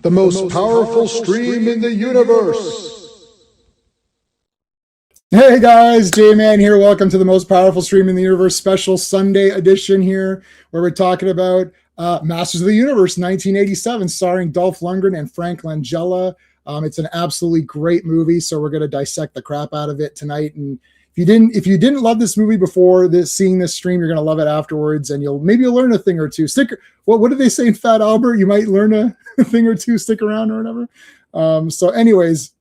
the most powerful stream in the universe. Hey guys, J-Man here. Welcome to the most powerful stream in the universe special Sunday edition here, where we're talking about Masters of the Universe 1987, starring Dolph Lundgren and Frank Langella. It's an absolutely great movie, so we're going to dissect the crap out of it tonight. And if you didn't love this movie before seeing this stream, you're going to love it afterwards, and you'll learn a thing or two. What did they say in Fat Albert? You might learn a thing or two. Stick around or whatever. So, anyways,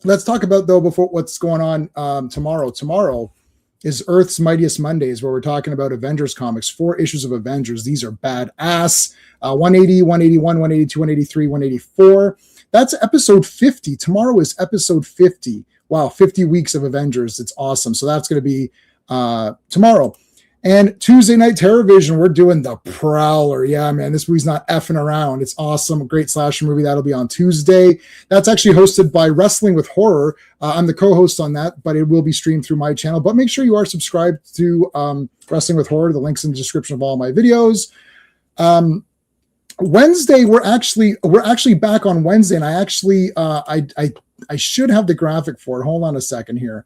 let's talk about before what's going on tomorrow. Tomorrow is Earth's Mightiest Mondays, where we're talking about Avengers comics, 4 issues of Avengers. These are badass. 180, 181, 182, 183, 184. That's episode 50. Tomorrow is episode 50. Wow, 50 weeks of Avengers. It's awesome. So that's going to be tomorrow. And Tuesday night TerrorVision, we're doing The Prowler. Yeah, man, this movie's not effing around. It's awesome. A great slasher movie. That'll be on Tuesday. That's actually hosted by Wrestling with Horror. I'm the co-host on that, but it will be streamed through my channel. But make sure you are subscribed to Wrestling with Horror. The link's in the description of all my videos. Wednesday, we're actually back on Wednesday, and I actually I should have the graphic for it. Hold on a second here.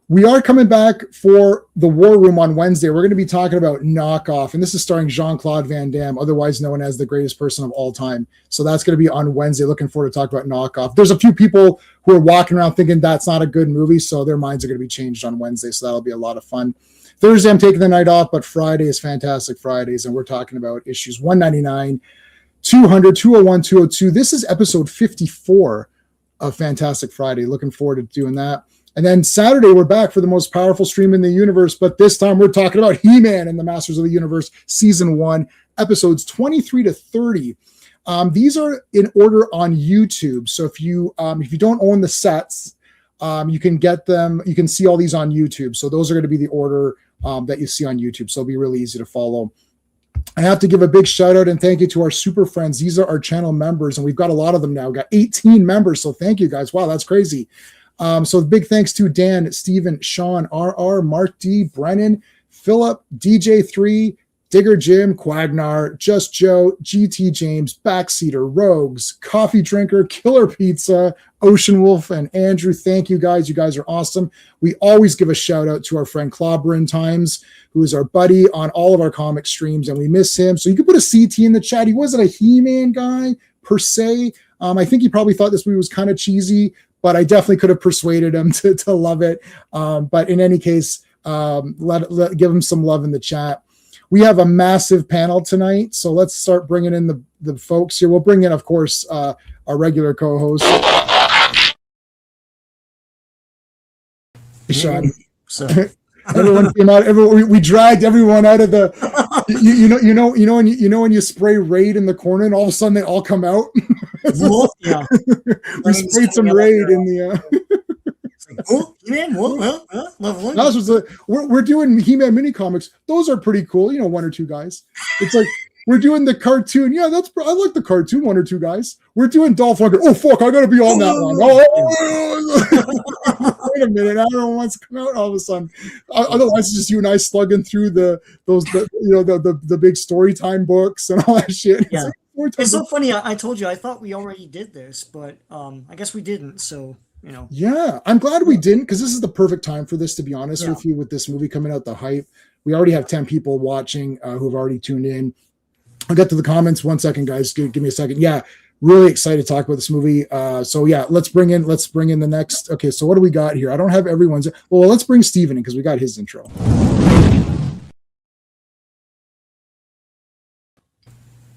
We are coming back for the War Room on Wednesday. We're going to be talking about Knockoff, and this is starring Jean-Claude Van Damme, otherwise known as the greatest person of all time. So that's going to be on Wednesday. Looking forward to talk about Knockoff. There's a few people who are walking around thinking that's not a good movie, so their minds are going to be changed on Wednesday, so that'll be a lot of fun. Thursday, I'm taking the night off, but Friday is Fantastic Fridays, and we're talking about issues 199, 200, 201, 202. This is episode 54 of Fantastic Friday. Looking forward to doing that. And then Saturday, we're back for the most powerful stream in the universe, but this time we're talking about He-Man and the Masters of the Universe, Season 1, episodes 23 to 30. These are in order on YouTube, so if you don't own the sets, you can get them. You can see all these on YouTube, so those are going to be the order that you see on YouTube, so it'll be really easy to follow. I have to give a big shout out and thank you to our super friends. These are our channel members, and we've got a lot of them now. We've got 18 members, so thank you guys. Wow, that's crazy. So big thanks to Dan, Steven, Sean, RR, Mark D, Brennan, Philip, DJ3, Digger Jim, Quagnar, Just Joe, GT James, Backseater, Rogues, Coffee Drinker, Killer Pizza, Ocean Wolf, and Andrew. Thank you guys. You guys are awesome. We always give a shout out to our friend Clobberin Times, who is our buddy on all of our comic streams, and we miss him. So you can put a CT in the chat. He wasn't a He-Man guy per se. I think he probably thought this movie was kind of cheesy, but I definitely could have persuaded him to love it. But in any case, give him some love in the chat. We have a massive panel tonight, so let's start bringing in the folks here. We'll bring in, of course, our regular co-host. Sean. So everyone came out. We dragged everyone out of the. When you spray Raid in the corner, and all of a sudden they all come out. Yeah. We sprayed some Raid in the. We're doing He-Man mini comics. Those are pretty cool. 1 or 2 guys. It's like we're doing the cartoon. Yeah, I like the cartoon. 1 or 2 guys. We're doing Dolph Lundgren. Oh fuck, I gotta be on that one. Oh, wait a minute. I don't know what's coming out all of a sudden. Otherwise, it's just you and I slugging through the big story time books and all that shit. Yeah. It's so funny. I told you I thought we already did this, but I guess we didn't. So. Yeah, I'm glad we didn't, because this is the perfect time for this, to be honest with you, with this movie coming out, the hype. We already have 10 people watching who've already tuned in. I'll get to the comments 1 second, guys. Give me a second. Yeah, really excited to talk about this movie. So yeah, let's bring in the next. Okay, so what do we got here? I don't have everyone's. Well, let's bring Steven in because we got his intro.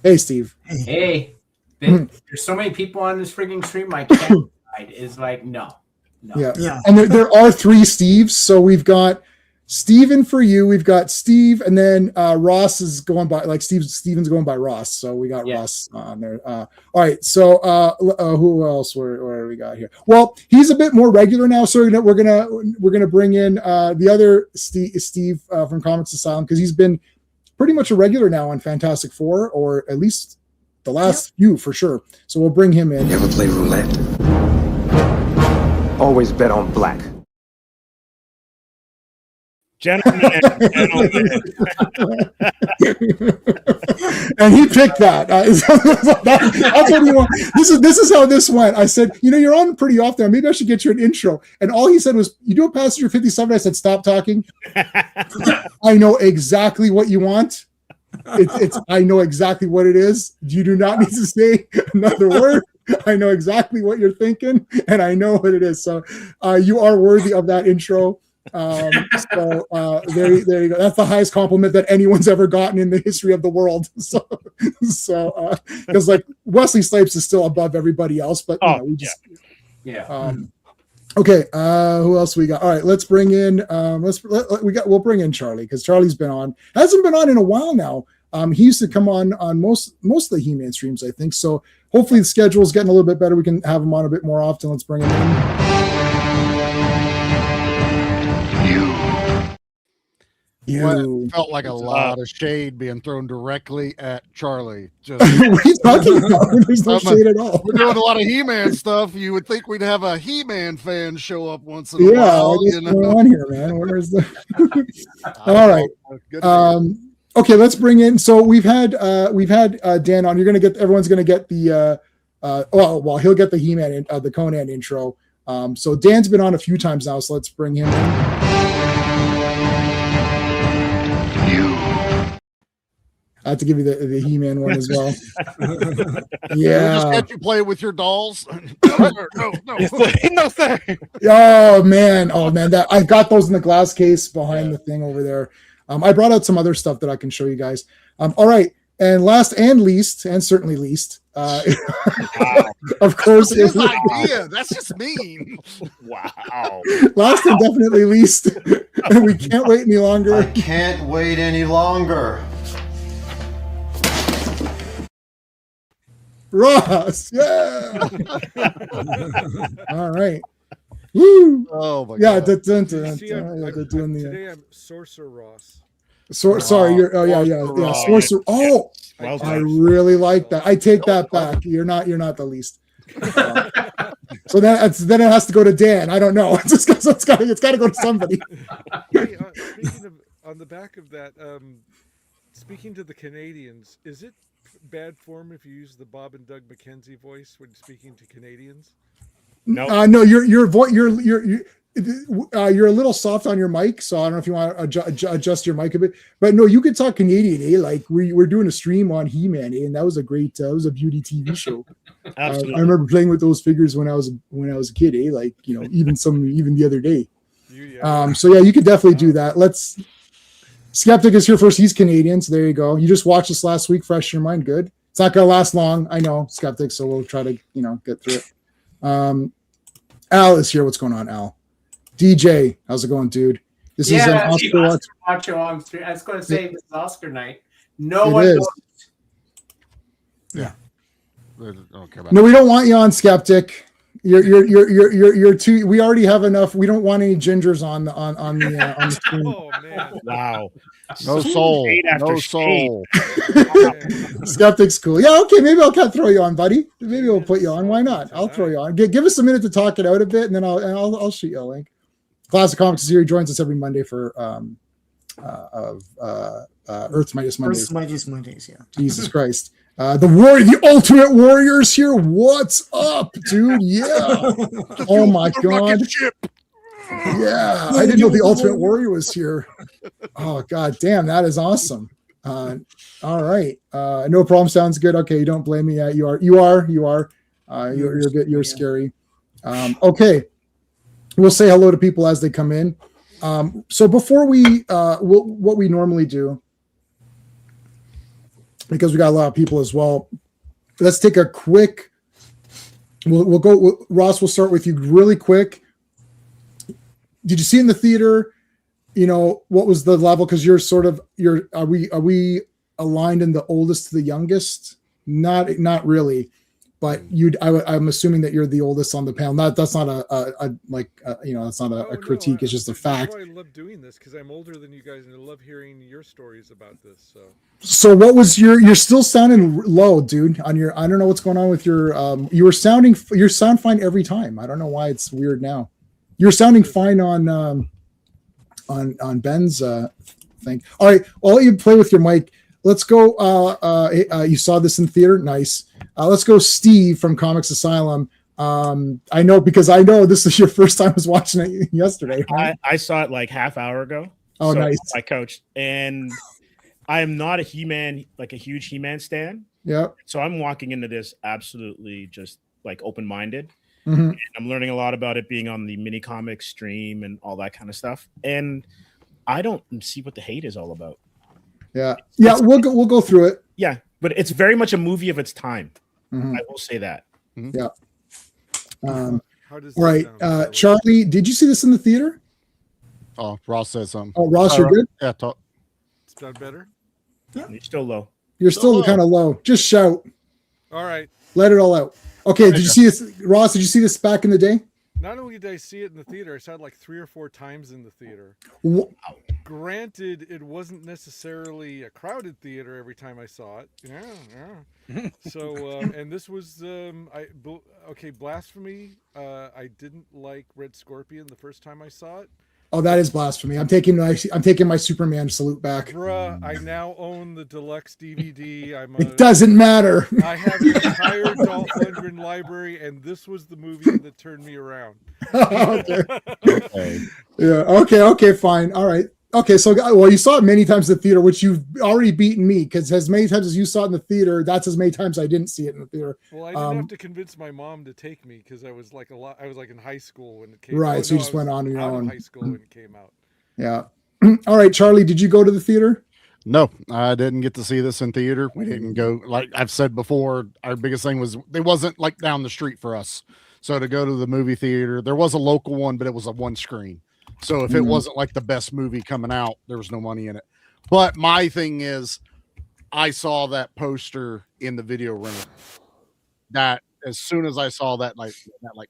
Hey, Steve. Hey. There's so many people on this freaking stream, my cat is like, no. Yeah. And there are 3 Steves, so we've got Steven for you, we've got Steve, and then Ross is going by, like Steven's going by Ross, so we got Ross on there. All right, so who else? Where we got here? Well, he's a bit more regular now, so we're gonna bring in the other Steve from Comics Asylum, because he's been pretty much a regular now on Fantastic Four, or at least the last few for sure. So we'll bring him in. You ever play roulette? Always bet on black. Gentlemen. And he picked that. That's what he wanted. This is how this went. I said, you're on pretty often. Maybe I should get you an intro. And all he said was, "You do a passenger 57." I said, "Stop talking. I know exactly what you want. I know exactly what it is. You do not need to say another word. I know exactly what you're thinking, and I know what it is. So you are worthy of that intro." There you go. That's the highest compliment that anyone's ever gotten in the history of the world. So because like Wesley Snipes is still above everybody else, but we just okay. Who else we got? All right, let's bring in we'll bring in Charlie, because Charlie's hasn't been on in a while now. He used to come on most of the He-Man streams, I think. So hopefully the schedule's getting a little bit better. We can have him on a bit more often. Let's bring him in. It felt like a lot of shade being thrown directly at Charlie. What are you talking about? There's no shade at all. We're doing a lot of He-Man stuff. You would think we'd have a He-Man fan show up once in a while. What's going on here, man? Where's the? All right. Okay, let's bring in. So we've had Dan on. Everyone's gonna get the he'll get the He-Man the Conan intro. So Dan's been on a few times now, so let's bring him in. I have to give you the He-Man one as well. Yeah. Just let you play with your dolls. No. No, sir. Oh man. That I've got those in the glass case behind the thing over there. I brought out some other stuff that I can show you guys. All right. And last and least, and certainly least, of course, his idea. That's just mean. Wow. Last and definitely least, and we can't wait any longer. I can't wait any longer. Ross, yeah. All right. Woo. Oh my God. Today I'm Sorcerer Ross. Sorry, you're. Oh yeah. Sorcerer. Oh, Well I done. really like that. I take that back. You're not the least. So then it has to go to Dan. I don't know. It's got to go to somebody. Hey, speaking of, on the back of that, speaking to the Canadians, is it bad form if you use the Bob and Doug McKenzie voice when speaking to Canadians? No. No, you're a little soft on your mic, so I don't know if you want to adjust your mic a bit. But no, you could talk Canadian, eh? Like we're doing a stream on He-Man, eh? And that was a great, that was a beauty TV show. I remember playing with those figures when I was a kid, eh? Like even the other day. So yeah, you could definitely do that. Skeptic is here first. He's Canadian, so there you go. You just watched this last week, fresh in your mind. Good. It's not gonna last long, I know, Skeptic. So we'll try to get through it. Al is here. What's going on, Al? DJ, how's it going, dude? This is an Oscar watch. On stream. I was going to say this is Oscar night. No one knows. Yeah. No, we don't want you on, Skeptic. You're too. We already have enough. We don't want any gingers on the screen. Oh man! Wow. No soul. Shade after No soul. Skeptic's cool. Yeah, okay. Maybe I'll throw you on, buddy. Maybe we'll put you on. Why not? I'll throw you on. Give us a minute to talk it out a bit, and then I'll shoot you a link. Classic Comics is here. He joins us every Monday for Earth's Mightiest Mondays. Earth's Mightiest Mondays, yeah. Jesus Christ. The Ultimate Warrior's here. What's up, dude? Yeah. Oh my God. Yeah. I didn't know the Ultimate Warrior was here. Oh God damn, that is awesome. All right. No problem. Sounds good. Okay, you don't blame me. You are. You're a bit. You're scary. Okay. We'll say hello to people as they come in. So before what we normally do, because we got a lot of people as well, let's take a quick. We'll go. Ross, we'll start with you really quick. Did you see in the theater? What was the level? Because are we aligned in the oldest to the youngest? Not really, but I'm assuming that you're the oldest on the panel. That's not that's not a critique. It's just a fact. I love doing this because I'm older than you guys, and I love hearing your stories about this. So what was you're still sounding low, dude, on your, I don't know what's going on with your, you sound fine every time. I don't know why it's weird now. You're sounding fine on Ben's thing. All right. I'll let you play with your mic. let's go. You saw this in theater, nice. Let's go, Steve from Comics Asylum. I know because I know this is your first time was watching it yesterday. Right? I saw it like half hour ago. Oh, so nice. I coached, and I am not a He-Man, like a huge He-Man stan. Yep. So I'm walking into this absolutely just like open-minded. Mm-hmm. And I'm learning a lot about it being on the mini comic stream and all that kind of stuff. And I don't see what the hate is all about. Yeah. We'll go through it. Yeah, but it's very much a movie of its time. Mm-hmm. I will say that. Mm-hmm. Yeah. How does All right, that sound? Charlie, did you see this in the theater? Oh, Ross said something. Oh, Ross, you're good. Yeah, talk. It's done better. You're still low. You're still kind of low. Just shout. All right. Let it all out. Okay. Did you see this, Ross? Did you see this back in the day? Not only did I see it in the theater, I saw it like 3 or 4 times in the theater. Granted, it wasn't necessarily a crowded theater every time I saw it. Yeah. So, and this was, blasphemy. I didn't like Red Scorpion the first time I saw it. Oh, that is blasphemy. I'm taking my Superman salute back. Bruh, I now own the deluxe DVD. It doesn't matter. I have an entire Dolph Lundgren library, and this was the movie that turned me around. Okay. Okay. Yeah. Okay. Fine. All right. Okay. So, well, you saw it many times in the theater, which you've already beaten me because as many times as you saw it in the theater, that's as many times I didn't see it in the theater. Well, I didn't have to convince my mom to take me because I was like in high school when it came out. Right. So you just went on your own. High school when it came out. Yeah. All right, Charlie, did you go to the theater? No, I didn't get to see this in theater. We didn't go. Like I've said before, our biggest thing was it wasn't like down the street for us. So to go to the movie theater, there was a local one, but it was a one screen. So if it wasn't like the best movie coming out, there was no money in it. But my thing is, I saw that poster in the video rental. That as soon as I saw that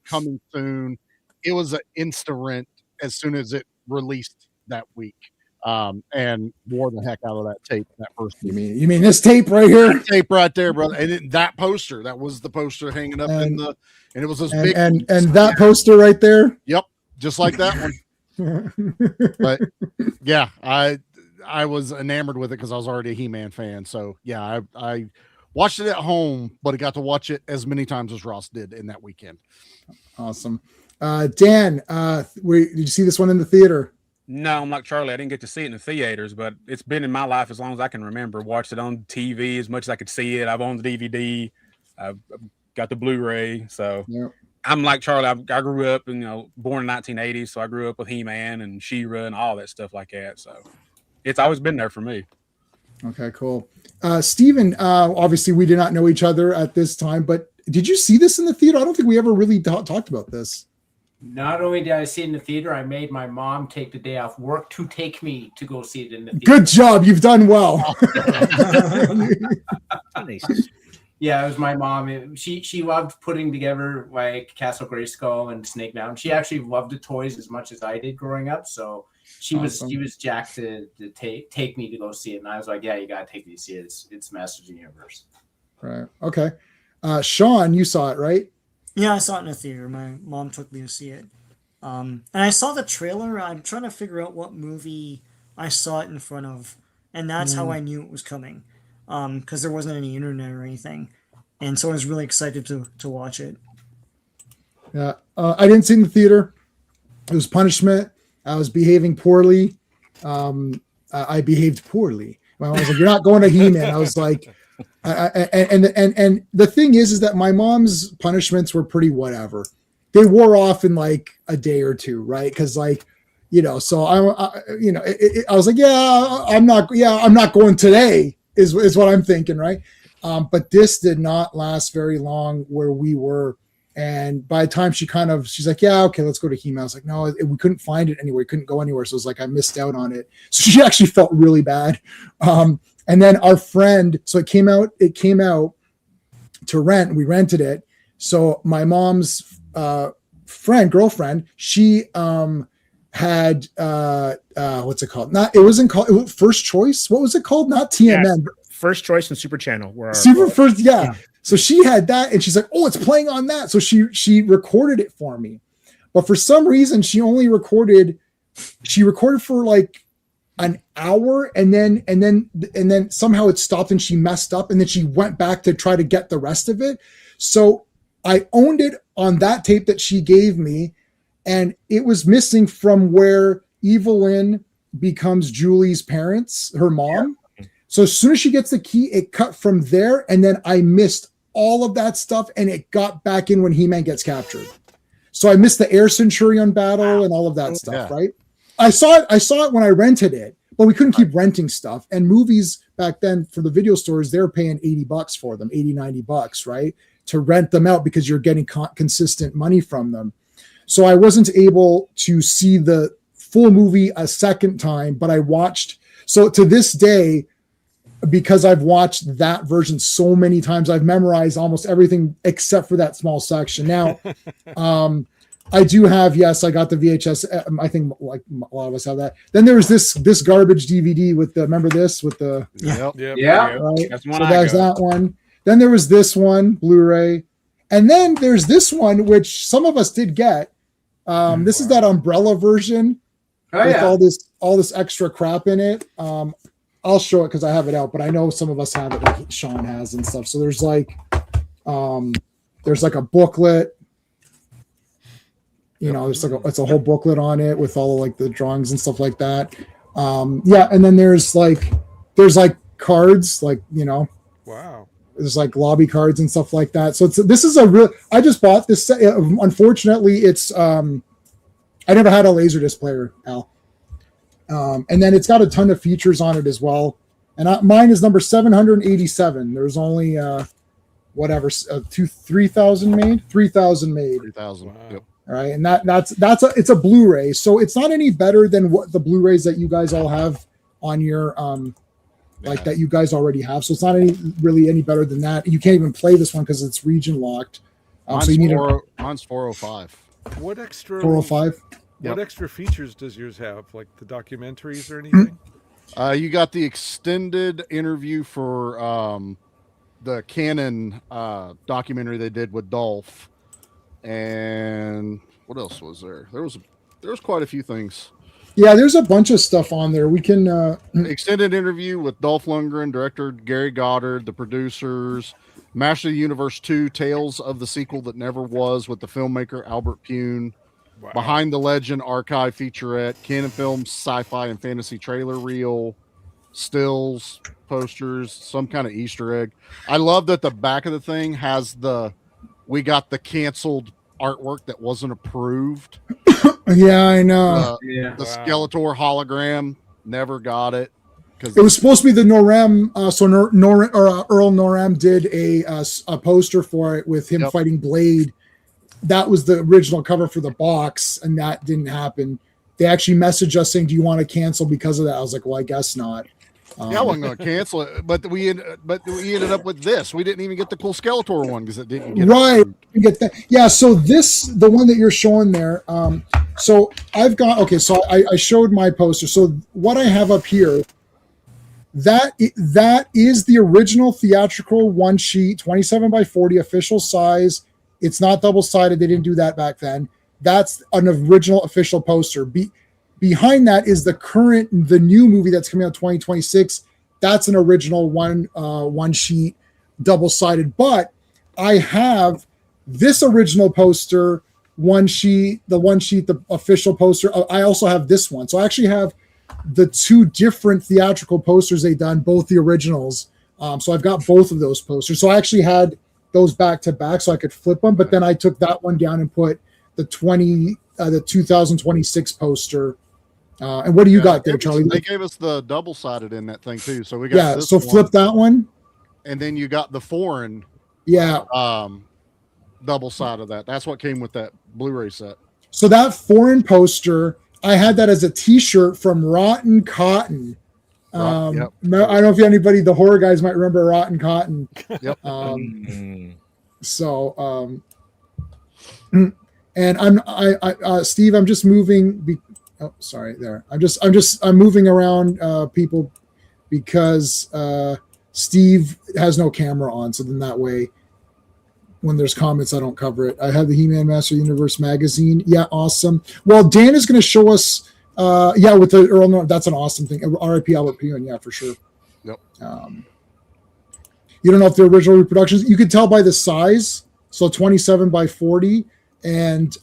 coming soon, it was an insta rent as soon as it released that week. And wore the heck out of that tape that first week. You mean this tape right here? That tape right there, brother. And that poster, that was the poster hanging up and it was this big and that poster right there. Yep, just like that one. But yeah, I was enamored with it because I was already a He-Man fan. So yeah, I watched it at home, but I got to watch it as many times as Ross did in that weekend. Awesome. Dan, did you see this one in the theater? No, I'm like Charlie. I didn't get to see it in the theaters, but it's been in my life as long as I can remember. Watched it on TV as much as I could see it. I've owned the DVD. I've got the Blu-ray. So Yep. I'm like Charlie. I grew up, born in 1980, so I grew up with He-Man and She-Ra and all that stuff like that. So it's always been there for me. Okay, cool. Steven, obviously we did not know each other at this time, but did you see this in the theater? I don't think we ever really talked about this. Not only did I see it in the theater, I made my mom take the day off work to take me to go see it in the theater. Good job. You've done well. Yeah, it was my mom. She loved putting together like Castle Grayskull and Snake Mountain. She actually loved the toys as much as I did growing up. So she was jacked to take me to go see it. And I was like, yeah, you got to take me to see it. It's Masters of the Universe. Right. Okay. Sean, you saw it, right? Yeah, I saw it in the theater. My mom took me to see it. And I saw the trailer. I'm trying to figure out what movie I saw it in front of. And that's how I knew it was coming. Because there wasn't any internet or anything. And so I was really excited to watch it. Yeah. I didn't see it in the theater. It was punishment. I was behaving poorly. I behaved poorly. My mom was like, "You're not going to He-Man." I was like, and the thing is that my mom's punishments were pretty whatever. They wore off in like a day or two, right? Because so I was like, I'm not going today is what I'm thinking, right? But this did not last very long where we were. And by the time she's like, yeah, okay, let's go to He-Man. I was like, no, we couldn't find it anywhere. We couldn't go anywhere. So it was like, I missed out on it. So she actually felt really bad. And then our friend, so it came out to rent. We rented it. So my mom's girlfriend, she had what's it called? It was First Choice. What was it called? Not TMN. Yeah, First Choice and Super Channel were First. Yeah. So she had that, and she's like, "Oh, it's playing on that." So she recorded it for me, but for some reason, she recorded for like an hour, and then somehow it stopped and she messed up, and then she went back to try to get the rest of it. So I owned it on that tape that she gave me, and it was missing from where Evelyn becomes Julie's parents, her mom. Yeah. So as soon as she gets the key, it cut from there, and then I missed all of that stuff, and it got back in when He-Man gets captured. So I missed the Air Centurion battle and all of that stuff, right? I saw it when I rented it, but we couldn't keep renting stuff. And movies back then for the video stores, they're paying $80 for them, $80-$90, right? To rent them out because you're getting consistent money from them. So I wasn't able to see the full movie a second time, but I watched. So to this day, because I've watched that version so many times, I've memorized almost everything except for that small section. Now, I do have, yes, I got the VHS. I think like a lot of us have that. Then there was this garbage DVD with the, remember this with the, Yeah. right? That's one So I there's got. that one. Then there was this one, Blu-ray. And then there's this one, which some of us did get. This is that Umbrella version with all this extra crap in it. I'll show it because I have it out, but I know some of us have it, like Sean has and stuff. So there's like a booklet. You know, it's a whole booklet on it with all of like the drawings and stuff like that. Yeah, and then there's like cards, like, you know, Wow. there's like lobby cards and stuff like that. So this is a real. I just bought this. Unfortunately, it's I never had a Laserdisc player, Al. And then it's got a ton of features on it as well. And mine is number 787. There's only 3,000 made. 3,000 made. 3,000. Wow. Yep. All right, and it's a Blu-ray, so it's not any better than what the Blu-rays that you guys all have on your like that you guys already have. So it's not really any better than that. You can't even play this one because it's region locked. So you need Mine's 405. What extra 405. What extra features does yours have? Like the documentaries or anything? You got the extended interview for the Canon documentary they did with Dolph. And what else was there? There was quite a few things. Yeah, there's a bunch of stuff on there. We can Extended interview with Dolph Lundgren, director Gary Goddard, the producers, Master of the Universe 2, Tales of the Sequel That Never Was with the filmmaker Albert Pune, Wow. Behind the Legend archive featurette, Canon Films sci-fi and fantasy trailer reel, stills, posters, some kind of Easter egg. I love that the back of the thing has we got the canceled artwork that wasn't approved. Yeah, I know. The Skeletor hologram, never got it. It was supposed to be the Noram. Earl Noram did a poster for it with him fighting Blade. That was the original cover for the box, and that didn't happen. They actually messaged us saying, "Do you want to cancel because of that?" I was like, "Well, I guess not." I wasn't going to cancel it, but we ended up with this. We didn't even get the cool Skeletor one because it didn't get right. You get that. Yeah. So the one that you're showing there. So I've got So I showed my poster. So what I have up here, that is the original theatrical one sheet, 27 by 40 official size. It's not double sided. They didn't do that back then. That's an original official poster. Behind that is the new movie that's coming out 2026. That's an original one sheet, double sided. But I have this original poster, the official poster. I also have this one. So I actually have the two different theatrical posters they've done, both the originals. So I've got both of those posters. So I actually had those back to back so I could flip them. But then I took that one down and put the 2026 poster. And what do you got there, Charlie? They gave us the double-sided in that thing too. So we got this so flip that one. And then you got the foreign double-sided of that. That's what came with that Blu-ray set. So that foreign poster, I had that as a t-shirt from Rotten Cotton. I don't know if anybody, the horror guys might remember Rotten Cotton. Yep. And Steve, I'm just moving. I'm moving around people because Steve has no camera on. So then that way, when there's comments, I don't cover it. I have the He-Man Master Universe magazine. Yeah, awesome. Well, Dan is going to show us Yeah, with the Earl Norton, that's an awesome thing. R.I.P. Albert Pujols, yeah, for sure. Yep. You don't know if they're original reproductions. You can tell by the size. So 27 by 40, and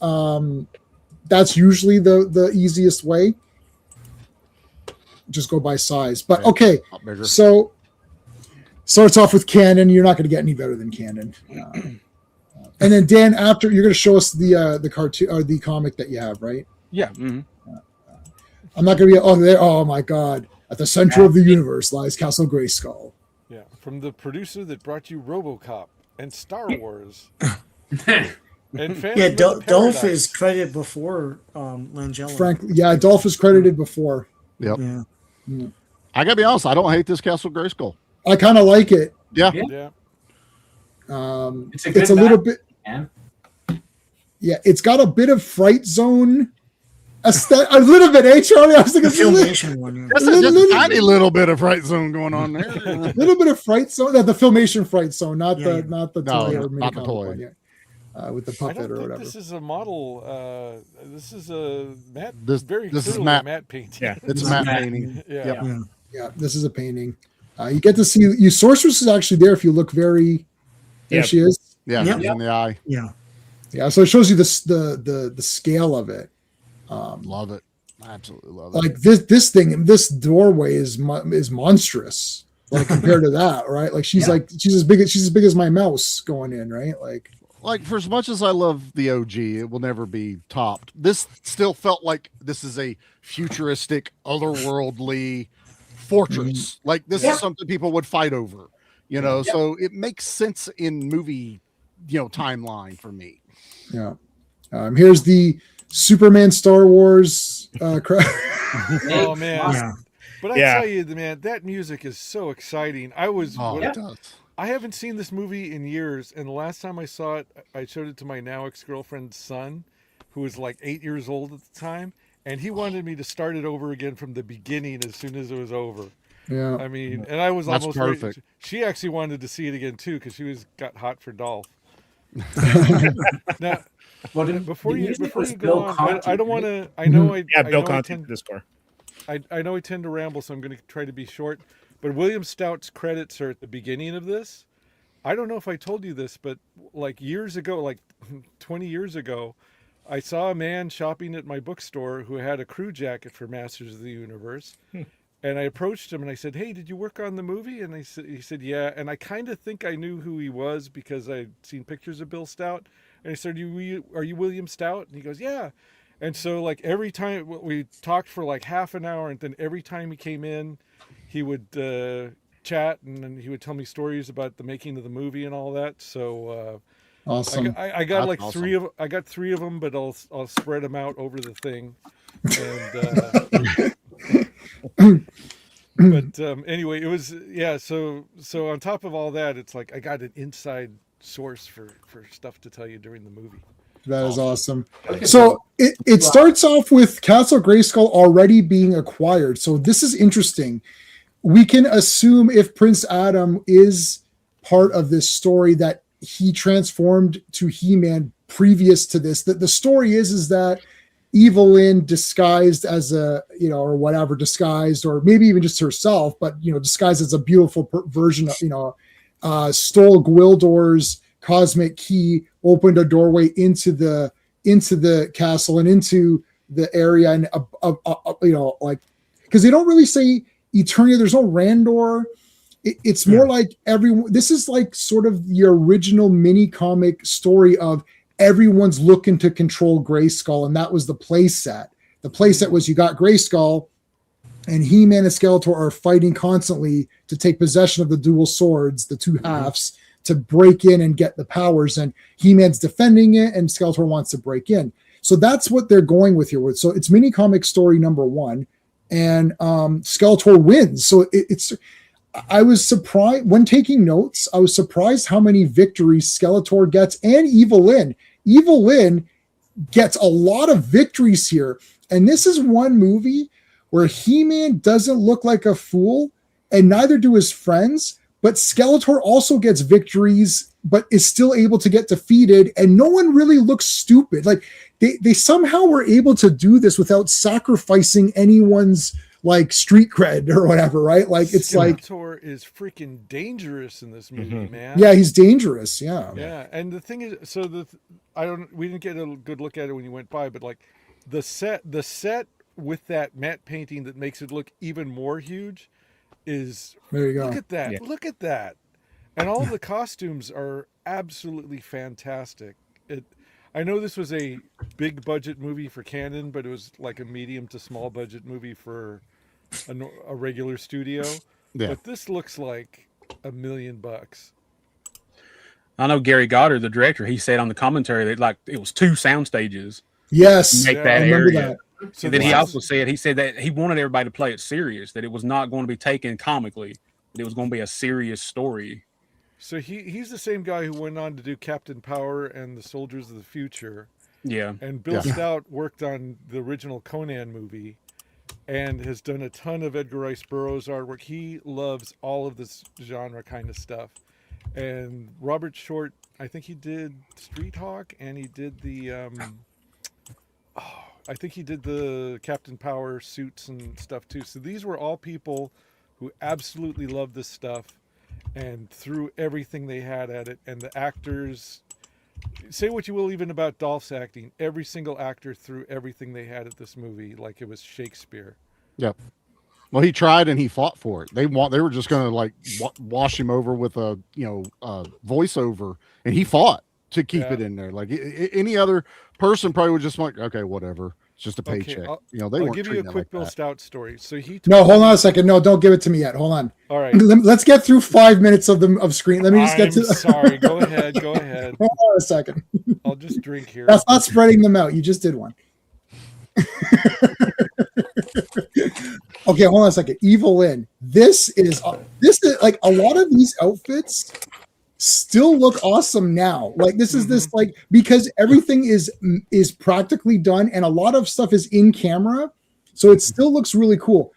that's usually the easiest way. Just go by size. But okay, so starts off with Canon. You're not going to get any better than Canon. And then Dan, after you're going to show us the cartoon or the comic that you have, right? Yeah. Mm-hmm. I'm not going to be. Oh, there. Oh my God! At the center of the universe lies Castle Grayskull. Yeah, from the producer that brought you RoboCop and Star Wars. And Phantom Dolph is credited before Langella. Frankly, yeah, Dolph is credited before. Yep. Yeah. I gotta be honest. I don't hate this Castle Grayskull. I kind of like it. Yeah. Yeah. It's a little bit. Man. Yeah, it's got a bit of Fright Zone. A little bit, eh, Charlie? I was thinking The Filmation one. Yeah. That's just a tiny little bit of Fright Zone going on there. A little bit of Fright Zone. The Filmation Fright Zone, not Yeah, the not the No, toy or not the mini-comic toy. one, yeah. With the I puppet don't or think whatever. this is a model. This is a matte. This- very this is clearly matte. matte painting. Yeah. It's a matte painting. Yeah. Yep. Yeah, this is a painting. You get to see Sorceress is actually there if you look very. There Yeah. she is. Yeah, Yep. it's in the eye. Yeah. Yeah, so it shows you the scale of it. Love it. Absolutely love it. Like this doorway is monstrous. Like compared to that, right? Like she's as big as my mouse going in, right? Like for as much as I love the OG, it will never be topped. This still felt like this is a futuristic, otherworldly fortress. Like this is something people would fight over, you know. So it makes sense in movie, timeline for me. Yeah. Here's the Superman Star Wars. Oh man. Yeah. But I Yeah. tell you, man, that music is so exciting. It does. I haven't seen this movie in years, and the last time I saw it, I showed it to my now ex-girlfriend's son, who was like 8 years old at the time, and he wanted me to start it over again from the beginning as soon as it was over. Yeah. I mean, and I was That's almost ready- perfect. She actually wanted to see it again too because she got hot for Dolph. Now, Well, before the you music was go Bill on, Conti, I don't right? want to. I know I. Yeah, I Bill know I Conti tend- the score. I know I tend to ramble, so I'm going to try to be short. But William Stout's credits are at the beginning of this. I don't know if I told you this, but like years ago, like 20 years ago, I saw a man shopping at my bookstore who had a crew jacket for Masters of the Universe. And I approached him and I said, "Hey, did you work on the movie?" And he said, "Yeah." And I kind of think I knew who he was because I'd seen pictures of Bill Stout. And I said, "Are you William Stout?" And he goes, "Yeah." And so like every time we talked for like half an hour, and then every time he came in, he would chat and then he would tell me stories about the making of the movie and all that. So Awesome. I got That's like awesome. I got three of them, but I'll spread them out over the thing. And but anyway, it was So on top of all that, it's like I got an inside source for stuff to tell you during the movie. That is awesome. Okay, So it starts off with Castle Grayskull already being acquired. So this is interesting. We can assume if Prince Adam is part of this story that he transformed to He-Man previous to this. That the story is that Evelyn disguised as or disguised, or maybe even just herself, but disguised as a beautiful version of stole Gwildor's cosmic key, opened a doorway into the castle and into the area, and because they don't really say Eternia. There's no Randor. It's more like everyone. This is like sort of the original mini comic story of everyone's looking to control Grayskull, and that was the play set. The play set was you got Grayskull, and He-Man and Skeletor are fighting constantly to take possession of the dual swords, the two halves, to break in and get the powers. And He-Man's defending it, and Skeletor wants to break in. So that's what they're going with here. So it's mini comic story number 1, and Skeletor wins. So I was surprised when taking notes. I was surprised how many victories Skeletor gets, and Evil-Lyn. Evil-Lyn gets a lot of victories here. And this is one movie where He-Man doesn't look like a fool, and neither do his friends. But Skeletor also gets victories, but is still able to get defeated, and no one really looks stupid. Like they somehow were able to do this without sacrificing anyone's like street cred or whatever, right? Like it's like Skeletor is freaking dangerous in this movie, man. yeah, he's dangerous. Yeah. Yeah, and the thing is, so we didn't get a good look at it when you went by, but like the set with that matte painting that makes it look even more huge is There you go. look at that, Yeah. look at that, and all the costumes are absolutely fantastic. I know this was a big budget movie for Canon, but it was like a medium to small budget movie for a regular studio. Yeah. But this looks like $1 million. I know Gary Goddard, the director, he said on the commentary that like it was 2 sound stages Yes. to make Yeah, that I remember area. that. So And then he this also is- said that he wanted everybody to play it serious, that it was not going to be taken comically, that it was going to be a serious story. So he's the same guy who went on to do Captain Power and the Soldiers of the Future. Yeah. And Bill Yeah. Stout worked on the original Conan movie and has done a ton of Edgar Rice Burroughs artwork. He loves all of this genre kind of stuff. And Robert Short, I think he did Street Hawk and he did the I think he did the Captain Power suits and stuff too. So these were all people who absolutely loved this stuff and threw everything they had at it. And the actors, say what you will even about Dolph's acting, every single actor threw everything they had at this movie like it was Shakespeare. Yep. Well, he tried and he fought for it. They were just going to like wash him over with a voiceover, and he fought to keep Yeah. it in there. Like any other person probably would just like, okay, whatever, it's just a Okay, paycheck. I'll- They I'll weren't give you a treating it quick like Bill that. Stout story. So he No, told hold on me- a second. No, don't give it to me yet. Hold on. All right. Let's get through 5 minutes of screen. Let me just get to. Sorry. Go ahead. Go ahead. Hold on a second. I'll just drink here. That's not spreading them out. You just did one. Okay, hold on a second. Evil Lynn. This is like a lot of these outfits still look awesome now. Like this is this like because everything is practically done and a lot of stuff is in camera, so it still looks really cool.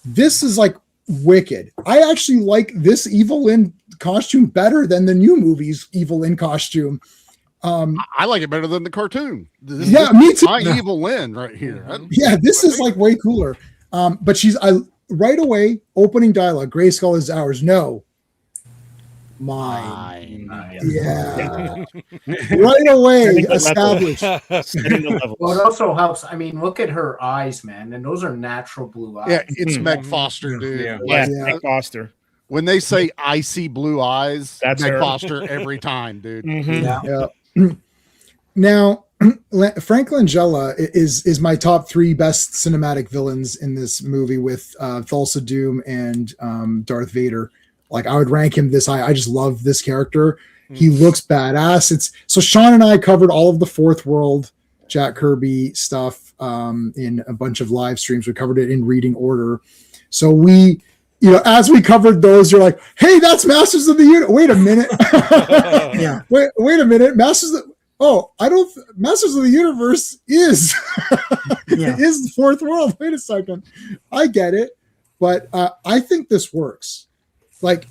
This is like wicked. I actually like this Evil Lynn costume better than the new movie's Evil Lynn costume. I like it better than the cartoon. Yeah, me too. My Evil Lynn right here. Yeah, this is like way cooler. But right away, opening dialogue, Grayskull is ours. No. Mine. Yeah. Right away, Setting the level. established. Setting the level. Well, it also helps. I mean, look at her eyes, man, and those are natural blue eyes. Yeah, it's Mhm. Meg Foster, dude. Yeah. Yeah, Like, Yeah. Nick Foster. when they say I see blue eyes, That's Meg her. Foster every time, dude. Mhm. Yeah. Yeah. Now, Frank Langella is my top 3 best cinematic villains in this movie with Thulsa Doom and Darth Vader. Like I would rank him this high. I just love this character. He looks badass. So Sean and I covered all of the Fourth World Jack Kirby stuff in a bunch of live streams. We covered it in reading order. So we, as we covered those, you're like, hey, that's Masters of the Universe. Wait a minute. Yeah. Wait a minute. Masters of the Universe is Yeah. is the Fourth World. Wait a second. I get it. But I think this works. Like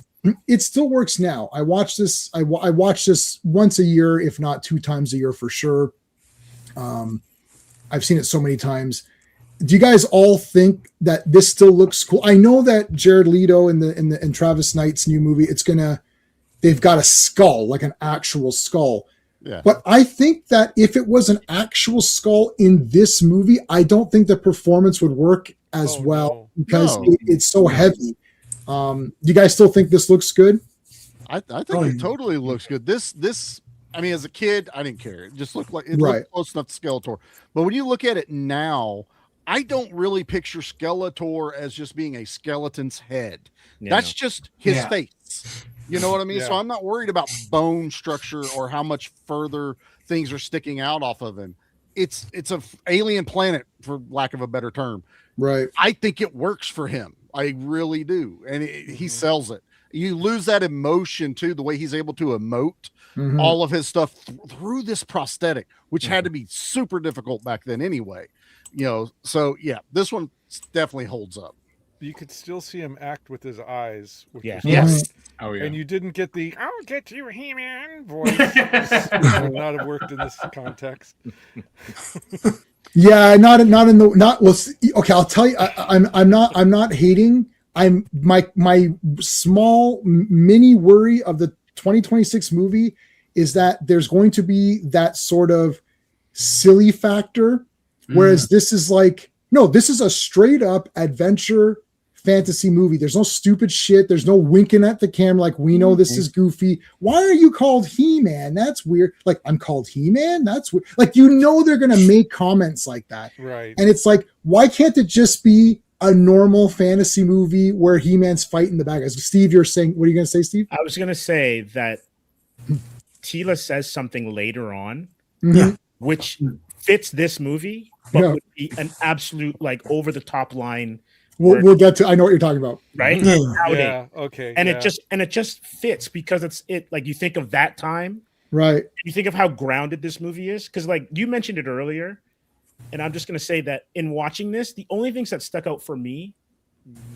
it still works now. I watch this. I watch this once a year, if not 2 times a year for sure. I've seen it so many times. Do you guys all think that this still looks cool? I know that Jared Leto in Travis Knight's new movie, they've got a skull, like an actual skull. Yeah. But I think that if it was an actual skull in this movie, I don't think the performance would work as Oh, well no. because No. it's so heavy. Do you guys still think this looks good? I think Oh, it yeah. totally looks good. This, I mean, as a kid, I didn't care. It just looked like it Right. looked close enough to Skeletor. But when you look at it now, I don't really picture Skeletor as just being a skeleton's head. Yeah, That's just his Yeah. face. You know what I mean? So Yeah. I'm not worried about bone structure or how much further things are sticking out off of him. It's a alien planet, for lack of a better term. Right. I think it works for him. I really do. And he sells it. You lose that emotion too, the way he's able to emote Mhm. all of his stuff through this prosthetic, which had to be super difficult back then anyway. So yeah, this one definitely holds up. you could still see him act with his eyes. Which Yeah. was Yes. great. Oh yeah. And you didn't get the "I'll get you, He-Man" voice, which would not have worked in this context. Yeah, not in the not well. Okay, I'll tell you. I'm not hating. I'm my small mini worry of the 2026 movie is that there's going to be that sort of silly factor, whereas this is like no, this is a straight up adventure fantasy movie. There's no stupid shit. There's no winking at the camera like we know this is goofy. Why are you called He-Man? That's weird. Like I'm called He-Man? That's weird. Like they're gonna make comments like that. Right. And it's like, why can't it just be a normal fantasy movie where He-Man's fighting the bad guys? Steve, you're saying what are you gonna say, Steve? I was gonna say that Tila says something later on, Mhm. which fits this movie, but Yeah. would be an absolute like over the top line, We'll get to. I know what you're talking about. right? Yeah. Nowadays. Yeah. Okay. And yeah. it just fits because it like you think of that time, Right. you think of how grounded this movie is, because like you mentioned it earlier, and I'm just gonna say that in watching this, the only things that stuck out for me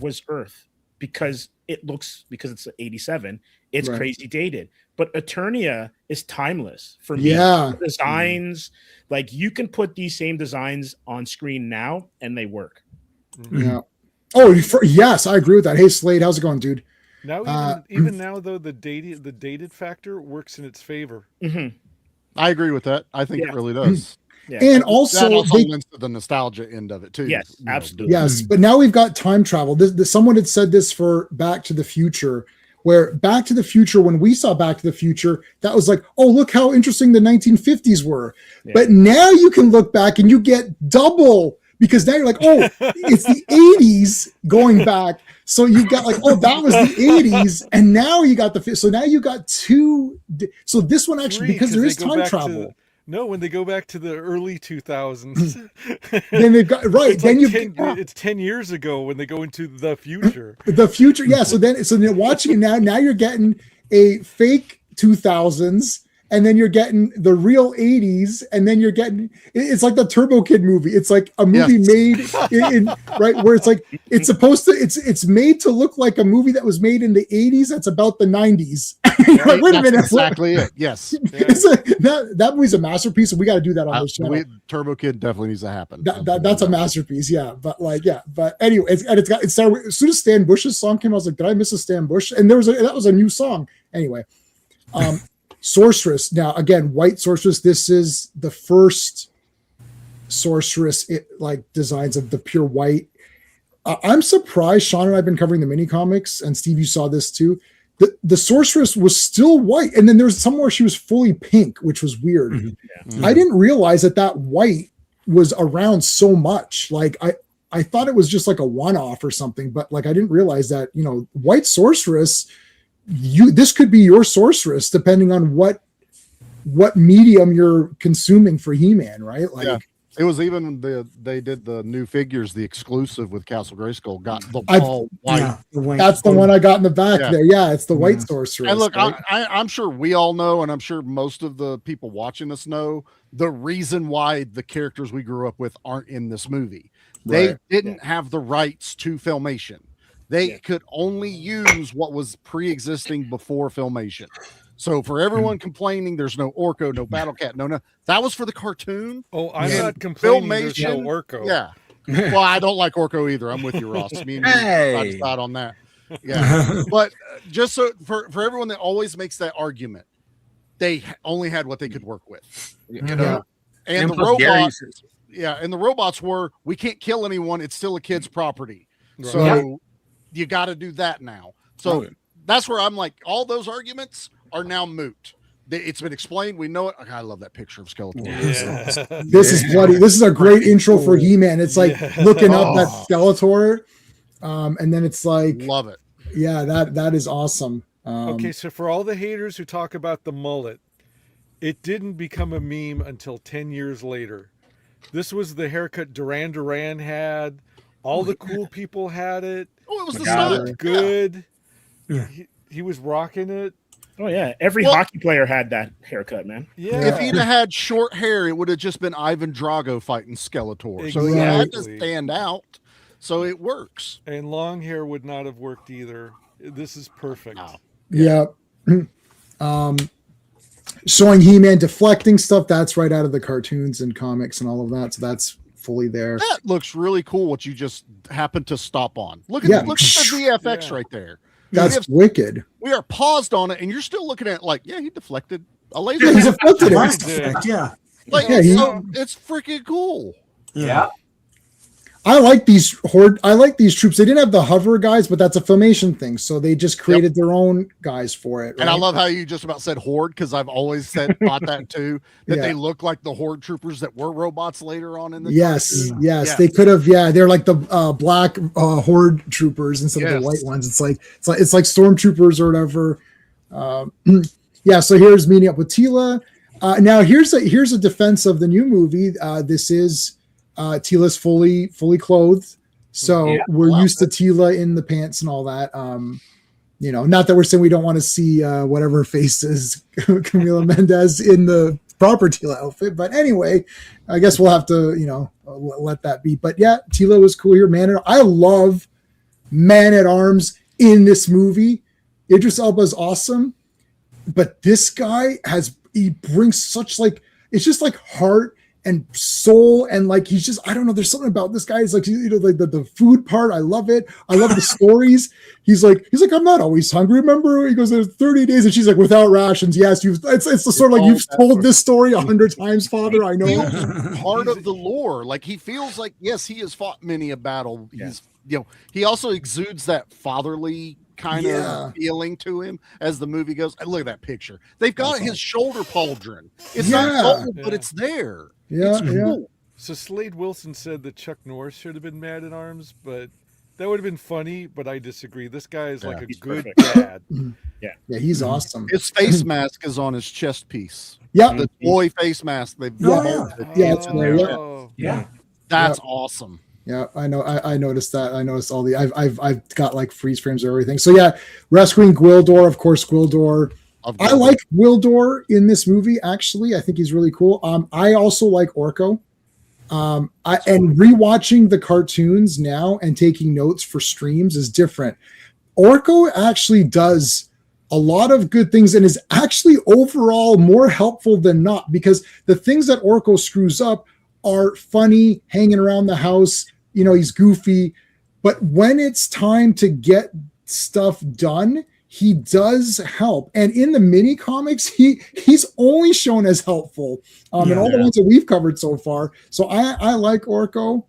was Earth because it's 87, it's Right. crazy dated. But Eternia is timeless for me. Yeah. The designs, like you can put these same designs on screen now and they work. Yeah. Oh, yes, I agree with that. Hey, Slade, how's it going, dude? Now, even now, though, the dated factor works in its favor. Mm-hmm. I agree with that. I think Yeah. it really does. Yeah. And That also, also they, lends to the nostalgia end of it too. Yes, You know, absolutely. yes, but now we've got time travel. Someone had said this for Back to the Future, where Back to the Future, when we saw Back to the Future, that was like, oh, look how interesting the 1950s were. Yeah. But now you can look back and you get double because now you're like, oh, it's the 80s going back. So you've got like, oh, that was the 80s. And now you got so now you got two. So this one actually, because there is time travel. When they go back to the early 2000s, Then they've got, right. It's Then like it's 10 years ago when they go into the future. The future, yeah. So then watching it now you're getting a fake 2000s, and then you're getting the real 80s, and then you're getting it's like the Turbo Kid movie. It's like a movie made in right where it's like it's supposed to it's made to look like a movie that was made in the 80s that's about the 90s. Like, wait a minute, That's exactly it. Yes. that movie's a masterpiece, and we got to do that on this channel. Turbo Kid definitely needs to happen. That's a masterpiece, yeah. But like, yeah. But anyway, it's started, as soon as Stan Bush's song came, I was like, did I miss a Stan Bush? And that was a new song. Anyway, Sorceress. Now again, White Sorceress. This is the first Sorceress designs of the pure white. I'm surprised. Sean and I've been covering the mini comics, and Steve, you saw this too. The Sorceress was still white, and then there's somewhere she was fully pink, which was weird. Mm-hmm. I didn't realize that white was around so much. Like I thought it was just like a one-off or something, but like I didn't realize that, White Sorceress, this could be your Sorceress depending on what medium you're consuming for He-Man, right? Like Yeah. It was even they did the new figures, the exclusive with Castle Grayskull got the I've- all white. Yeah, the white. that's the one I got in the back Yeah. there. Yeah, it's the White Yeah. Sorceress. And look, right? I'm sure we all know, and I'm sure most of the people watching this know the reason why the characters we grew up with aren't in this movie. They Right. didn't have the rights to Filmation. They Yeah. could only use what was pre-existing before Filmation. So for everyone complaining, there's no Orko, no Battle Cat, no, that was for the cartoon. Oh, I'm Yeah. not complaining. There's no Filmation, Orko. Yeah. Well, I don't like Orko either. I'm with you, Ross. Me and you side to side on that. Yeah. But just so for everyone that always makes that argument, they only had what they could work with. You know? And the plus Gary- robots, and the robots were, we can't kill anyone. It's still a kid's property. Right. So you got to do that now. So Oh. that's where I'm like, all those arguments are now moot. It's been explained. We know it. I love that picture of Skeletor. Yeah. This is bloody. This is a great intro for He-Man. It's like looking up that Skeletor, and then it's like, Love it. yeah, that is awesome. Okay, so for all the haters who talk about the mullet, it didn't become a meme until 10 years later. This was the haircut Duran Duran had. All the cool people had it. Oh, it was the It style. looked good. Yeah. He was rocking it. Oh yeah, every Well- hockey player had that haircut, man. Yeah. If he'd have had short hair, it would have just been Ivan Drago fighting Skeletor. So he had to Exactly. stand out. so it works. And long hair would not have worked either. This is perfect. No. Yeah. Showing He-Man deflecting stuff, that's right out of the cartoons and comics and all of that. So that's fully there. That looks really cool. What you just happened to stop on. Look at Yeah. look at the VFX Yeah. right there. That's wicked. We are paused on it, and you're still looking at it like, yeah, he deflected a laser. Yeah, he's deflected it. Blast effect, yeah. Like, Yeah, he- so it's freaking cool. Yeah. I like these horde. I like these troops. They didn't have the hover guys, but that's a Filmation thing. So they just created their own guys for it. And I right? love how you just about said horde, because I've always thought that too, that Yeah. they look like the horde troopers that were robots later on in the Yes, cartoon. yes, Yeah. they could have. Yeah, they're like the black horde troopers instead of Yes. the white ones. It's like stormtroopers or whatever. Yeah. So here's meeting up with Tila. Now here's a defense of the new movie. This is Tila's fully clothed, so Yeah, we're wow. used to Tila in the pants and all that. Not that we're saying we don't want to see whatever face is Camila Mendez in the proper Tila outfit, but anyway, I guess we'll have to let that be. But yeah, Tila was cool here. I love Man at Arms in this movie. Idris Elba is awesome, but this guy he brings such it's just like heart and soul, and like he's just, I don't know, there's something about this guy. He's like, like the food part, I love it. I love the stories. He's like I'm not always hungry, remember? He goes, there's 30 days, and she's like, without rations. Yes, it's the sort of like, you've told this story 100 times, Father, I know. Feels part of the lore. Like, he feels like, yes, he has fought many a battle. He's he also exudes that fatherly kind Yeah. of feeling to him as the movie goes. And look at that picture. They've got That's his shoulder pauldron. It's Yeah. not gold, but Yeah. it's there. Yeah, It's yeah. cool. So Slade Wilson said that Chuck Norris should have been Man at Arms, but that would have been funny. But I disagree. This guy is like a he's good perfect. dad. Yeah, he's awesome. His face mask is on his chest piece. Yeah, The toy face mask. They've Yeah. molded. Yeah, it's in there, yeah. Oh, Yeah. That's awesome. Yeah, I know. I noticed that. I noticed all the. I've got like freeze frames or everything. So yeah, rescuing Gwildor, of course. Gwildor. I like Gwildor in this movie. Actually, I think he's really cool. I also like Orko. And rewatching the cartoons now and taking notes for streams is different. Orko actually does a lot of good things and is actually overall more helpful than not, because the things that Orko screws up are funny, hanging around the house. He's goofy, but when it's time to get stuff done, he does help. And in the mini comics, he's only shown as helpful in all the ones that we've covered so far. So I like Orko.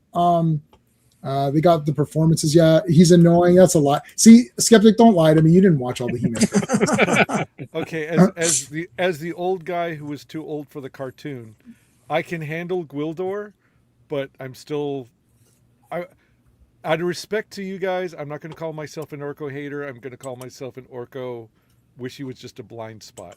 They got the performances. Yeah, he's annoying. That's a lot. See, Skeptic, don't lie to me. You didn't watch all the He-Man. Okay, as the old guy who was too old for the cartoon, I can handle Gwildor, but I'm still, out of respect to you guys, I'm not going to call myself an Orko hater. I'm going to call myself an Orko wish he was just a blind spot.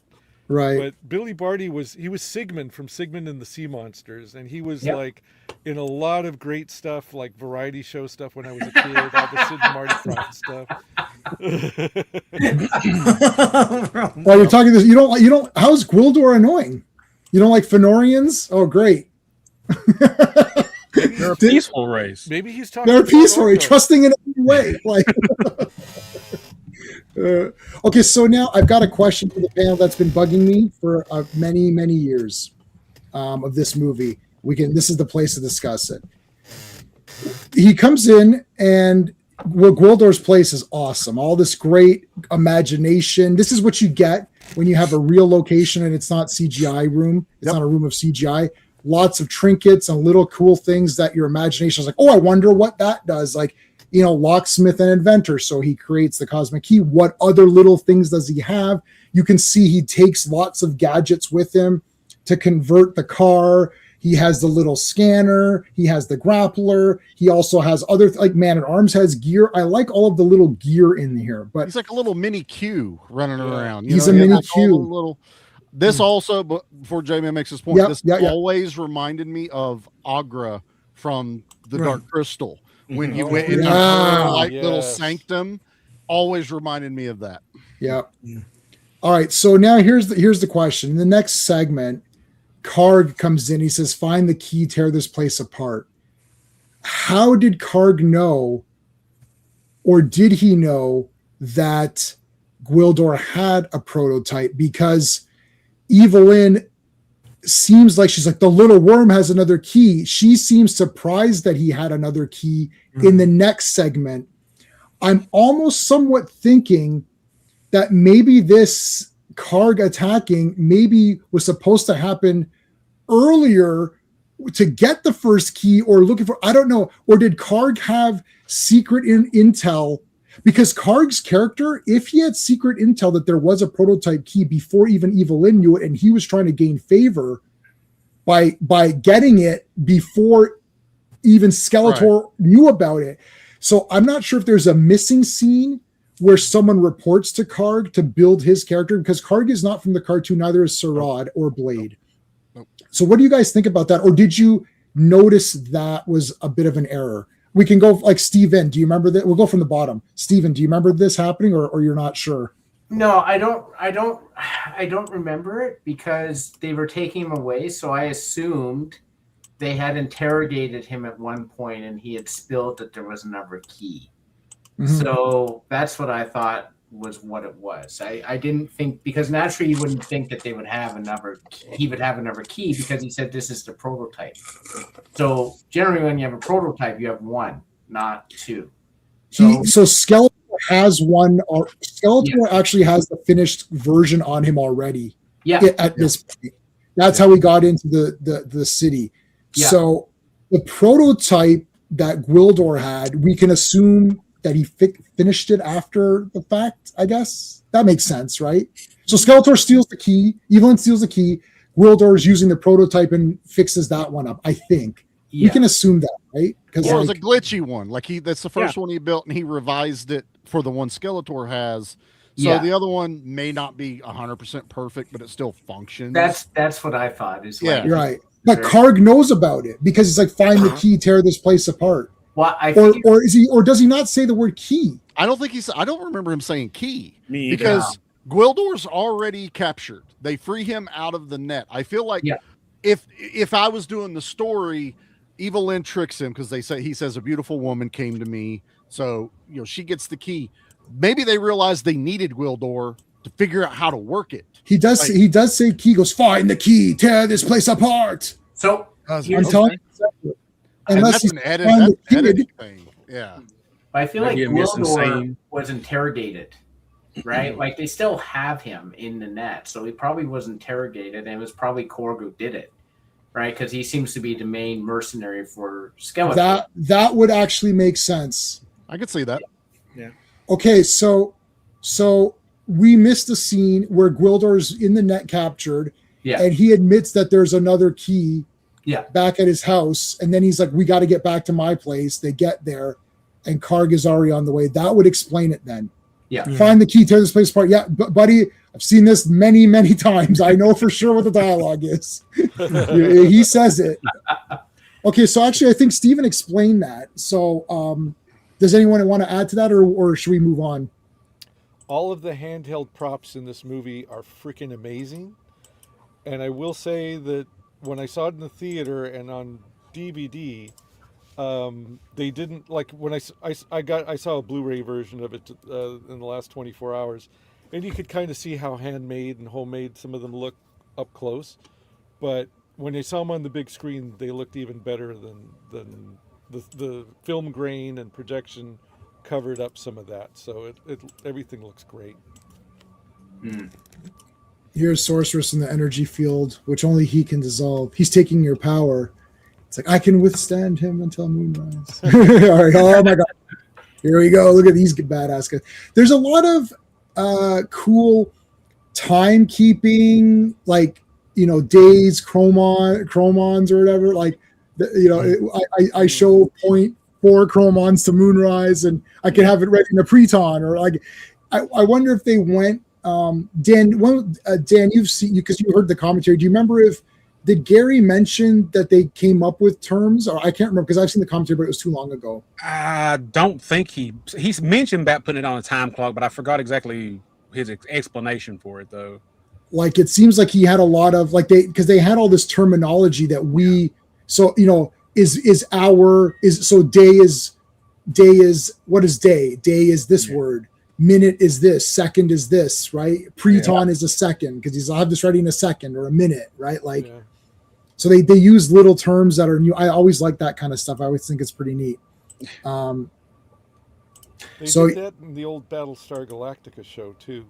Right. But Billy Barty was Sigmund from Sigmund and the Sea Monsters, and he was Yep. like in a lot of great stuff, like variety show stuff when I was a kid, all the Sid and Marty Krofft stuff. While you're talking this, you don't. How's Gwildor annoying? You don't like Fenorians? Oh, great. They're a peaceful race. Maybe he's talking. They're about peaceful, Orko. trusting in every way. Like, okay, so now I've got a question for the panel that's been bugging me for many, many years of this movie. This is the place to discuss it. He comes in, and Gwildor's place is awesome. All this great imagination. This is what you get when you have a real location and it's not CGI room. It's not a room of CGI. Lots of trinkets and little cool things that your imagination is like, oh, I wonder what that does. Like, locksmith and inventor. So he creates the cosmic key. What other little things does he have? You can see he takes lots of gadgets with him to convert the car. He has the little scanner. He has the grappler. He also has other, like Man at Arms has gear. I like all of the little gear in here, but He's like a little mini Q running around. He's a He has mini like all the Q. Little. This also, but before Jamie makes his point, Yep, this yeah. always reminded me of Agra from the Right. Dark Crystal. When he Oh, went into yeah. her like little Yes. sanctum, always reminded me of that. yeah. All right. So now here's the question. In the next segment, Karg comes in. He says, "Find the key, tear this place apart." how did Karg know, or did he know that Gwildor had a prototype? Because Evelyn seems like she's like, the little worm has another key. She seems surprised that he had another key in the next segment. I'm almost somewhat thinking that maybe this Karg attacking maybe was supposed to happen earlier to get the first key, or looking for, I don't know, or did Karg have secret intel? Because Karg's character, if he had secret intel that there was a prototype key before even Evelyn knew it, and he was trying to gain favor by getting it before even Skeletor knew about it. So I'm not sure if there's a missing scene where someone reports to Karg to build his character, because Karg is not from the cartoon, neither is Sarad or Blade. So what do you guys think about that? Or did you notice that was a bit of an error? We can go like Steven. Do you remember that? We'll go from the bottom. Steven, do you remember this happening, or you're not sure? No, I don't remember it because they were taking him away. So I assumed they had interrogated him at one point and he had spilled that there was another key. Mm-hmm. So that's what I thought was what it was. I didn't think, because naturally you wouldn't think that he would have another key, because he said this is the prototype. So generally when you have a prototype, you have one, not two. So Skeletor has one, or Skeletor actually has the finished version on him already. Yeah. At this point. That's how he got into the city. Yeah. So the prototype that Gwildor had, we can assume that he finished it after the fact, I guess. That makes sense, right? So Skeletor steals the key, Evelyn steals the key, Gwildor is using the prototype and fixes that one up, I think. Yeah. We can assume that, right? Because it was a glitchy one. Like that's the first one he built, and he revised it for the one Skeletor has. So the other one may not be 100% perfect, but it still functions. That's what I thought. Right. But Karg knows about it because he's like, find the key, tear this place apart. Well, or does he not say the word key? I don't think I don't remember him saying key. Because Gwildor's already captured. They free him out of the net. I feel like if I was doing the story, Evelyn tricks him because he says a beautiful woman came to me. So, she gets the key. Maybe they realized they needed Gwildor to figure out how to work it. He does say key, goes, find the key, tear this place apart. So I'm telling you, unless that's an editing thing. Yeah. But I feel like Gwildor was interrogated, right? Like they still have him in the net. So he probably was interrogated, and it was probably Korg who did it. Right, because he seems to be the main mercenary for Skeletor. That would actually make sense. I could see that. Yeah. Okay, so we missed a scene where Gwildor's in the net captured, and he admits that there's another key back at his house, and then he's like, we got to get back to my place. They get there, and Karg is already on the way. That would explain it then. Yeah. Find the key, tear this place apart. Yeah, buddy, I've seen this many, many times. I know for sure what the dialogue is. He says it. Okay, so actually, I think Steven explained that. So does anyone want to add to that, or should we move on? All of the handheld props in this movie are freaking amazing. And I will say that when I saw it in the theater and on DVD, they didn't, like, when I saw a Blu-ray version of it in the last 24 hours, and you could kind of see how handmade and homemade some of them look up close. But when I saw them on the big screen, they looked even better than the film grain and projection covered up some of that. So everything looks great. Here's Sorceress in the energy field, which only he can dissolve. He's taking your power. It's like, I can withstand him until moonrise. All right. Oh my God. Here we go. Look at these badass guys. There's a lot of cool timekeeping, like, days, chromons or whatever. Like, I show 0.4 chromons to moonrise, and I can have it ready in a preton, or like, I wonder if they went, Dan, you've seen, because you heard the commentary. Do you remember did Gary mention that they came up with terms, or I can't remember because I've seen the commentary, but it was too long ago. I don't think he's mentioned about putting it on a time clock, but I forgot exactly his explanation for it though. Like, it seems like he had a lot of, like, because they had all this terminology that we, so, so day is what is day? Day is this word. Minute is this. Second is this, right? Preton is a second because I'll have this ready in a second or a minute, right? Like, so they use little terms that are new. I always like that kind of stuff. I always think it's pretty neat. They So- did that in the old Battlestar Galactica show too.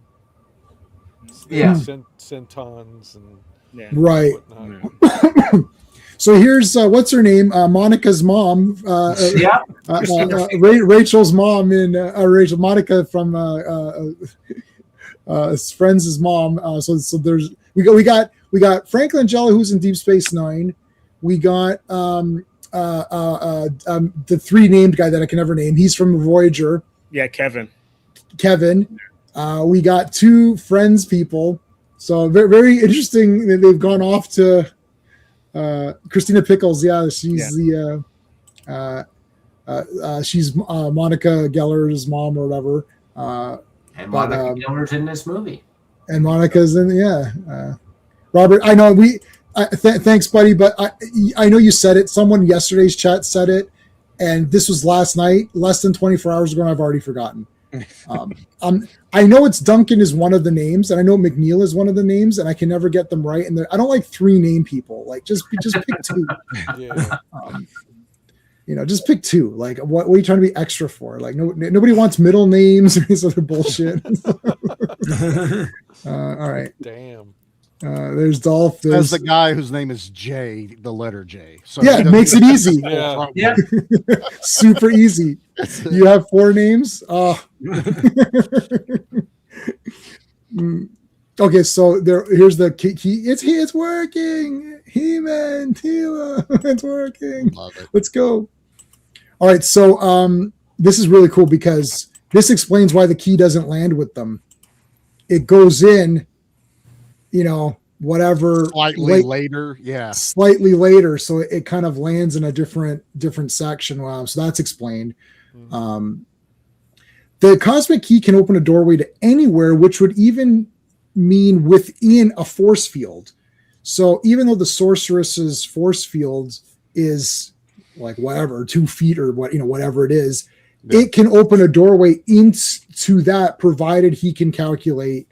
Yeah. Centons and Yeah. Right. whatnot. So here's what's her name? Monica's mom. Yeah. Rachel's mom in Rachel Monica from Friends' mom. So there's we got Frank Langella, who's in Deep Space Nine. We got the three named guy that I can never name. He's from Voyager. Yeah, Kevin. We got two Friends people. So very, very interesting that they've gone off to Christina Pickles. Yeah, she's she's Monica Geller's mom or whatever. And Monica Geller's in this movie. And Monica's in, Robert, I know thanks, buddy, but I know you said it. Someone yesterday's chat said it, and this was last night, less than 24 hours ago, and I've already forgotten. I know it's Duncan is one of the names, and I know McNeil is one of the names, and I can never get them right. And I don't like three name people. Like just pick two. Yeah. Just pick two. Like what are you trying to be extra for? Like nobody wants middle names or this other bullshit. All right. Damn. There's Dolph. As the guy whose name is J, the letter J. So Yeah, it makes it easy. Yeah. Yeah. Super easy. You have four names. Oh. Okay, so here's the key. It's working. He-Man, Tila, it's working. Love it. Let's go. All right, so this is really cool because this explains why the key doesn't land with them. It goes in, whatever Slightly later, yeah. slightly later, so it kind of lands in a different section. Wow, so that's explained. The cosmic key can open a doorway to anywhere, which would even mean within a force field. So even though the sorceress's force field is like whatever 2 feet or whatever it is, it can open a doorway into that, provided he can calculate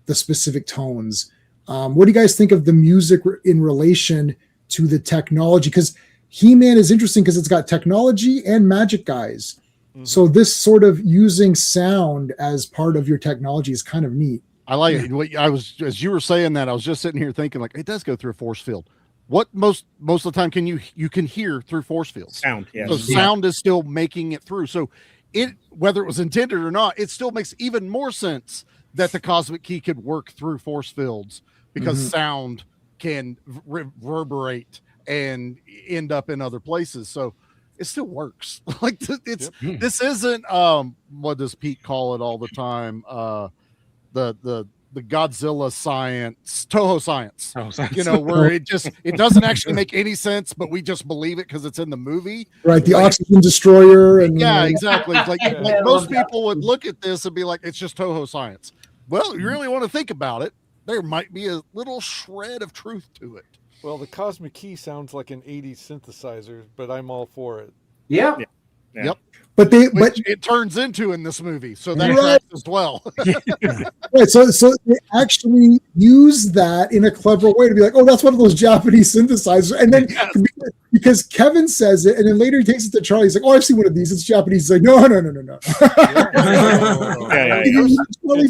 the specific tones. What do you guys think of the music in relation to the technology? Because He-Man is interesting because it's got technology and magic guys. So this sort of using sound as part of your technology is kind of neat. I like it. As you were saying that, I was just sitting here thinking, like, it does go through a force field. What most of the time you can hear through force fields? Sound, yeah. So sound is still making it through. So whether it was intended or not, it still makes even more sense that the cosmic key could work through force fields because sound can reverberate and end up in other places. So it still works. Like this isn't what does Pete call it all the time? The Godzilla science, Toho science, where it doesn't actually make any sense, but we just believe it because it's in the movie. Right, the oxygen destroyer. And yeah, exactly. Like most people would look at this and be like, it's just Toho science. Well, you really want to think about it, there might be a little shred of truth to it. Well, the cosmic key sounds like an 80s synthesizer, but I'm all for it. Yeah. Yep. But it turns into in this movie, so that tracks as well. Right, so they actually use that in a clever way to be like, oh, that's one of those Japanese synthesizers, and then because Kevin says it, and then later he takes it to Charlie. He's like, oh, I've seen one of these. It's Japanese. He's like, no. It's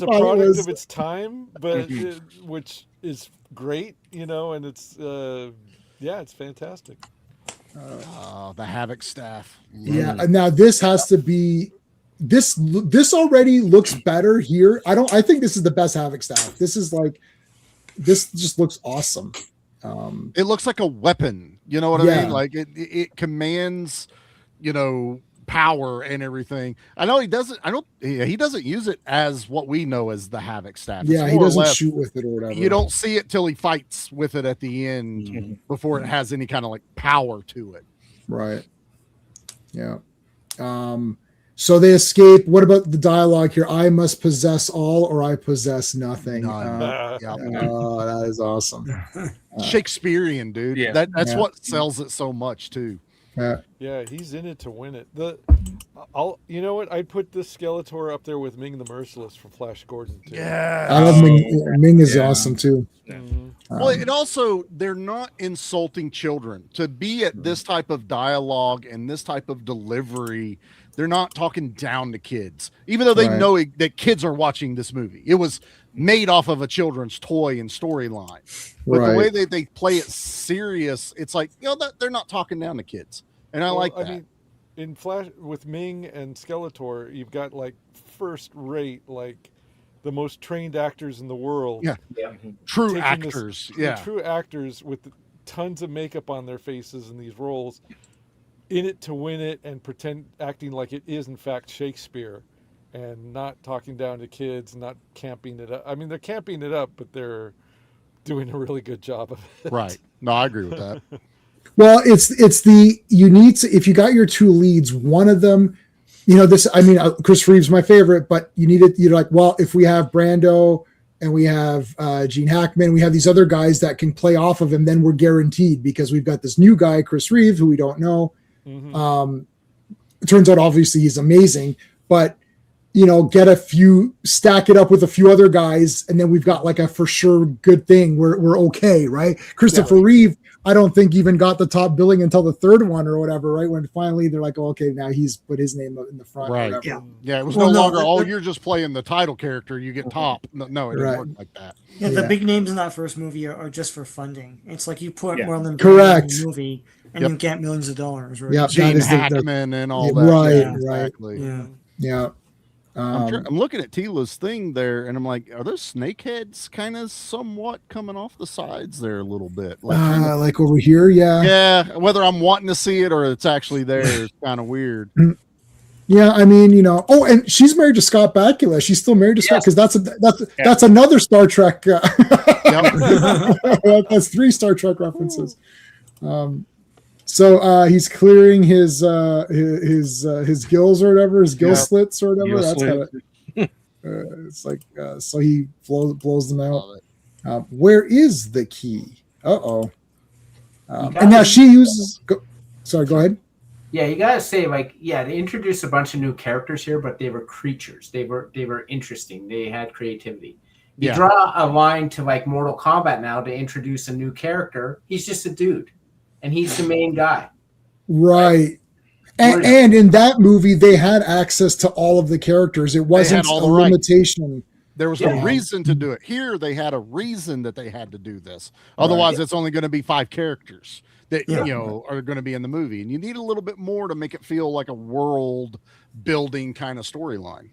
a product of its time, but which is great, and it's it's fantastic. The Havoc staff. Yeah, and now this has to be this already looks better here. I think this is the best Havoc staff. This just looks awesome. It looks like a weapon, you know what I mean? Like it commands, power and everything. I know he doesn't use it as what we know as the Havoc staff. Yeah, he doesn't shoot with it or whatever. You don't see it till he fights with it at the end before it has any kind of like power to it. Right. Yeah. So they escape. What about the dialogue here? I must possess all or I possess nothing. That is awesome. Shakespearean, dude. Yeah. That's what sells it so much too. Yeah, he's in it to win it. You know what? I'd put this Skeletor up there with Ming the Merciless from Flash Gordon too. Yeah. I love Ming. Ming is awesome too. Mhm. Well, it also, they're not insulting children. To be at this type of dialogue and this type of delivery, they're not talking down to kids, even though they Right. know that kids are watching this movie. It was made off of a children's toy and storyline. But the way they play it serious, it's like, they're not talking down to kids. And I like that. I mean, in Flash with Ming and Skeletor, you've got like first rate, like the most trained actors in the world. Yeah. Yeah. True taking actors. the Yeah. true actors with tons of makeup on their faces in these roles, in it to win it and acting like it is in fact Shakespeare, and not talking down to kids, not camping it up. I mean, they're camping it up, but they're doing a really good job of it. Right. No, I agree with that. Well, you need to, if you got your two leads, one of them, Chris Reeves my favorite, but you're like, well, if we have Brando and we have Gene Hackman, we have these other guys that can play off of him, then we're guaranteed, because we've got this new guy, Chris Reeves, who we don't know. Mhm. It turns out obviously he's amazing, but stack it up with a few other guys, and then we've got like a for sure good thing. We're okay, right? Christopher Reeve, I don't think even got the top billing until the third one or whatever, right? When finally they're like, oh, okay, now he's put his name in the front. Right. Or whatever. Yeah. Yeah. It was Well, no no, longer, you're just playing the title character, you get top. No, it didn't Right. work like that. Yeah, the Yeah. big names in that first movie are just for funding. It's like you put Yeah. Marlon Brando Correct. in the movie and Yep. you get millions of dollars, right? Yep. Gene That is the- Hackman and all yeah, that. right, Yeah, right. exactly. Yeah. Yeah. I'm looking at Tila's thing there, and I'm like, are those snake heads kind of somewhat coming off the sides there a little bit? Like over here, yeah. Yeah, whether I'm wanting to see it or it's actually there is kind of weird. Yeah, I mean, oh, and she's married to Scott Bakula. She's still married to Scott, because that's another Star Trek. That's 3 Star Trek references. So he's clearing his gills or whatever, his gill Yeah. slits or whatever. Gill That's slits. kind of it's like so he blows them out. Love it. Where is the key? Uh-oh. You And now gotta- she uses. Sorry, go ahead. Yeah, you gotta say, they introduced a bunch of new characters here, but they were creatures. They were interesting. They had creativity. You Yeah. draw a line to like Mortal Kombat now to introduce a new character. He's just a dude, and he's the main guy. Right. Right. And in that movie, they had access to all of the characters. It wasn't all a the rights. limitation. There was Yeah. a reason to do it. Here, they had a reason that they had to do this. Otherwise, it's only going to be 5 characters that Yeah. are going to be in the movie, and you need a little bit more to make it feel like a world building kind of storyline.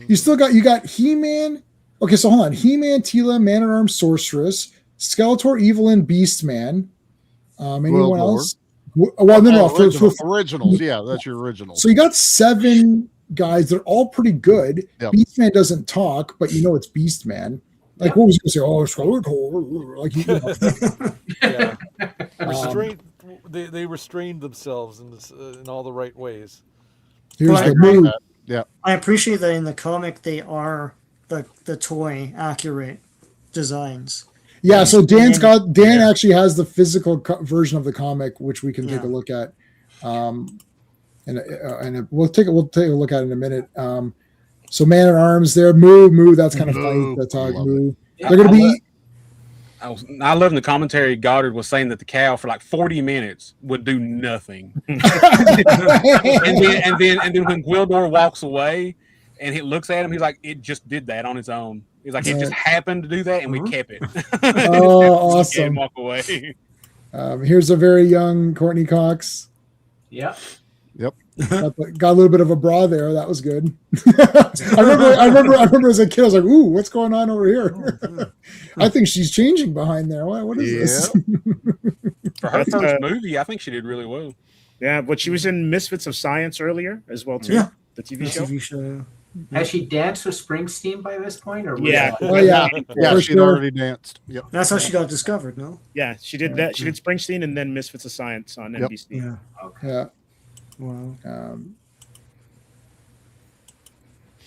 You got He-Man. Okay, so hold on. He-Man, Tila, Man-at-Arms, Sorceress, Skeletor, Evelyn, Beastman. Anyone World War. else? Well, no. Originals. Yeah, that's your original. So you got 7 guys. They're all pretty good. Yep. Beastman doesn't talk, but what Beastman. Like, what was you going to say? Oh, Skeletor. Like, Yeah. Restraint. They restrained themselves in all the right ways. here's Right. the move. I appreciate that in the comic they are the toy accurate designs. Yeah, so Dan Yeah. actually has the physical version of the comic, which we can take a Yeah. look at, and we'll take a look at it in a minute. So Man at Arms there, Moo, that's kind of funny. Moo. That's how Love Moo. Yeah, They're gonna be I love in the commentary. Goddard was saying that the cow for like 40 minutes would do nothing, and then when Gwildor walks away and he looks at him, he's like, "It just did that on its own." He's like, "It just happened to do that, and we kept it." Oh, Just let him awesome. walk away. Here's a very young Courtney Cox. Yep. Got a little bit of a bra there. That was good. I remember as a kid, I was like, "Ooh, what's going on over here?" I think she's changing behind there. What is this? For her That's, first movie, I think she did really well. Yeah, but she was in Misfits of Science earlier as well too. Yeah. The The TV show. TV show. Has she danced with Springsteen by this point, or was Yeah. it like- Oh yeah, Yeah, For she'd sure. already danced. Yep. That's how she got discovered, no? Yeah, she did that. She did Springsteen and then Misfits of Science on Yep. NBC. Yeah. Okay. yeah. Wow.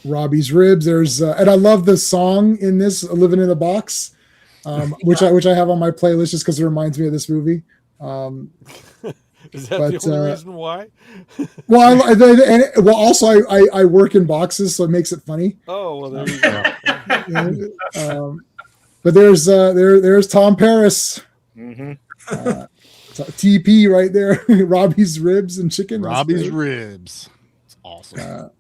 Robbie's ribs. There's and I love the song in this "Living in a Box," which I have on my playlist just because it reminds me of this movie. Is that But, the only reason why? Well, also I work in boxes, so it makes it funny. Oh, well, there you go. But there's Tom Paris, Mm-hmm. TP right there. Robbie's ribs and chicken. That's Robbie's great. ribs. It's awesome.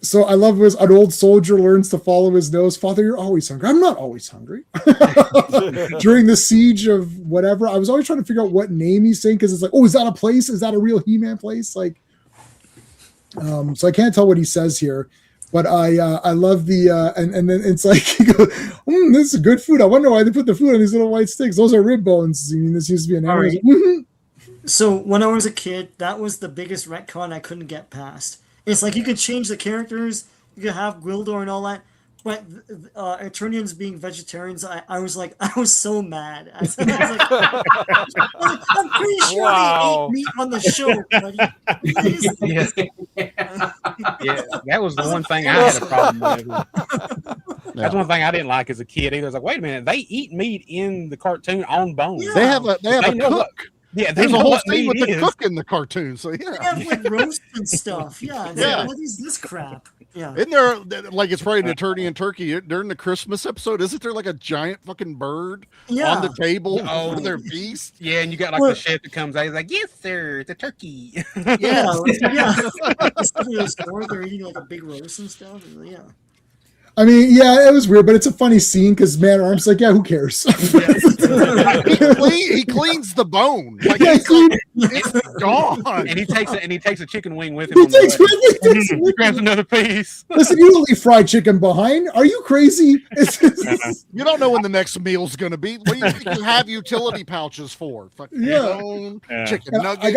So I love was an old soldier learns to follow his nose. Father, you're always hungry. I'm not always hungry. During the siege of whatever, I was always trying to figure out what name he's saying because it's like, oh, is that a place? Is that a real He-Man place? Like, so I can't tell what he says here, but I love the and then it's like, he goes, this is good food. I wonder why they put the food on these little white sticks. Those are rib bones. I mean, this used to be an All animal. right. Mhm. So when I was a kid, that was the biggest retcon I couldn't get past. It's like you could change the characters, you could have Gwildor and all that, but Eternians being vegetarians, I was so mad. I was like, I'm pretty sure Wow. they ate meat on the show, buddy. Please. Yeah, that was the one thing I had a problem with. That's one thing I didn't like as a kid either. I was like, wait a minute, they eat meat in the cartoon on bone. Yeah. They have a They know cook. what- Yeah, they There's a know whole what scene with meat the is. cook in the cartoon. So They yeah, have like roast and stuff. Yeah. It's Yeah. like, what is this crap? Yeah. isn't there like it's probably an attorney and turkey during the Christmas episode? Isn't there like a giant fucking bird Yeah. on the table Oh. for their feast? Yeah, and you got like Well- the chef that comes out. He's like, "Yes, sir, the turkey." Yeah. Yeah. Especially the store, they're eating like a big roast and stuff. Yeah. I mean, yeah, it was weird, but it's a funny scene because Man at Arms like, yeah, who cares? He cleans the bone. Like Yeah, it's, clean- it's gone. and he takes a chicken wing with him. He on the takes way. with he takes He with grabs him. another piece. Listen, you don't leave fried chicken behind. Are you crazy? You don't know when the next meal's going to be. What do you think you have utility pouches for? Fucking Yeah. bone, Yeah. chicken And nuggets. I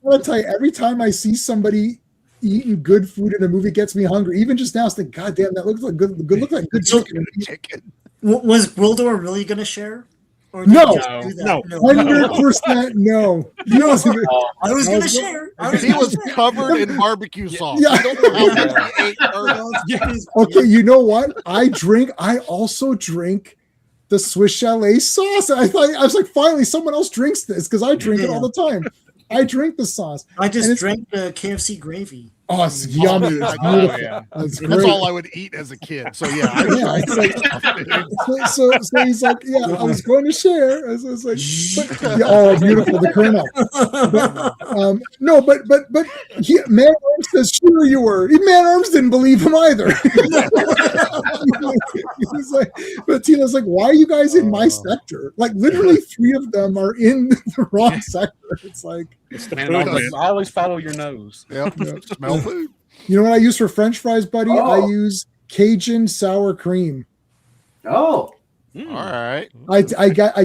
gotta tell you, every time I see somebody eating good food in a movie, it gets me hungry. Even just now, it's like, God damn, that looks like good. Look like good So- chicken. Chicken. Was Gwildor really going to share? Or No. he just do that? No. 100% no. He wasn't even- I was I going to was- share. He was covered in barbecue sauce. Yeah. I don't know how much he ate earlier. Okay, you know what? I also drink the Swiss Chalet sauce. And I was like, finally, someone else drinks this because I drink it all the time. I drink the sauce. I And just it's- drank the KFC gravy. Oh, it's yummy. It's my God. beautiful. yeah. That's great. That's all I would eat as a kid. So yeah, I Yeah, tried it's like- stuff, dude. so he's like, yeah, I was going to share. I was like, but, yeah, oh, beautiful, the Colonel. No, but Man at Arms says, sure you were. Even Man at Arms didn't believe him either. He's like, but Tina's like, why are you guys in my sector? Like literally 3 of them are in the wrong sector. It's like, It's the Man, food, always, man. always follow your nose. Yep. Smell food. you know what I use for French fries, buddy? I Oh. use Cajun sour cream. Oh, Mm. All right. I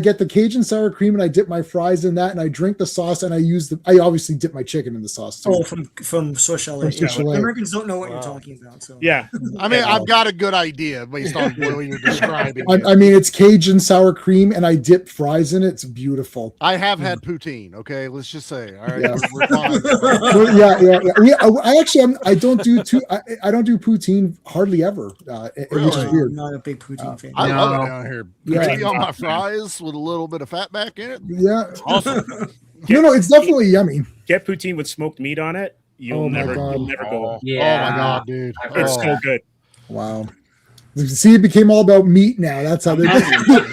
get the Cajun sour cream and I dip my fries in that and I drink the sauce and I obviously dip my chicken in the sauce too. Oh, from Swiss Chalet. From Swiss Yeah, Chalet. Americans don't know what you're Wow. talking about. So Yeah. I mean, I've got a good idea based on what you're describing. I mean, it's Cajun sour cream and I dip fries in it. It's beautiful. I have had poutine. Okay, let's just say. All right, Yeah. we're fine. Well, I don't do I don't do poutine hardly ever, which is Really? weird. I'm not a big poutine fan. I No. love it down here. Yeah. Poutine on my fries with a little bit of fat back in it. Yeah, Awesome. no, it's definitely yummy. Get poutine with smoked meat on it. You'll Oh my never God. go. Oh Yeah. my god, dude! It's Oh. so good. Wow. See, it became all about meat now. That's how they do.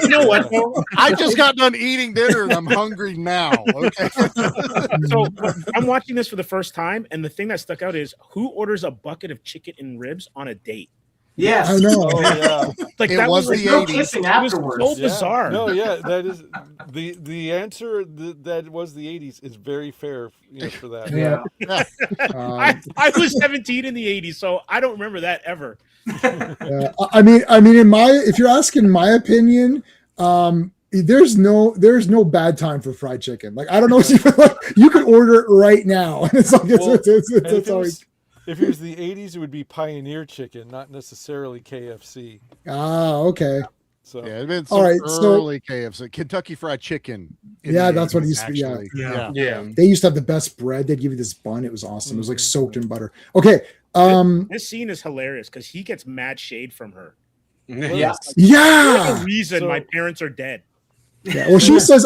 You know what? though? I just got done eating dinner and I'm hungry now. Okay. So I'm watching this for the first time, and the thing that stuck out is who orders a bucket of chicken and ribs on a date? yes. I know. Oh yeah. Like It that was was the like, No 80s. kissing it was afterwards. so Yeah. bizarre. No, yeah, that is the answer that was the 80s is very fair, for that. Yeah. I was 17 in the 80s, so I don't remember that ever. I mean, if you're asking my opinion, there's no bad time for fried chicken. Like I don't know, you could order it right now, and it's like Well, and it's always. if it was the 80s, it would be Pioneer Chicken, not necessarily KFC. Okay. So Yeah, it's been All some right, so- early KFC, Kentucky Fried Chicken. in Yeah, the that's what it 80s, used to be, yeah. actually. Yeah. Yeah. They used to have the best bread. They'd give you this bun. It was awesome. It was like soaked in butter. Okay. This scene is hilarious because he gets mad shade from her. Yeah. Yeah. The reason So- my parents are dead. Yeah. Well, she says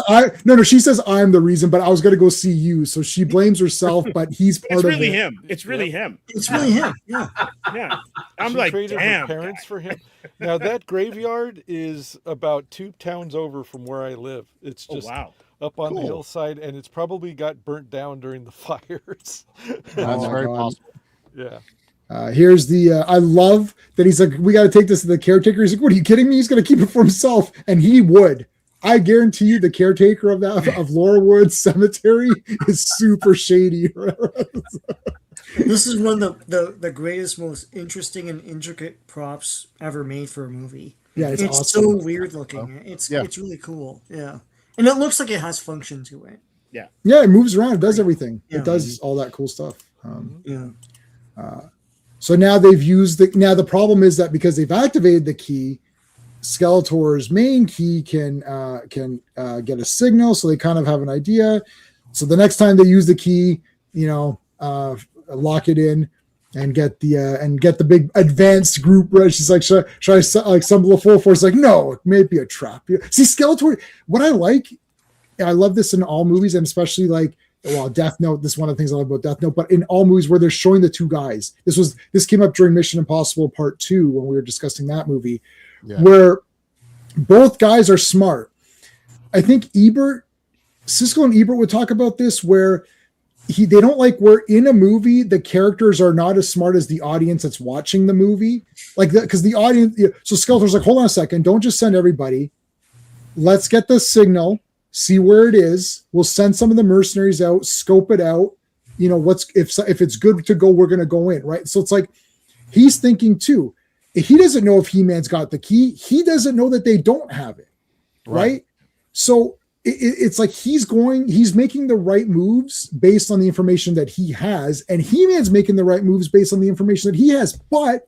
she says I'm the reason, but I was gonna go see you. So she blames herself, but he's part It's of really it. him. It's really him. It's really him. Yeah. Yeah. I'm She like, traded her damn. parents for him. Now that graveyard is about 2 towns over from where I live. It's Oh, just wow. up on the Cool. hillside, and it's probably got burnt down during the fires. That's Oh, very God. possible. Yeah. Here's the I love that he's like, we got to take this to the caretaker. He's like, what are you kidding me? He's going to keep it for himself. And he would. I guarantee you the caretaker of that of Laurelwood Cemetery is super shady. This is one of the greatest, most interesting and intricate props ever made for a movie. Yeah, it's It's awesome. so weird looking. It's really cool. Yeah. And it looks like it has function to it. Yeah, it moves around. It does everything. Yeah. It does all that cool stuff. Yeah. So now they've used the problem is that because they've activated the key, Skeletor's main key can get a signal, so they kind of have an idea. So the next time they use the key, lock it in and get the big advanced group. Right? She's like, should I assemble a full force? Like, no, it may be a trap. See, Skeletor. What I like, I love this in all movies, and especially like. Well, Death Note. This is one of the things I love about Death Note. But in all movies where they're showing the two guys, this came up during Mission Impossible Part 2 when we were discussing that movie, where both guys are smart. I think Siskel and Ebert would talk about this, where they don't like where in a movie the characters are not as smart as the audience that's watching the movie, like that because the audience. So Skeletor's like, hold on a second, don't just send everybody. Let's get the signal. See where it is. We'll send some of the mercenaries out, scope it out. If it's good to go, we're going to go in, right? So it's like he's thinking too. He doesn't know if He-Man's got the key. He doesn't know that they don't have it, right? So it's like he's making the right moves based on the information that he has, and He-Man's making the right moves based on the information that he has, but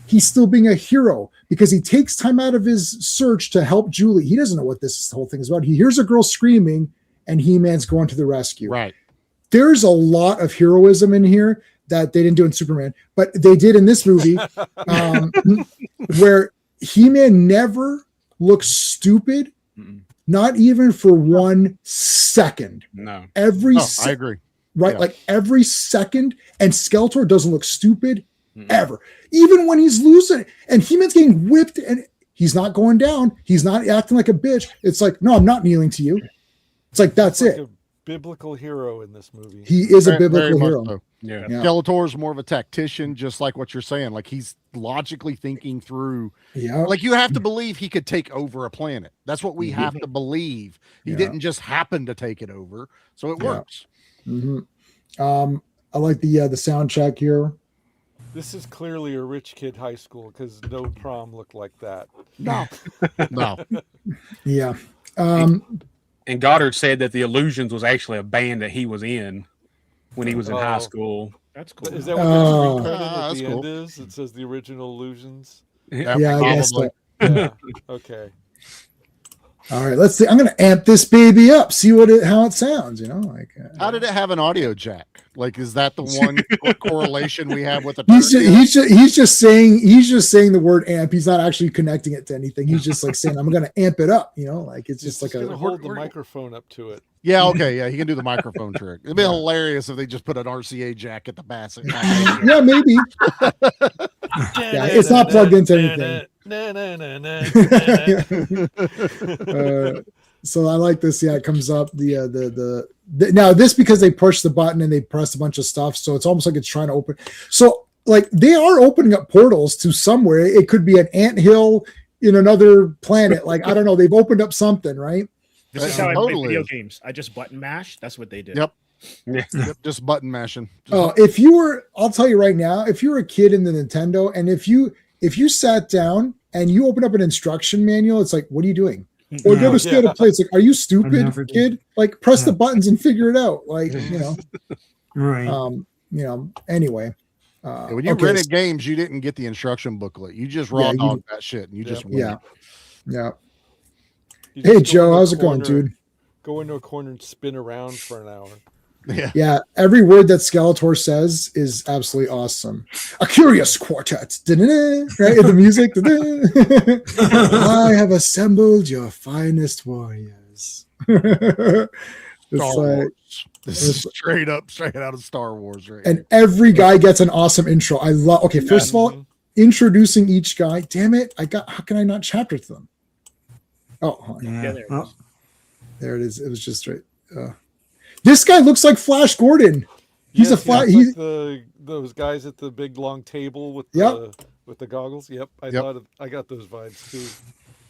he's still being a hero because he takes time out of his search to help Julie. He doesn't know what this whole thing is about. He hears a girl screaming and He-Man's going to the rescue. Right. There's a lot of heroism in here that they didn't do in Superman, but they did in this movie where He-Man never looks stupid, not even for 1 second. No. I agree. Right? Yeah. Like every second, and Skeletor doesn't look stupid ever. Even when he's losing and He-Man's getting whipped and he's not going down, he's not acting like a bitch. It's like, no, I'm not kneeling to you. It's like, that's Like it. a biblical hero in this movie. He is a Very biblical much hero. so. Yeah. Yeah. Skeletor's more of a tactician, just like what you're saying. Like he's logically thinking through. Yeah. Like you have to believe he could take over a planet. That's what we have to believe. He Yeah. didn't just happen to take it over, so it Yeah. works. I like the sound check here. This is clearly a rich kid high school because no prom looked like that. No. Yeah. And Goddard said that the Illusions was actually a band that he was in when he was in high Oh. school. That's cool. Is that what Oh. the screen credit at That's the cool. end is? It says the original illusions. Yeah, I guess so. Yeah. Okay. All right, let's see. I'm going to amp this baby up, see how it sounds, like How did it have an audio jack? Like, is that the one correlation we have with the? he's just saying the word amp. He's not actually connecting it to anything. He's just like saying, I'm going to amp it up, like it's just like gonna hold the microphone up to it. Yeah, okay, yeah, he can do the microphone trick. It'd be hilarious if they just put an RCA jack at the bass. Yeah, maybe. Yeah, it's not plugged into anything. So I like this. Yeah, it comes up the now this because they push the button and they press a bunch of stuff, so it's almost like it's trying to open. So like they are opening up portals to somewhere. It could be an anthill in another planet. Like I don't know. They've opened up something, right? This is how I play Totally. video games. I just button mash. That's what they did. Yep. Yep, just button mashing. Oh, I'll tell you right now, if you're a kid in the Nintendo, and if you sat down and you open up an instruction manual, it's like, what are you doing? Or go to scale to play. It's like, are you stupid, never did. kid? Like, press the buttons and figure it out. Like, Right. Anyway. When you okay, rented games, you didn't get the instruction booklet. You just raw Yeah, dogged that shit, and you just went. Yeah. You Hey just go Joe, into a how's it going, corner- dude? Go into a corner and spin around for an hour. Yeah. Yeah, every word that Skeletor says is absolutely awesome. A curious quartet, da-da-da, right? The music, da-da. I have assembled your finest warriors. It's Star like, Wars. This is straight out of Star Wars, right? and every guy gets an awesome intro. I love. Okay, first of all, introducing each guy. Damn it! How can I not chapter to them? Oh, hold on. Yeah. there it Oh, is. There it is. It was just right. This guy looks like Flash Gordon. He's Yes, a Flash. like He's those guys at the big long table with Yep. the goggles. Yep, I Yep. thought I got those vibes too.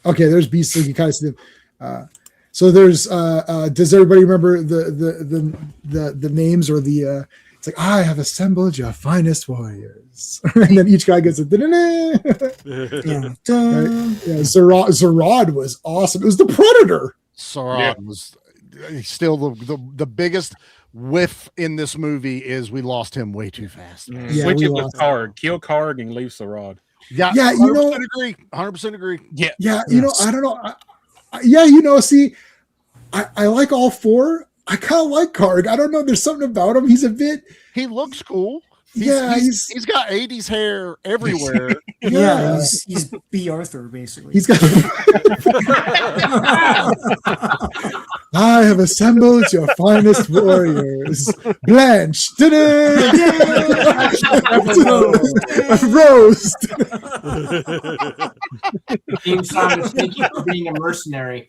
okay. There's Beastly. You kind of see them. So there's. Does everybody remember the names or the? It's like I have assembled your finest warriors, and then each guy gets a. yeah. Yeah, Zerod was awesome. It was the Predator. Sarad was still the biggest whiff in this movie is we lost him way too fast. Yeah, Switch we it with lost- Karg. Kill Karg and leave Sarad. Yeah, Yeah, you know- 100% agree. 100% agree. Yeah. Yeah, you know, I don't know. See, I like all four. I kind of like Karg. I don't know. There's something about him. He's a bit. He looks cool. He's got 80s hair everywhere. Yeah, he's B. Arthur basically. He's got. I have assembled your finest warriors. Blanche. Rose. The theme song is "Thank You for Being a Mercenary."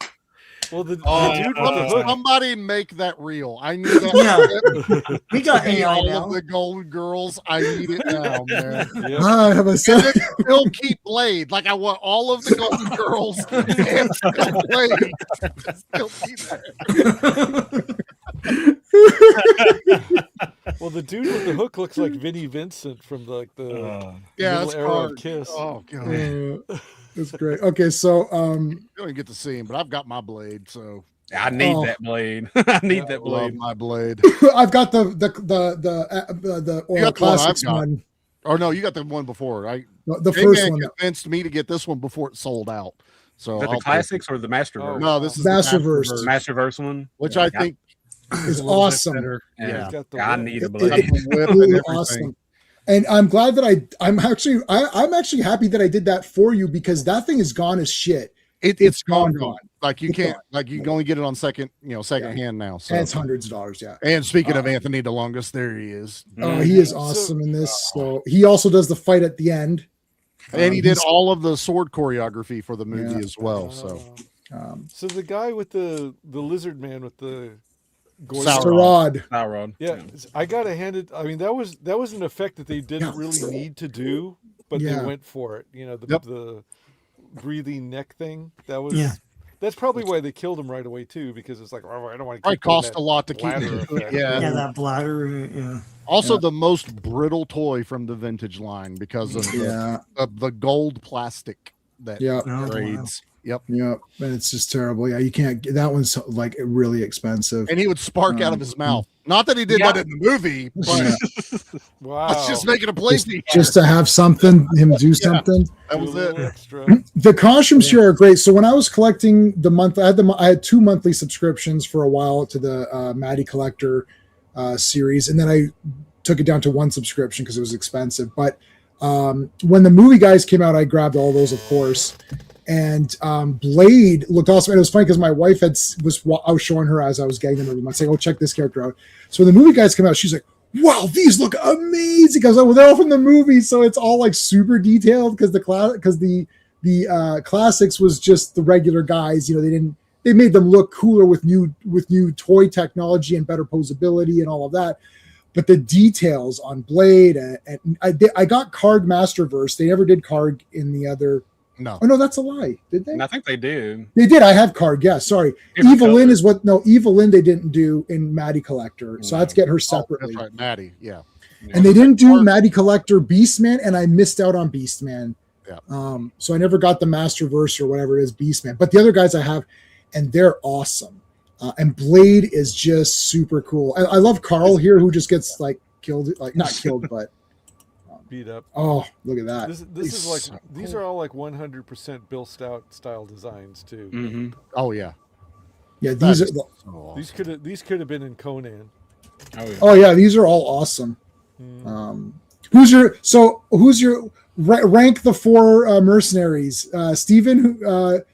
Well, the Oh, dude with the hook. somebody make that real. I need that. Yeah. We got Hey, AI all now. of the Golden Girls. I need it now, man. Yep. I have And assembled. then still keep Blade. Like I want all of the Golden Girls and still Blade. Still keep that. Well, the dude with the hook looks like Vinnie Vincent from the Yeah, middle that's era of hard. Kiss. Oh god, That's great. Okay, so you don't even get to see him, but I've got my Blade, so I need Oh. that blade. I need that love blade. my Blade. I've got the You got the one classics I've got. one. Or no, you got the one before. The J-Man first one. convinced me to get this one before it sold out. So Is that I'll the take classics it. or the Masterverse? No, this is the Masterverse. Masterverse one. which Yeah, I think Is is a little bit awesome. better. Yeah. Yeah. He's got the I whip. need a It- blade. Got the whip and Really everything. awesome. And I'm glad that I'm actually happy that I did that for you because that thing is gone as shit. It's gone. gone. Like you It's can't gone. like you can only get it on second hand now. So And it's hundreds of dollars. Yeah. and speaking of Anthony DeLongis, there he is. Oh, he is awesome in this. So he also does the fight at the end. And he did he's- all of the sword choreography for the movie Yeah. as well. So So the guy with the lizard man with the Sauron. Sarad. Sauron. Yeah, I gotta hand it. I mean, that was an effect that they didn't really need to do, but Yeah. they went for it. You know, Yep. the breathing neck thing. That was. Yeah. That's probably why they killed him right away too, because it's like, oh, I don't want to. Probably cost a lot to keep bladder it. effect. Yeah. Yeah, that bladder. Yeah. Also, Yeah. the most brittle toy from the vintage line because of Yeah. the gold plastic that Yeah. Oh, wow. trades. Yep. Yeah. And it's just terrible. Yeah. You can't that one's like really expensive. And he would spark out of his mouth. Not that he did Yeah. that in the movie, but Yeah. Wow. let's just make it a place. Just to have something, him do something. That was Do a little it. Extra. The costumes here are great. So when I was collecting the month, I had 2 monthly subscriptions for a while to the Maddie Collector series, and then I took it down to one subscription because it was expensive. But when the movie guys came out, I grabbed all those, of course. And Blade looked awesome. And it was funny because my wife I was showing her as I was getting them every month, saying, "Oh, check this character out." So when the movie guys come out, she's like, "Wow, these look amazing!" I was like, "Well, they're all from the movie, so it's all like super detailed." Because the classics was just the regular guys. You know, they made them look cooler with new toy technology and better posability and all of that. But the details on Blade and I got Karg Masterverse. They never did Karg in the other. No. Oh no, that's a lie. Did they? And I think they did. They did. I have Karg. Yeah, sorry. Different Evelyn color. is what? No, Evelyn they didn't do in Maddie Collector. So I had to get her Oh, separately. that's right, Maddie. Yeah. And they didn't do Maddie Collector Beastman, and I missed out on Beastman. Yeah. So I never got the Masterverse or whatever it is, Beastman. But the other guys I have, and they're awesome. And Blade is just super cool. I love Carl here, who just gets like killed, like not killed, but Beat up. oh, look at that. This is like so these are all like 100% Bill Stout style designs too. Mm-hmm. Oh yeah. Yeah, these are. That's so awesome. These could have been in Conan. Oh, yeah. Oh yeah, these are all awesome. Who's your rank the four mercenaries? Steven,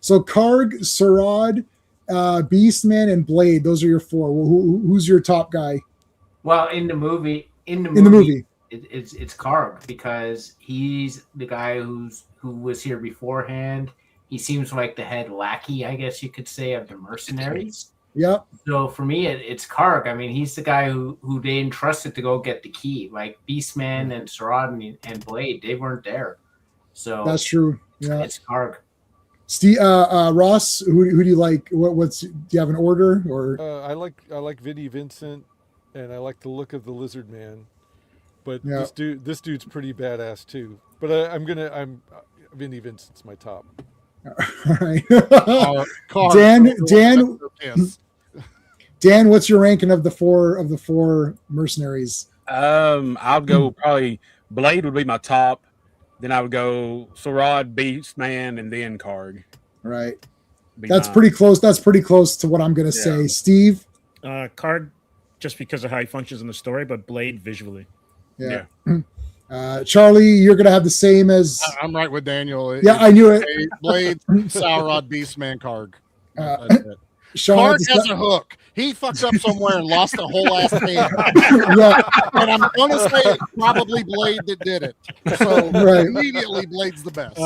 so Karg, Sarad, Beastman, and Blade. Those are your four. Who's your top guy Well, in the movie, it's Karg, because he's the guy who was here beforehand. He seems like the head lackey, I guess you could say, of the mercenaries. Yep. So for me, it's Karg. I mean, he's the guy who they entrusted to go get the key. Like Beastman and Sarad and Blade, they weren't there. So That's true. Yeah. it's Karg. Steve, Ross, who do you like? Do you have an order or? I like Vinnie Vincent, and I like the look of the Lizard Man. But Yeah. this dude's pretty badass too. But I'm Vinnie Vincent's my top. All right. Car- Dan, what's your ranking of the four mercenaries? I'll go probably Blade would be my top. Then I would go Sarad, Beastman, and then Karg. Right. Be That's mine. pretty close. That's pretty close to what I'm gonna say. Steve. Card, just because of how he functions in the story, but Blade visually. Yeah. Charlie, you're gonna have the same as. I'm right with Daniel. Yeah, I knew it. Blade, Sauron, Beastman, Karg. Uh, That's it. Sean, Karg has a hook. He fucked up somewhere and lost a whole ass hand. yeah, And I'm gonna say it's probably Blade that did it. So Right. immediately Blade's the best.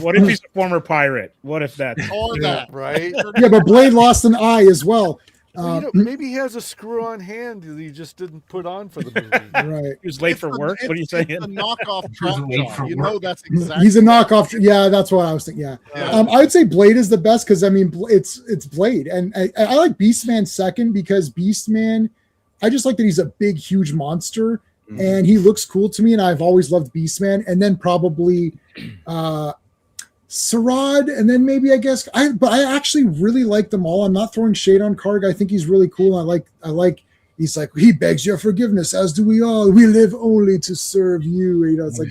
What if he's a former pirate? What if that's Or that. Right? yeah, but Blade lost an eye as well. Well, maybe he has a screw-on hand that he just didn't put on for the movie. Right. he was late for work? What are you saying? It's a knockoff trap late jaw. for You work. know that's exactly. He's a knockoff. Yeah, that's what I was thinking. Yeah. Yeah. I would say Blade is the best because I mean it's Blade, and I like Beastman second because Beastman, I just like that he's a big, huge monster, and he looks cool to me, and I've always loved Beastman, and then probably Sarad, and then maybe I guess but I actually really like them all. I'm not throwing shade on Karg. I think he's really cool. I like he's like, he begs your forgiveness, as do we all. We live only to serve you. You know, it's like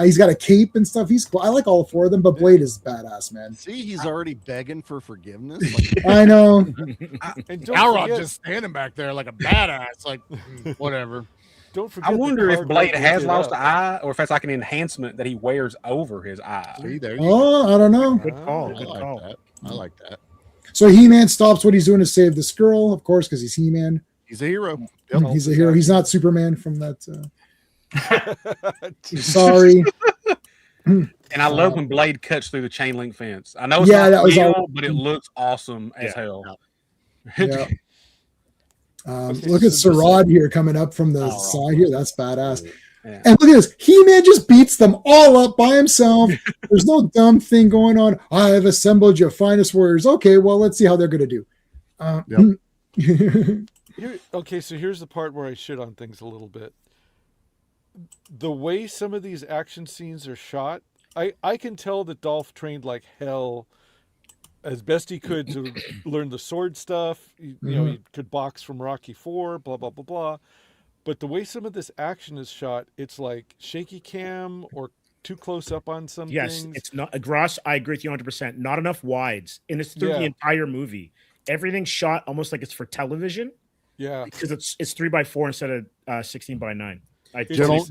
he's got a cape and stuff. He's cool. I like all four of them, but Blade is badass, man. See, he's already begging for forgiveness. I know. And don't Alrod forget, just standing back there like a badass, like whatever. don't forget I that wonder if Karg Blade might has look it lost up. an eye, or if that's like an enhancement that he wears over his eye. See, there you go. Oh, I don't know. Good call. I Good like call. that. I like that. So He-Man stops what he's doing to save this girl, of course, because he's He-Man. He's a hero. He's a hero. He's not Superman from that. Sorry. And I love when Blade cuts through the chain link fence. I know it's Yeah, not that was real, all- but it looks awesome as Yeah. hell. Yeah. Okay, Look at so this- Sarad here coming up from the Oh, side here. That's badass. Yeah. And look at this. He-Man just beats them all up by himself. There's no dumb thing going on. I have assembled your finest warriors. Okay, well, let's see how they're going to do. Okay, so here's the part where I shit on things a little bit. The way some of these action scenes are shot, I can tell that Dolph trained like hell as best he could to learn the sword stuff. You know, he could box from Rocky IV, blah, blah, blah, blah. But the way some of this action is shot, it's like shaky cam or too close up on some Yes, things. it's not. Ross, I agree with you 100%. Not enough wides, and it's through Yeah. the entire movie. Everything's shot almost like it's for television Yeah. because it's 3x4 instead of 16:9.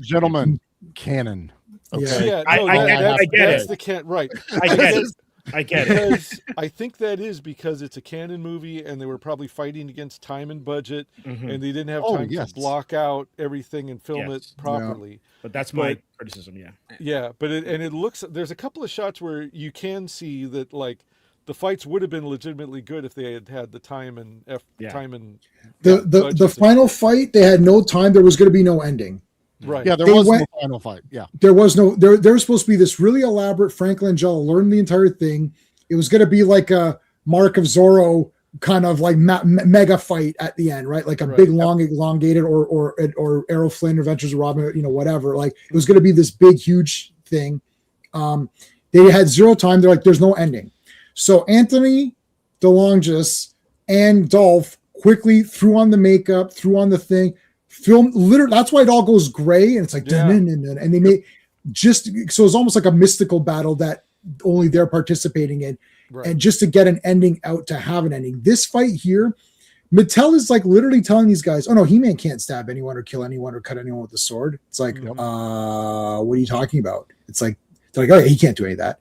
Gentlemen, canon. Yeah. Yeah, I get that's it. the can right. I get it. I get it. Because I think that is because it's a canon movie and they were probably fighting against time and budget Mhm. and they didn't have Oh, time yes. to block out everything and film Yes. it properly. But that's my criticism. Yeah. Yeah, but it looks, there's a couple of shots where you can see that like the fights would have been legitimately good if they had had the time and Yeah. time and The budget. final fight, they had no time. There was going to be no ending. Right. Yeah, there They was went- no final fight. Yeah. There was no there was supposed to be this really elaborate Frank Langella learned the entire thing. It was going to be like a Mark of Zorro kind of like mega fight at the end, right? Like a Right. big long elongated or Errol Flynn Adventures of Robin, you know, whatever. Like it was going to be this big huge thing. They had zero time. They're like there's no ending. So Anthony DeLongis and Dolph quickly threw on the makeup, threw on the thing, film literally. That's why it all goes gray and it's like Yeah. and they made just so it's almost like a mystical battle that only they're participating in, Right. and just to get an ending out to have an ending. This fight here, Mattel is like literally telling these guys, oh no, He-Man can't stab anyone or kill anyone or cut anyone with a sword. It's like, what are you talking about? It's like, they're like, oh yeah, he can't do any of that.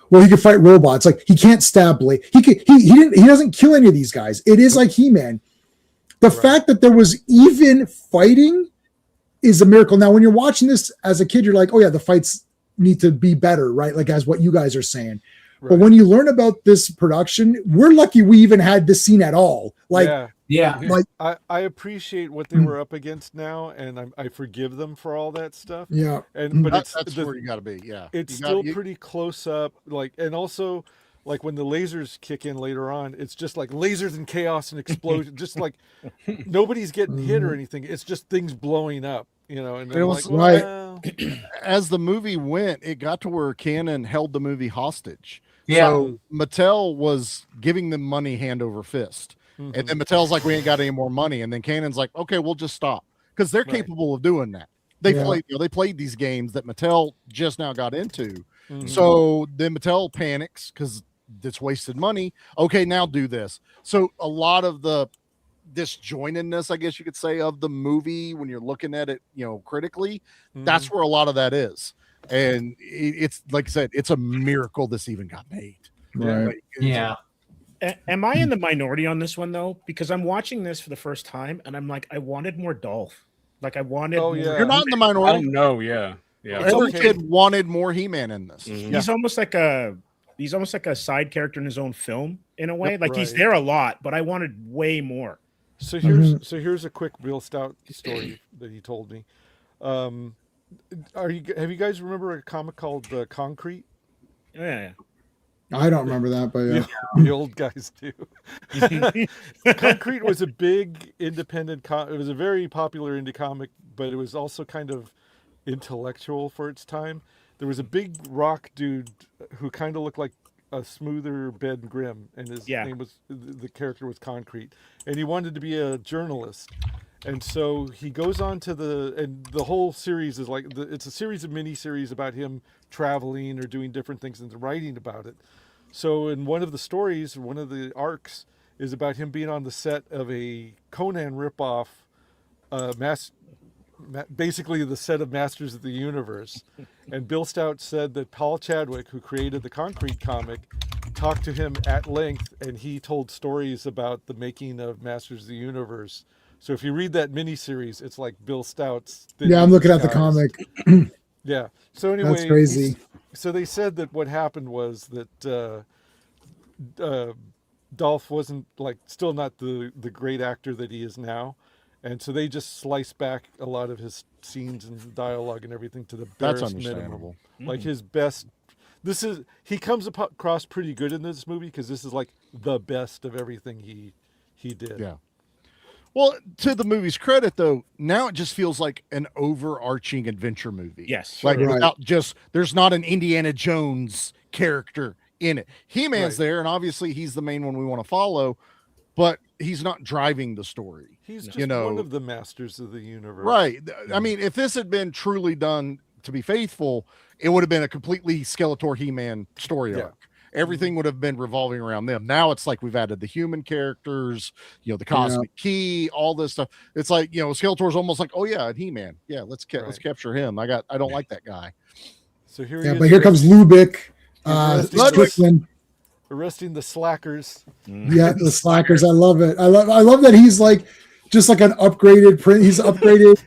Well, he can fight robots. Like he can't stab Blade. He doesn't kill any of these guys. It is like He-Man. The fact that there was even fighting is a miracle. Now, when you're watching this as a kid, you're like, oh yeah, the fights need to be better, right? Like as what you guys are saying. Right. But when you learn about this production, we're lucky we even had this scene at all. Like, like I appreciate what they were up against now, and I forgive them for all that stuff. Yeah, but that's where you got to be. Yeah, it's still pretty close up. Like, and also, like when the lasers kick in later on, it's just like lasers and chaos and explosion. Just like nobody's getting hit or anything. It's just things blowing up. You know, and it was like, well, as the movie went, it got to where Canon held the movie hostage. Yeah. So Mattel was giving them money hand over fist. And then Mattel's like, we ain't got any more money. And then Canon's like, okay, we'll just stop. Because they're capable of doing that. They played these games that Mattel just now got into. So then Mattel panics because it's wasted money. Okay, now do this. So a lot of the disjointedness, I guess you could say, of the movie when you're looking at it, critically, that's where a lot of that is. And it's like I said, it's a miracle this even got made. Right. Yeah. Am I in the minority on this one though? Because I'm watching this for the first time and I'm like, I wanted more Dolph. Like I wanted. Oh, yeah. You're not in the minority. Oh no, yeah. Every kid wanted more He-Man in this. He's almost like a side character in his own film in a way. He's there a lot, but I wanted way more. So here's a quick Bill Stout story that he told me. Have you guys remember a comic called Concrete? Yeah. I don't remember that, but yeah. The old guys do. Concrete was a big independent it was a very popular indie comic, but it was also kind of intellectual for its time. There was a big rock dude who kind of looked like a smoother Ben Grimm, and his name was, the character was Concrete, and he wanted to be a journalist. And so he goes on to the whole series is like, it's a series of mini-series about him traveling or doing different things and writing about it. So in one of the stories, one of the arcs is about him being on the set of a Conan ripoff, basically the set of Masters of the Universe. And Bill Stout said that Paul Chadwick, who created the Concrete comic, talked to him at length, and he told stories about the making of Masters of the Universe. So if you read that miniseries, it's like Bill Stout's. Yeah, I'm looking at the comic. Yeah. So anyway, that's crazy. So they said that what happened was that Dolph wasn't still not the great actor that he is now, and so they just sliced back a lot of his scenes and dialogue and everything to the barest minimum. Like his best. He comes across pretty good in this movie because this is like the best of everything he did. Yeah. Well, to the movie's credit, though, now it just feels like an overarching adventure movie. Yes. Without there's not an Indiana Jones character in it. He-Man's there, and obviously he's the main one we want to follow, but he's not driving the story. He's just one of the Masters of the Universe. Right. I mean, if this had been truly done to be faithful, it would have been a completely Skeletor He-Man story arc. Everything would have been revolving around them. Now it's like we've added the human characters, the cosmic key, all this stuff. It's like, Skeletor's almost like, oh yeah, He-Man. Yeah, let's capture him. I don't like that guy. So here but here comes Lubick, Strickland. Arresting the slackers. Yeah, the slackers. I love it. I love that he's like just like an upgraded print. He's upgraded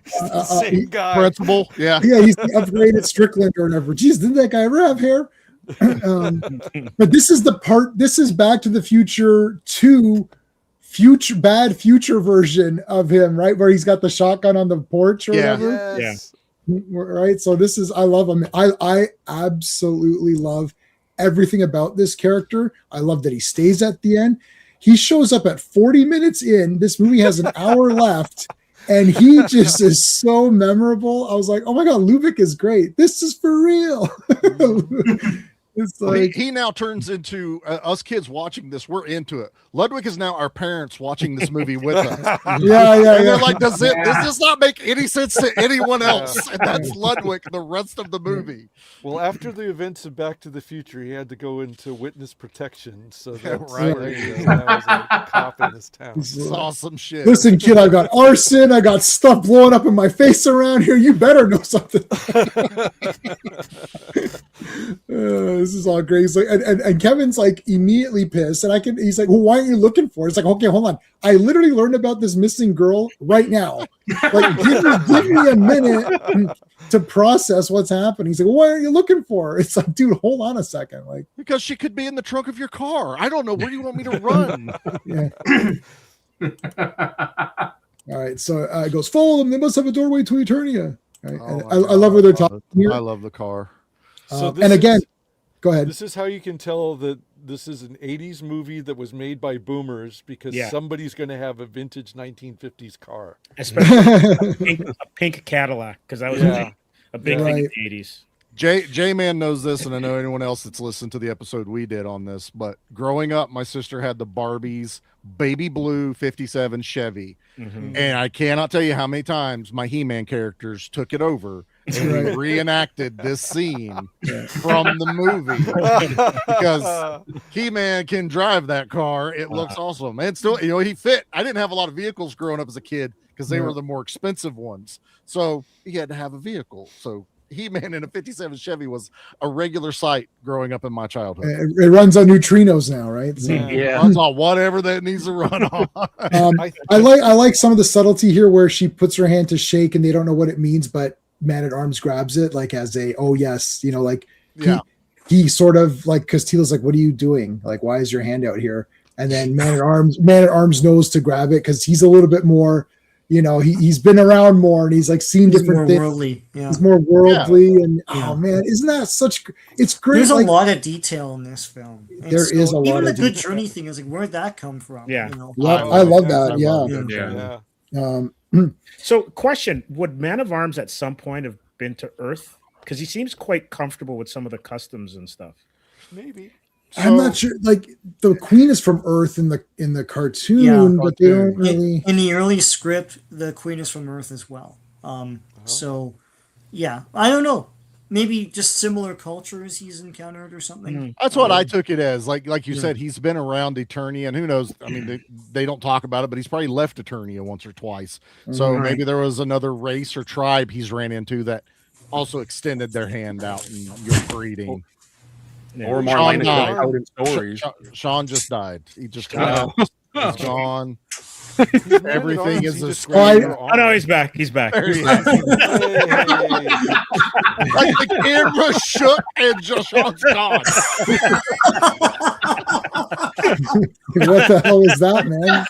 same guy. Principal. Yeah. Yeah, he's the upgraded Strickland or whatever. Jeez, didn't that guy ever have hair? But this is Back to the Future 2 future version of him, right? Where he's got the shotgun on the porch or whatever. Yes. Yeah. Right. So I love him. I absolutely love everything about this character. I love that he stays at the end. He shows up at 40 minutes in. This movie has an hour left. And he just is so memorable. I was like, oh my God, Lubick is great. This is for real. It's Well, like, he now turns into us kids watching this. We're into it. Ludwig is now our parents watching this movie with us. yeah, And they're yeah. like, does this not make any sense to anyone else? And that's Ludwig the rest of the movie. Well, after the events of Back to the Future, he had to go into witness protection. So that's right. there you go. That was a cop in his town. It's awesome shit. Listen, kid, I got arson. I got stuff blowing up in my face around here. You better know something. This is all great. He's like, and Kevin's like immediately pissed, and he's like, well, why aren't you looking for it? It's like, okay, hold on. I literally learned about this missing girl right now. Like, give me a minute to process what's happening. He's like, well, why aren't you looking for her? It's like, dude, hold on a second. Like, Because she could be in the trunk of your car. I don't know. Where do you want me to run? yeah. All right. So it goes, follow them. They must have a doorway to Eternia. Right? Oh And my I love where they're talking God. here. I love the car. So And again, go ahead. This is how you can tell that this is an 80s movie that was made by boomers because somebody's going to have a vintage 1950s car. Especially a pink Cadillac, because that was a big thing in Right. the 80s. J-Man knows this, and I know anyone else that's listened to the episode we did on this, but growing up, my sister had the Barbie's baby blue 57 Chevy. Mhm. And I cannot tell you how many times my He-Man characters took it over and we Right. reenacted this scene from the movie because He-Man can drive that car. It looks awesome. And still, he fit. I didn't have a lot of vehicles growing up as a kid because they were the more expensive ones. So he had to have a vehicle. So He-Man in a 57 Chevy was a regular sight growing up in my childhood. It runs on neutrinos now, right? So, Runs on whatever that needs to run on. I like some of the subtlety here where she puts her hand to shake and they don't know what it means, but Man at Arms grabs it like as a yes, like he sort of like, because Teela's like, what are you doing? Like, why is your hand out here? And then Man at Arms knows to grab it because he's a little bit more, he's been around more and he's like seen He's different more things. worldly. Yeah. He's more worldly and Yeah. oh man, isn't that it's great. There's like, a lot of detail in this film. And There is a lot even of the good detail. journey thing is like, where'd that come from? Yeah. I love that. Yeah. So, question: would Man of Arms at some point have been to Earth? Because he seems quite comfortable with some of the customs and stuff. Maybe. I'm not sure. Like the Queen is from Earth in the cartoon, but they don't really. In the early script, the Queen is from Earth as well. So, yeah, I don't know. Maybe just similar cultures he's encountered or something. That's what I took it as. Like you said, he's been around Eternia, and who knows? I mean, they don't talk about it, but he's probably left Eternia once or twice. So Right. maybe there was another race or tribe he's ran into that also extended their hand out and you're breeding. Or Sean Marlena died. told him stories. Sean just died. He just Oh. he's gone. He's Man at Everything Arms, is he a described squad. her Oh no, he's back. He's back. There he is. arm. Like the camera shook and Sean's gone. What the hell is that, man?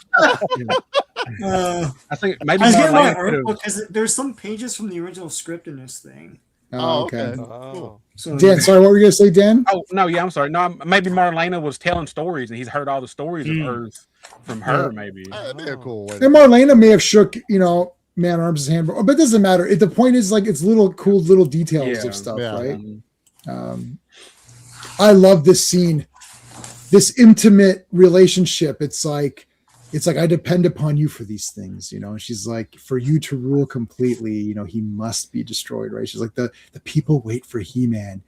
I think maybe I was getting my Marlena art could've- because there's some pages from the original script in this thing. Oh, okay. Oh. So Dan, sorry, what were you gonna say, Dan? Oh no, yeah, I'm sorry. No, maybe Marlena was telling stories, and he's heard all the stories of Earth from her. Maybe. That'd be a cool way. And Marlena may have shook, Man Arms' hand, but it doesn't matter. The point is, like, it's cool little details Yeah, of stuff, yeah. right? I love this scene, this intimate relationship. It's like I depend upon you for these things, And she's like, for you to rule completely, he must be destroyed, right? She's like, the people wait for He-Man.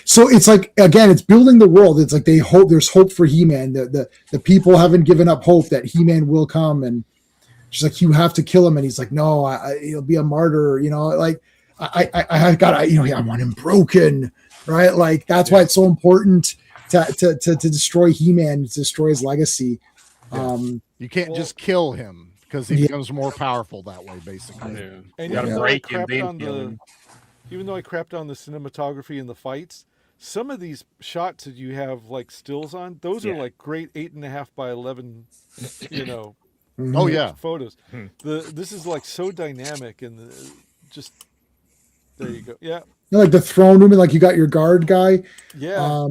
So it's like, again, it's building the world. It's like there's hope for He-Man. The people haven't given up hope that He-Man will come, and she's like, you have to kill him, and he's like, no, he'll be a martyr, like I want him broken, right? Like that's why it's so important to destroy He-Man, to destroy his legacy. You can't just kill him because he becomes more powerful that way, basically. Yeah. And You gotta even though I break him, crapped then on kill him. even though I crapped on the cinematography and the fights, some of these shots that you have like stills on, those are like great 8.5 by 11, Oh yeah. photos. This is like so dynamic and just there you go. Yeah, Like the throne room, and like you got your guard guy. yeah.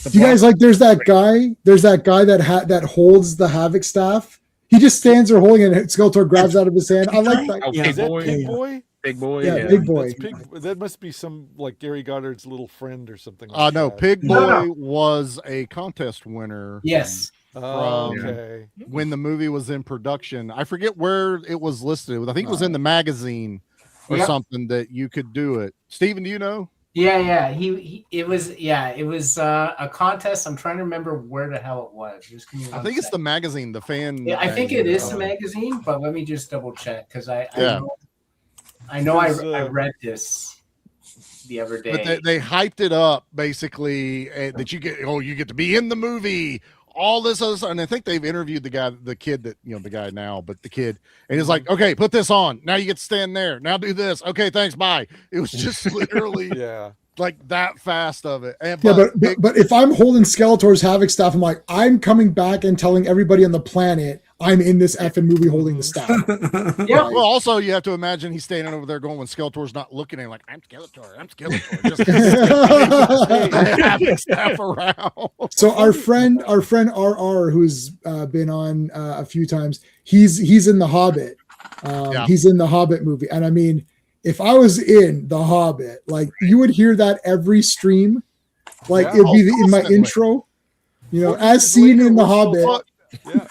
Do you guys like? There's that guy that holds the Havoc staff. He just stands there holding it, and Skeletor grabs out of his hand. I like that. Oh, Yeah. Pig Is that Boy. Pig Boy? Big boy. Yeah, Yeah. Big Boy. That must be some like Gary Goddard's little friend or something. Like No, that. Pig No, Boy no. was a contest winner. Yes. Oh, from- okay. When the movie was in production, I forget where it was listed. I think it was in the magazine or Yep. something that you could do it. Steven, do you know? Yeah. It was a contest. I'm trying to remember where the hell it was. Just give me I one think it's the sec. magazine, the fan. Yeah, I think it magazine. is the magazine, but let me just double check because I Yeah. know I 'Cause, read this the other day. But they hyped it up basically that you get to be in the movie, all this other stuff. And I think they've interviewed the kid that the guy now, but the kid, and he's like, okay, put this on. Now you get to stand there. Now do this. Okay, thanks, bye. It was just literally Yeah. like that fast of it. And Yeah, but if I'm holding Skeletor's Havoc staff, I'm like, I'm coming back and telling everybody on the planet I'm in this effing movie holding the staff. Yeah. well, also you have to imagine he's standing over there going when Skeletor's not looking at him like, I'm Skeletor. Just have his staff around. So our friend RR, who's been on a few times, he's in The Hobbit. Yeah. He's in the Hobbit movie, and I mean, if I was in The Hobbit, like you would hear that every stream, like Yeah. it'd be in my Constantly. intro, Well, as years seen later, in The we're still Hobbit. Yeah.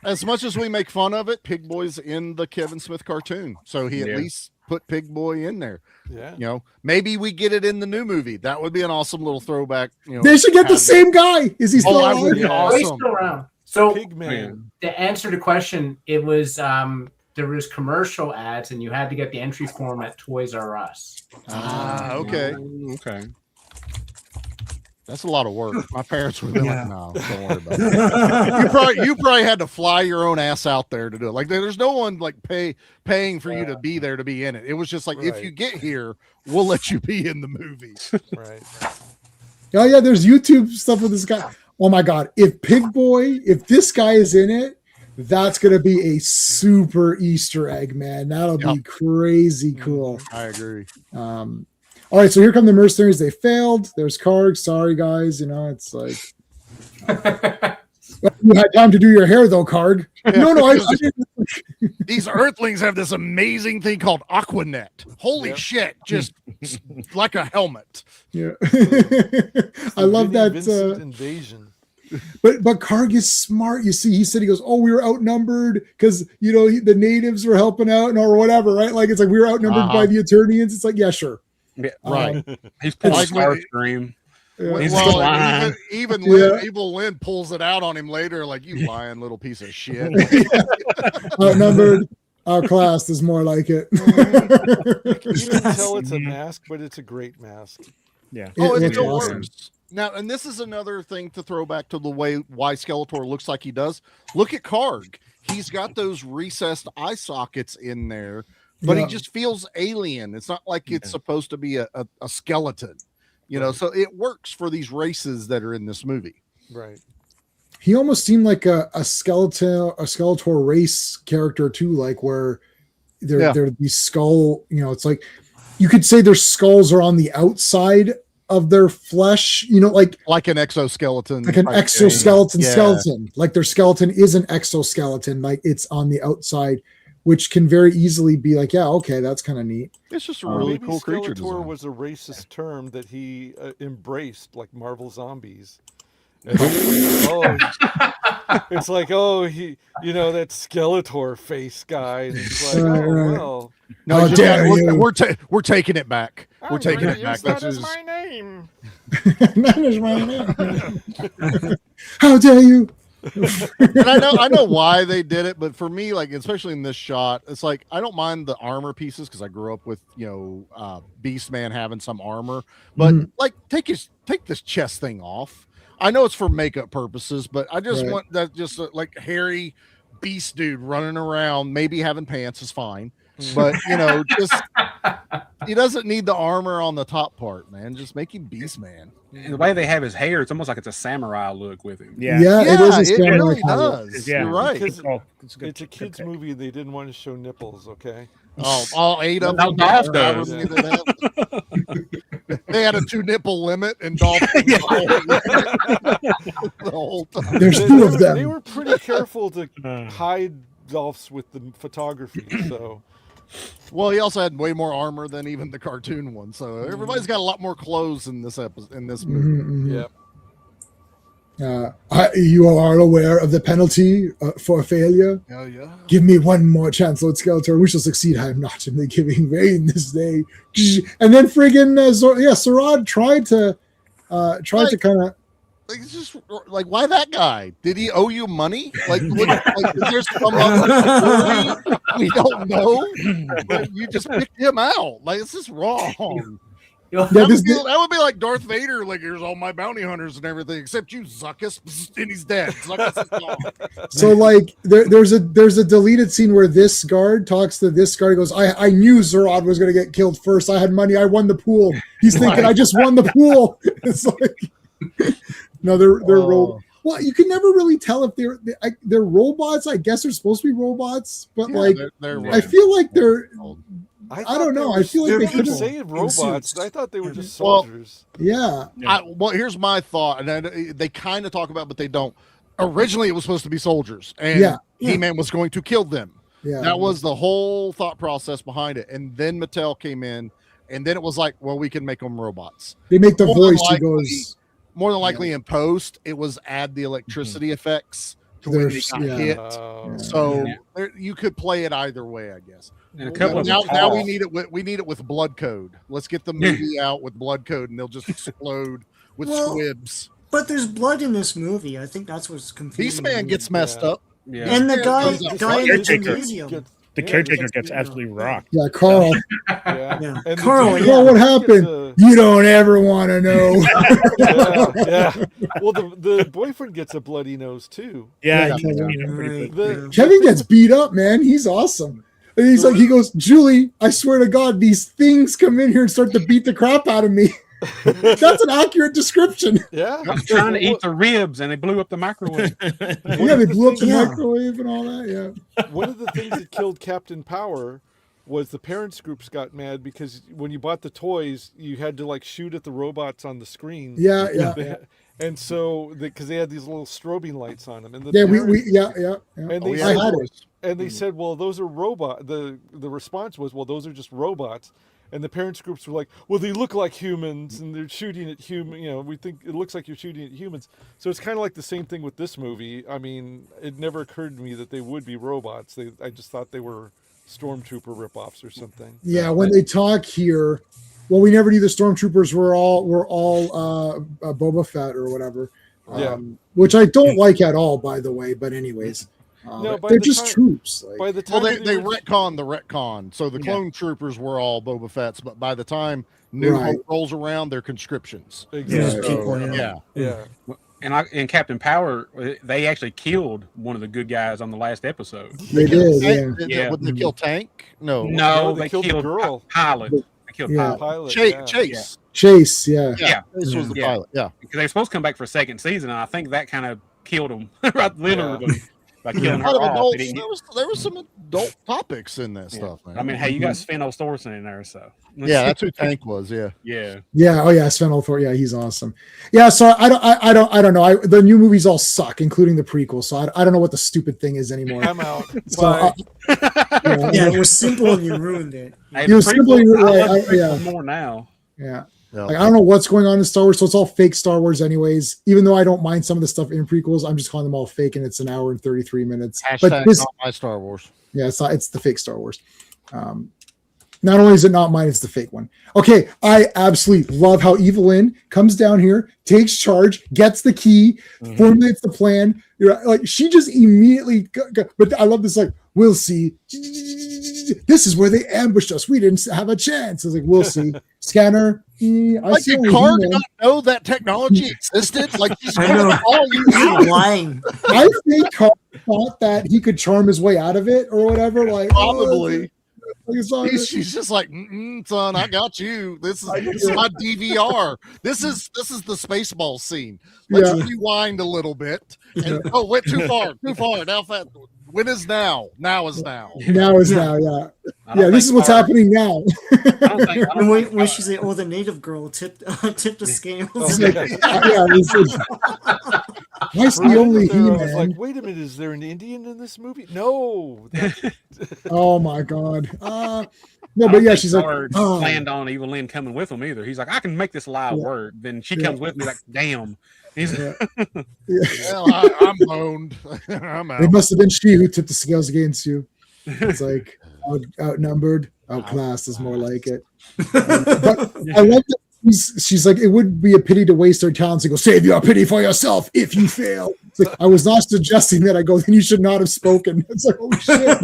As much as we make fun of it, Pig Boy's in the Kevin Smith cartoon, so he at Yeah. least put Pig Boy in there. Yeah. Maybe we get it in the new movie. That would be an awesome little throwback. They should get the same guy. Is he still that alive? would be Oh, he's awesome. still around. So Pigman. to answer the question, it was there was commercial ads, and you had to get the entry form at Toys R Us. Okay. Okay. That's a lot of work. My parents would have been Yeah. like, no, don't worry about it. You probably had to fly your own ass out there to do it. Like there's no one like paying for you to be there to be in it. It was just like, if Right. you get here, we'll let you be in the movie. Right. Oh yeah, there's YouTube stuff with this guy. Oh my god, if this guy is in it, that's gonna be a super Easter egg, man. That'll be Yep. crazy cool. I agree. All right, so here come the mercenaries. They failed. There's Karg. Sorry, guys. It's like well, you had time to do your hair though, Karg. No, I didn't. These Earthlings have this amazing thing called Aquanet. Holy Yep. shit! Just like a helmet. Yeah, I love Vinnie that. Vincent invasion. But Karg is smart. You see, he goes, "Oh, we were outnumbered because the natives were helping out or whatever, right? Like it's like we were outnumbered by the Eternians." It's like, yeah, sure, Yeah, Right. he's pulling Like when- Starscream. Yeah. He's Well, lying. even Yeah. Evil Lynn pulls it out on him later, like, you lying little piece of shit. Outnumbered, outclassed is more like it. You can tell it's a mask, but it's a great mask. Yeah. Oh, it looks still awesome. works. Now, and this is another thing to throw back to the way why Skeletor looks like he does. Look at Karg. He's got those recessed eye sockets in there, but Yeah. he just feels alien. It's not like it's supposed to be a skeleton, so it works for these races that are in this movie. Right. He almost seemed like a Skeletor race character too, like where they're these skull. It's like you could say their skulls are on the outside of their flesh. Like an exoskeleton. like an type thing. exoskeleton Yeah. skeleton. Like their skeleton is an exoskeleton, like it's on the outside, which can very easily be like, yeah, okay, that's kind of neat. It's just a really Maybe cool creature Skeletor design. was a racist term that he embraced, like Marvel Zombies. It's like, he, that Skeletor face guy. And it's like, Right. well, How just- dare you. we're taking it back. We're I'm taking gonna it back. use that That's as just- my name. That is my name. How dare you? And I know why they did it, but for me, like especially in this shot, it's like I don't mind the armor pieces because I grew up with Beast Man having some armor, but Mhm. like take this chest thing off. I know it's for makeup purposes, but I just Right. want that just like hairy beast dude running around, maybe having pants is fine, but just he doesn't need the armor on the top part, man. Just make him Beast Man. And the way they have his hair, it's almost like it's a samurai look with him. Yeah. Yeah, it is a it samurai really pilot. does. Yeah. You're right. Because It's a good. It's a kids' pick. movie. They didn't want to show nipples, okay? Oh, all 8 of Now them. Dolph I does. wouldn't either have. They had a 2-nipple limit, and Dolph the whole time. There's They- two they of were- them. They were pretty careful to Uh, hide Dolphs with the photography, so Well, he also had way more armor than even the cartoon one, so everybody's got a lot more clothes in this episode, in this movie. Yep. You are aware of the penalty for failure. Yeah, yeah. Give me one more chance, Lord Skeletor. We shall succeed. I am not in the giving vain this day. And then friggin' Sarad tried to kind of. Like, it's just like, why that guy? Did he owe you money? Like, is there some other story we don't know? But you just picked him out. Like, it's just wrong. That would be like Darth Vader. Like, here's all my bounty hunters and everything, except you, Zuckus, and he's dead. Zuckus is gone. So, like, there's a deleted scene where this guard talks to this guard. He goes, I knew Zerod was going to get killed first. I had money. I won the pool. He's thinking, I just won the pool. It's like, no, they're well, you can never really tell if they're robots. I guess they're supposed to be robots, but they're I feel like they're. I don't know. I feel like they could say robots. I thought they were just Well, soldiers. Yeah. Well, here's my thought, and they kind of talk about, but they don't. Originally, it was supposed to be soldiers, and He-Man was going to kill them. Yeah. That was the whole thought process behind it. And then Mattel came in, and then it was like, well, we can make them robots. They make the More voice. than He goes. More than likely in post, it was add the electricity effects to when they got hit. So you could play it either way, I guess. And a couple of now we need it with blood code. Let's get the movie out with blood code, and they'll just explode with squibs. But there's blood in this movie. I think that's what's confusing. Beastman gets messed up. Yeah. And the guy in the Caretaker. gymnasium. The caretaker gets absolutely rocked. Yeah, Carl. Yeah. And Carl, the- Carl, what happened? You don't ever want to know. yeah. Well, the boyfriend gets a bloody nose too. Yeah, Yeah. The- Kevin gets beat up, man. He's awesome. And he's like, he goes, Julie, I swear to God, these things come in here and start to beat the crap out of me. That's an accurate description. Yeah. I was trying to eat the ribs, and they blew up the microwave. Yeah, they blew up the microwave and all that. Yeah. One of the things that killed Captain Power was the parents groups got mad because when you bought the toys, you had to like shoot at the robots on the screen. Yeah. And so, because they had these little strobing lights on them, and the Yeah, parents- And they I said, had it. and they said, well, those are robot. The response was, well, those are just robots. And the parents groups were like, well, they look like humans, and they're shooting at human. You know, we think it looks like you're shooting at humans. So it's kind of like the same thing with this movie. I mean, it never occurred to me that they would be robots. I just thought they were stormtrooper ripoffs or something. Yeah, when they talk here, well, we never knew the stormtroopers were all Boba Fett or whatever. Which I don't like at all, by the way. But anyways, No, by they're the just time- troops. Like, By the time Well, they retcon the retcon. So the clone troopers were all Boba Fett's, but by the time New Right. Hope rolls around, they're conscriptions. Exactly. people, Yeah. And in Captain Power, they actually killed one of the good guys on the last episode. they did. Yeah. Yeah. Would they kill Tank? No. No, they they killed killed the girl. Pilot. They killed Yeah. Pilot. Pilot. Chase. yeah. Chase. Chase. Yeah. Yeah. This was the Yeah. pilot. Yeah. Because they were supposed to come back for a second season, and I think that kind of killed them, right? Literally, by killing A lot of her off. adults, They didn't get- there was some adult topics in that stuff, man. I mean, hey, you got Sven Thorson in there, so yeah, that's who Tank was. Yeah. yeah. Yeah. Oh yeah. Sven Ulthor. Yeah, he's awesome. Yeah. So I don't know. The new movies all suck, including the prequel. So I don't know what the stupid thing is anymore. I'm out. So, Bye. Yeah, it was simple and you ruined it. Hey, You the simply- prequel, I right, love the yeah. prequel more now. Yeah. Yeah. Like, I don't know what's going on in Star Wars, so it's all fake Star Wars, anyways. Even though I don't mind some of the stuff in prequels, I'm just calling them all fake, and it's an hour and 33 minutes. Hashtag But this, not my Star Wars. yeah, it's the fake Star Wars. Not only is it not mine, it's the fake one. Okay, I absolutely love how Evelyn comes down here, takes charge, gets the key, formulates the plan. Like she just immediately. But I love this. Like, we'll see. This is where they ambushed us. We didn't have a chance. I was like, we'll see. Scanner. I Like, see did what Carr you mean. not know that technology existed? Like, he's I know. all you You're lying. I think Carl thought that he could charm his way out of it or whatever. Like, Probably. it's all good. She's just like, son, I got you. This is my DVR. This is the Spaceballs scene. Let's Yeah. rewind a little bit. And, oh, went too far. Now fast. When is now? Now is now. Now is now, yeah. I don't Yeah, this is think what's Carr- happening now. I don't think- I And don't when, think when Carr- she said, "Oh, the native girl tipped the scales," It's like, yeah, Why's For a the minute only there, I was He-Man? like, wait a minute, is there an Indian in this movie? No. Oh my god. No, but yeah, she's like, Howard oh, planned on Evil Lynn coming with him either. He's like, I can make this lie Yeah. work. Then she Yeah. comes with me, like, damn. He's yeah. Well, I'm boned. I'm It out. must have been she who tipped the scales against you. It's like outnumbered, outclassed is more like it. But I like that she's like, it would be a pity to waste their talents and go, save your pity for yourself if you fail. It's like, I was not suggesting that. I go, then you should not have spoken. It's like, oh shit.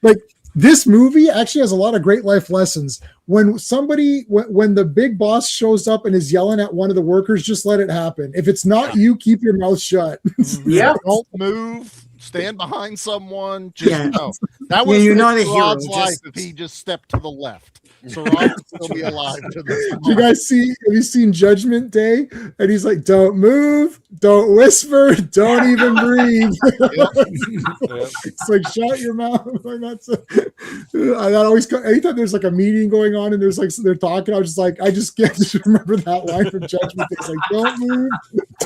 Like, this movie actually has a lot of great life lessons. When the big boss shows up and is yelling at one of the workers, just let it happen. If it's not you, keep your mouth shut. Yeah. Don't move. Stand behind someone. Just Yeah. no. That Yeah, was you're not a hero, Rod's life just- if he just stepped to the left. So Rod would still be alive to this. Do you guys see? Have you seen Judgment Day? And he's like, "Don't move, don't whisper, don't even breathe." It's like, shut your mouth. Like, that's that always. Anytime there's like a meeting going on and there's like they're talking, I just can't just remember that line from Judgment Day. It's like, don't move,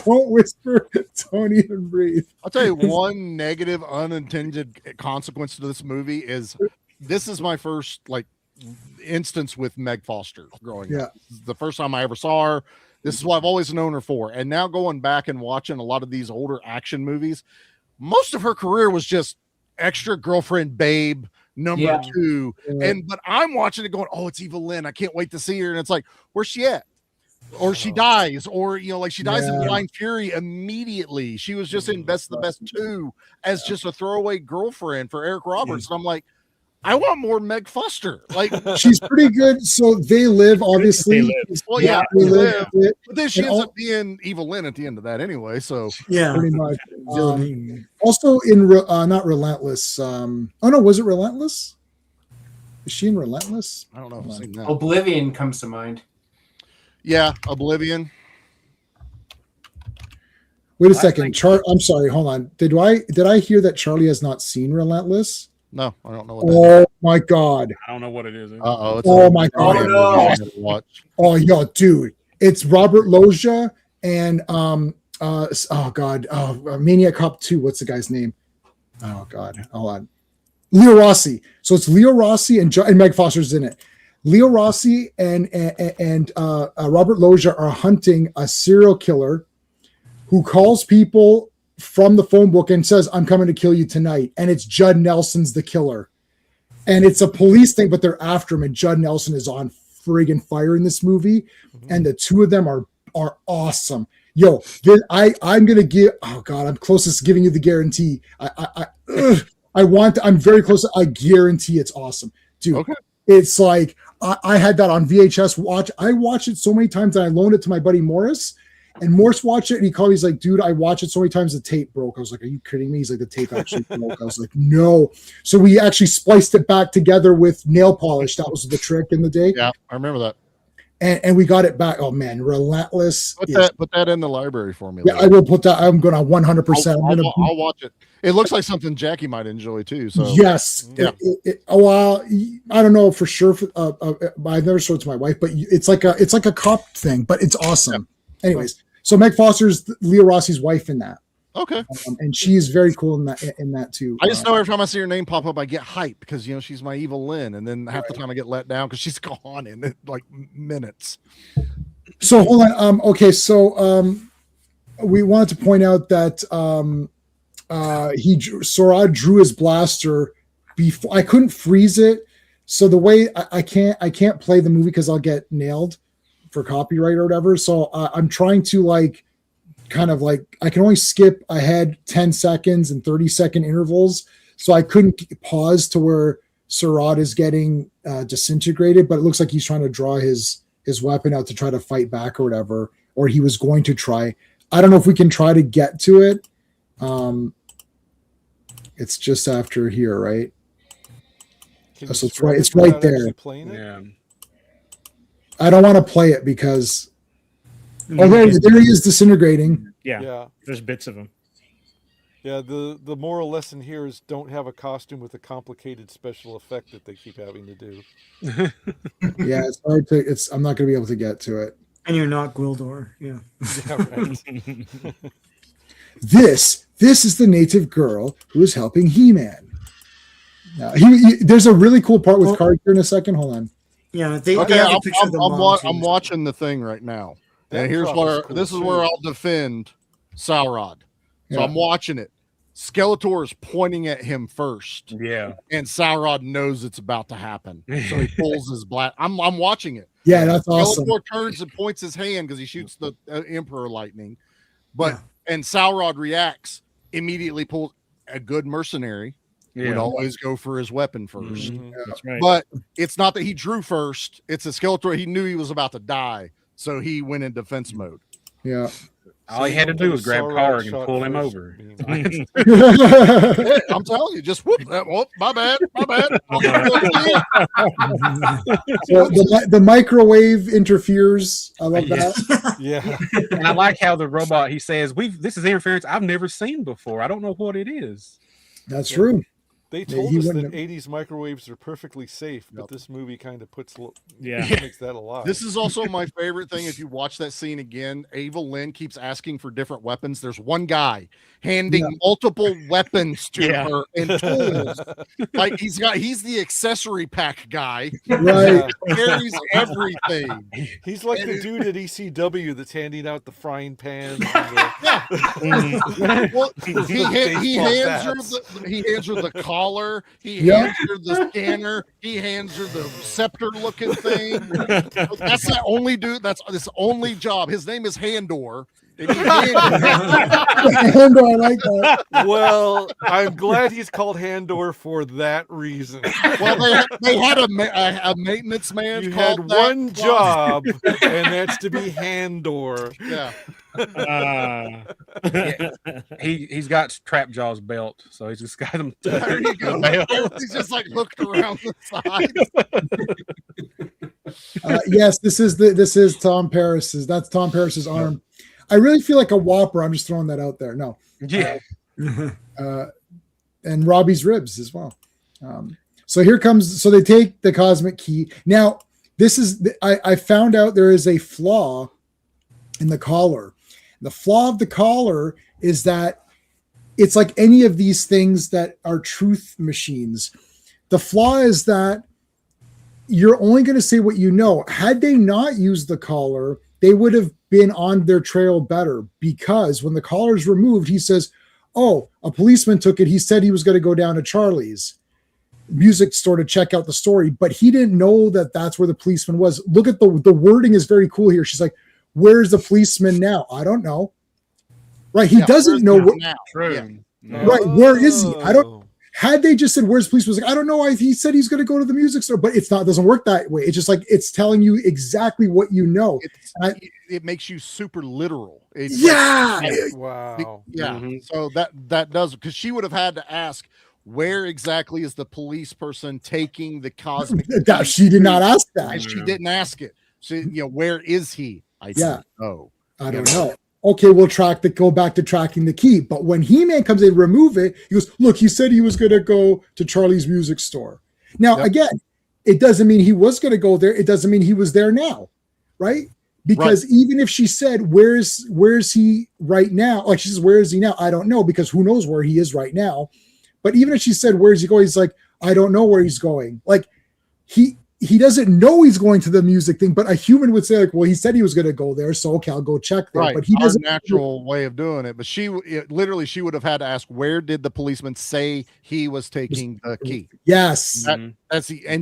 don't whisper, don't even breathe. I'll tell you one negative unintended consequence to this movie is this is my first like instance with Meg Foster growing up. This is the first time I ever saw her. This is what I've always known her for. And now going back and watching a lot of these older action movies, most of her career was just extra girlfriend babe number Yeah. 2. Yeah. But I'm watching it going, oh, it's Evil Lynn. I can't wait to see her. And it's like, where's she at? Or she dies, or like she dies in Yeah. Blind Fury immediately. She was just in Best of the Best 2 as just a throwaway girlfriend for Eric Roberts. And I'm like, I want more Meg Foster. Like, She's pretty good. So They Live, obviously. They Live. well, yeah, They They Live. Live. But then she And ends all- up being Evil Lynn at the end of that anyway. So Yeah. Pretty much. Also in not Relentless. Oh no, was it Relentless? Is she in Relentless? I don't know if I've seen that. Oblivion comes to mind. Yeah, Oblivion. Wait a I second. think- I'm sorry. Hold on. Did I hear that Charlie has not seen Relentless? No, I don't know what that is. Oh my god. I don't know what it is. Uh-oh. It's Oh a my God. movie Oh, no. I gotta watch. Oh yo, dude. It's Robert Loggia and Maniac Cop 2. What's the guy's name? Oh god. Hold on. Leo Rossi. So it's Leo Rossi and Meg Foster's in it. Leo Rossi and Robert Loggia are hunting a serial killer who calls people from the phone book and says, "I'm coming to kill you tonight." And it's Judd Nelson's the killer. And it's a police thing, but they're after him. And Judd Nelson is on friggin' fire in this movie. And the two of them are awesome. Yo, I'm gonna give. Oh God, I'm closest to giving you the guarantee. I'm very close. I guarantee it's awesome, dude. Okay. It's like I had that on VHS watch. I watched it so many times that I loaned it to my buddy Morris. And Morse watched it and he called me. He's like, dude, I watched it so many times the tape broke. I was like, are you kidding me? He's like, the tape actually broke. I was like, no. So we actually spliced it back together with nail polish. That was the trick in the day. Yeah, I remember that. And we got it back. Oh man, Relentless. Put is- that in the library for me. yeah, I later. will put that. I'm going to 100%. I'll watch it. It looks like something Jackie might enjoy too. So Yes. Yeah. Well, I don't know for sure. I've never showed it to my wife, but it's like a cop thing, but it's awesome. Anyways, so Meg Foster's Leo Rossi's wife in that. okay. And she's very cool in that too. I just know every time I see her name pop up, I get hyped because she's my Evil Lynn, and then half the time I get let down because she's gone in like minutes. So hold on. Okay, so we wanted to point out that Sorad drew his blaster before. I couldn't freeze it, so the way I can't play the movie because I'll get nailed for copyright or whatever. So I'm trying to I can only skip ahead 10 seconds and 30-second intervals. So I couldn't pause to where Sorad is getting disintegrated, but it looks like he's trying to draw his weapon out to try to fight back or whatever, or he was going to try. I don't know if we can try to get to it. It's just after here, right? Can you So it's start right- it it's right without there. actually playing it? Yeah. I don't want to play it because although there he is disintegrating. Yeah, Yeah. there's bits of him. Yeah, the moral lesson here is don't have a costume with a complicated special effect that they keep having to do. Yeah, it's hard to. I'm not going to be able to get to it. And you're not Gwildor. Yeah. Yeah, right. This is the native girl who is helping He-Man. There's a really cool part with Card here in a second. Hold on. Yeah. They Okay, have a picture of the mom, too. I'm watching the thing right now. That And here's prop where is cool, this is too. where I'll defend Sauron. So Yeah. I'm watching it. Skeletor is pointing at him first, Yeah. and Sauron knows it's about to happen. So he pulls his black. I'm watching it. Yeah, that's awesome. Skeletor turns and points his hand because he shoots the Emperor lightning, but and Sauron reacts immediately. Pulls a good mercenary would Yeah. always go for his weapon 1st. Mhm. That's right. But it's not that he drew first. It's a Skeletor. He knew he was about to die, so he went in defense mode. Yeah. All he had to do was grab Sauron Karg and shot pull him first. over. Yeah, I'm telling you, just whoop. Whoop, my bad. So the microwave interferes. I love that. Yeah. And I like how the robot, he says, this is interference I've never seen before. I don't know what it is. That's true. They Yeah, told he us wouldn't that have- 80s microwaves are perfectly safe, but this movie kind of Yeah. makes that a lie. This is also my favorite thing. If you watch that scene again, Ava Lynn keeps asking for different weapons. There's one guy handing multiple weapons to her and tools. Like he's the accessory pack guy. Right. He carries everything. He's like the dude at ECW that's handing out the frying pans. And Well, he Baseball hands her bats. he hands her the collar. He Yeah. hands her the scanner. He hands her the scepter-looking thing. That's the only dude. That's his only job. His name is Handor. And he hands- And I like that. well, I'm glad he's called Handor for that reason. well, they had a maintenance man. You called had that. one job, and that's to be Handor. Yeah. He's got Trap Jaw's belt, so he's just got him. There you go. He's just like hooked around the side. Yes, this is Tom Paris's. That's Tom Paris's arm. I really feel like a Whopper. I'm just throwing that out there. No, Yeah. and Robbie's ribs as well. So here comes. So they take the cosmic key. Now this is. I found out there is a flaw in the collar. The flaw of the collar is that it's like any of these things that are truth machines. The flaw is that you're only going to say what you know. Had they not used the collar, they would have been on their trail better, because when the collar is removed, he says, oh, a policeman took it. He said he was going to go down to Charlie's music store to check out the story, but he didn't know that that's where the policeman was. Look at the wording is very cool here. She's like, where's the policeman now? I don't know. Right. He doesn't know. now. True. Right. Where is he? I don't. Oh. Had they just said, where's the policeman? Like, I don't know. He said he's going to go to the music store, but it's not, it doesn't work that way. It's just like, it's telling you exactly what you know. It makes you super literal. Yeah. Wow. Yeah. Mhm. So that does, because she would have had to ask, where exactly is the police person taking the cosmic? She did not ask that. And she didn't ask it. She, where is he? I Yeah. said, oh. I don't know. Okay, we'll go back to tracking the key. But when He-Man comes in, remove it, he goes, look, he said he was going to go to Charlie's music store. Now, again, it doesn't mean he was going to go there. It doesn't mean he was there now, right? Because even if she said, where's he right now? Like she says, where is he now? I don't know, because who knows where he is right now. But even if she said, where's he going? He's like, I don't know where he's going. Like he doesn't know he's going to the music thing, but a human would say, like, well, he said he was going to go there, so okay, I'll go check there. Right. But he doesn't. Our natural way of doing it. But she would have had to ask, where did the policeman say he was taking the key? Yes. And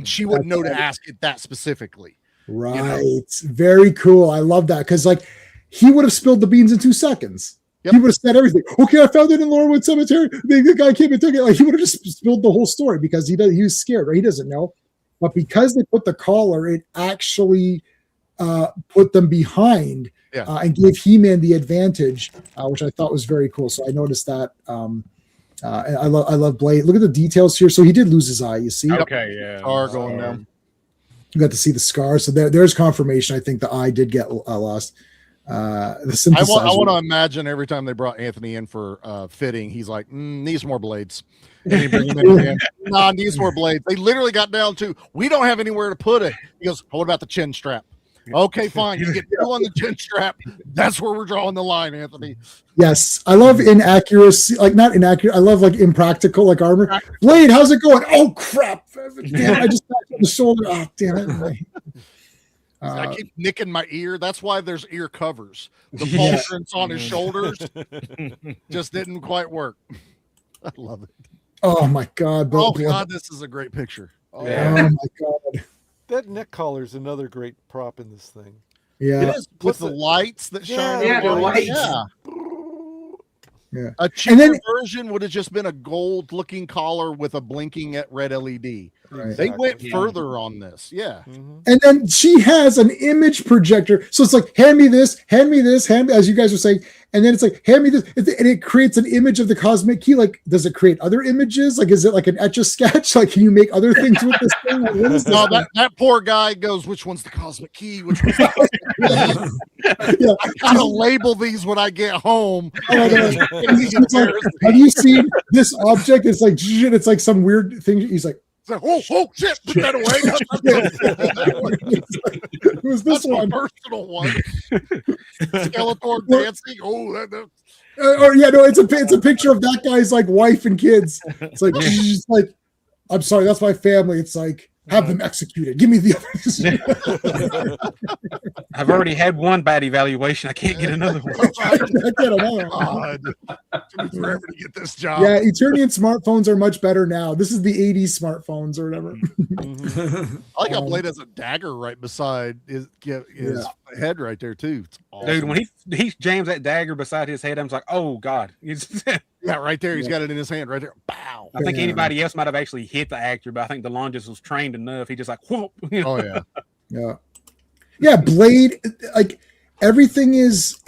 she wouldn't know to ask it that specifically. Right. Very cool. I love that. Because like he would have spilled the beans in 2 seconds. Yep. He would have said everything. Okay, I found it in Laurelwood Cemetery. The guy came and took it. Like he would have just spilled the whole story because he was scared, right? He doesn't know. But because they put the collar, it actually put them behind and gave He-Man the advantage, which I thought was very cool. So I noticed that. And I love Blade. Look at the details here. So he did lose his eye. You see? Okay, yeah. Scar going down. You got to see the scar. So there's confirmation. I think the eye did get lost. The I synthesizer. want to imagine every time they brought Anthony in for fitting, he's like, needs more blades. And he bring him in again. Nah, needs more blades. They literally got down to, we don't have anywhere to put it. He goes, what about the chin strap? Okay, fine. You get 2 on the chin strap. That's where we're drawing the line, Anthony. Yes, I love inaccuracy, like not inaccurate. I love like impractical, like armor. Blade, how's it going? Oh crap! Damn, I just backed on the shoulder. Oh damn it! I keep nicking my ear. That's why there's ear covers. The Yeah. pauldrons on his shoulders just didn't quite work. I love it. Oh my god! Oh God, this is a great picture. Oh, Yeah. Oh my god! That neck collar is another great prop in this thing. Yeah. It is with the lights that shine. Yeah, the on it. lights. Yeah. Yeah. A cheaper then- version would have just been a gold-looking collar with a blinking at red LED. Right. They went Yeah. further on this. Yeah. Mhm. And then she has an image projector. So it's like, hand me this, hand me this, hand me, as you guys were saying. And then it's like, hand me this. And it creates an image of the cosmic key. Like, does it create other images? Like, is it like an etch-a-sketch? Like, can you make other things with this thing? Like, what is this No, thing? that poor guy goes, which one's the cosmic key? Which one's the cosmic key? Yeah. I gotta label these when I get home. Oh, no. It's like, have you seen this object? It's like, it's like some weird thing. He's like, It's like, oh shit, put that away. it was this That's my one. personal one. Skeletor dancing. Oh, that Or yeah, no, it's a picture of that guy's like wife and kids. It's like, she's like, I'm sorry, that's my family. It's like, have them executed. Give me the others. I've already had one bad evaluation. I can't get another one. I get another one. God. Took me forever to get this job. Yeah, Eternian smartphones are much better now. This is the 80s smartphones or whatever. I like how Blade has a dagger right beside his head right there too. It's awesome. Dude, when he jams that dagger beside his head, I'm just like, oh God. Yeah, right there. He's got it in his hand right there. Bow. I think Yeah. anybody else might have actually hit the actor, but I think DeLon just was trained enough. He just like, whoop. Oh yeah. Yeah. Yeah, Blade, like everything goes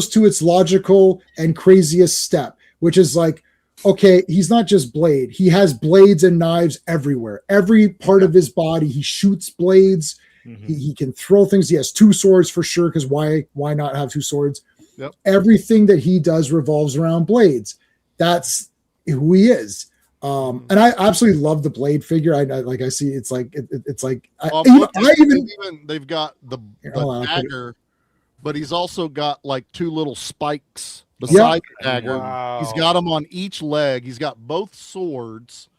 to its logical and craziest step, which is like, okay, he's not just Blade. He has blades and knives everywhere. Every part of his body, he shoots blades. He can throw things. He has 2 swords for sure, because why not have 2 swords? Yep. Everything that he does revolves around blades. That's who he is. And I absolutely love the Blade figure. I see it's like it's like they've got the hold on, I'll put it- dagger, but he's also got like 2 little spikes beside the dagger. Wow. He's got them on each leg. He's got both swords.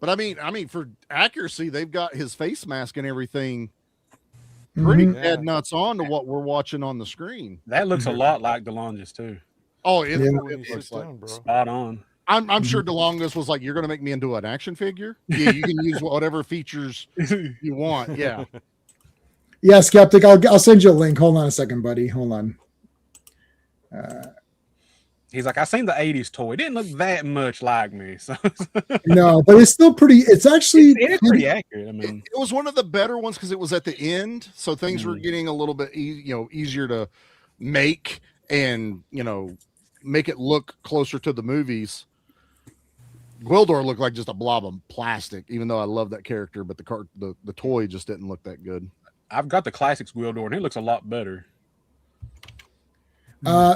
But I mean, for accuracy, they've got his face mask and everything pretty Mhm. dead nuts on to what we're watching on the screen. That looks a lot like DeLonge's too. Oh, it, Yeah. When you it sit looks like. down, bro. Spot on. I'm sure DeLongos was like, "You're going to make me into an action figure? Yeah, you can use whatever features you want." Yeah. Yeah, Skeptic. I'll send you a link. Hold on a second, buddy. Hold on. He's like, I seen the 80s toy. It didn't look that much like me. So No, but it's still pretty. It's actually it's pretty accurate. I mean, It was one of the better ones because it was at the end, so things were getting a little bit easier to make and make it look closer to the movies. Gwildor looked like just a blob of plastic, even though I love that character, but the toy just didn't look that good. I've got the classics Gwildor, and it looks a lot better.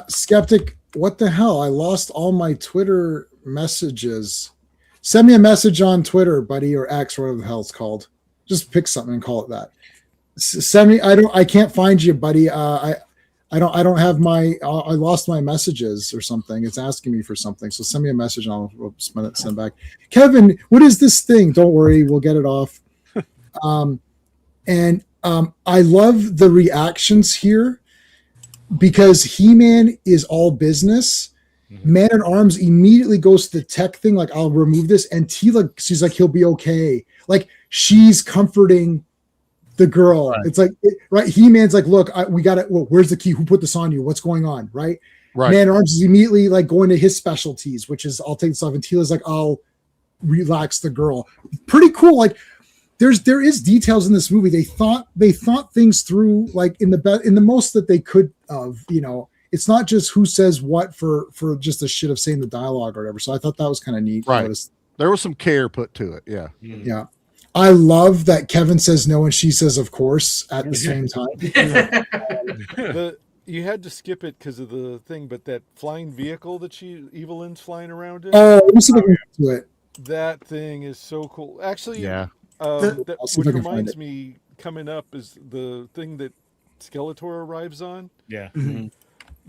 Skeptic. What the hell? I lost all my Twitter messages. Send me a message on Twitter, buddy, or X, whatever the hell it's called. Just pick something and call it that. Send me. I can't find you, buddy. I don't have my. I lost my messages or something. It's asking me for something. So send me a message and I'll send back. Kevin, what is this thing? Don't worry, we'll get it off. I love the reactions here because He-Man is all business. Man at Arms immediately goes to the tech thing, like, I'll remove this. And Teela, she's like, he'll be okay. Like, she's comforting the girl. Right. It's like, right. He-Man's like, look, we got it. Well, where's the key? Who put this on you? What's going on? Right. Man at Arms is immediately like going to his specialties, which is, I'll take this off. And Teela's like, I'll relax the girl. Pretty cool. Like, there is details in this movie. They thought things through, like in the most that they could of, it's not just who says what for just the shit of saying the dialogue or whatever. So I thought that was kind of neat. Right. There was some care put to it. Yeah. Yeah. I love that Kevin says no and she says of course at the same time. You had to skip it because of the thing, but that flying vehicle that Evelyn's flying around in. Oh, let me see if I can get to it. That thing is so cool. Actually, yeah. which reminds me, coming up is the thing that Skeletor arrives on. Yeah.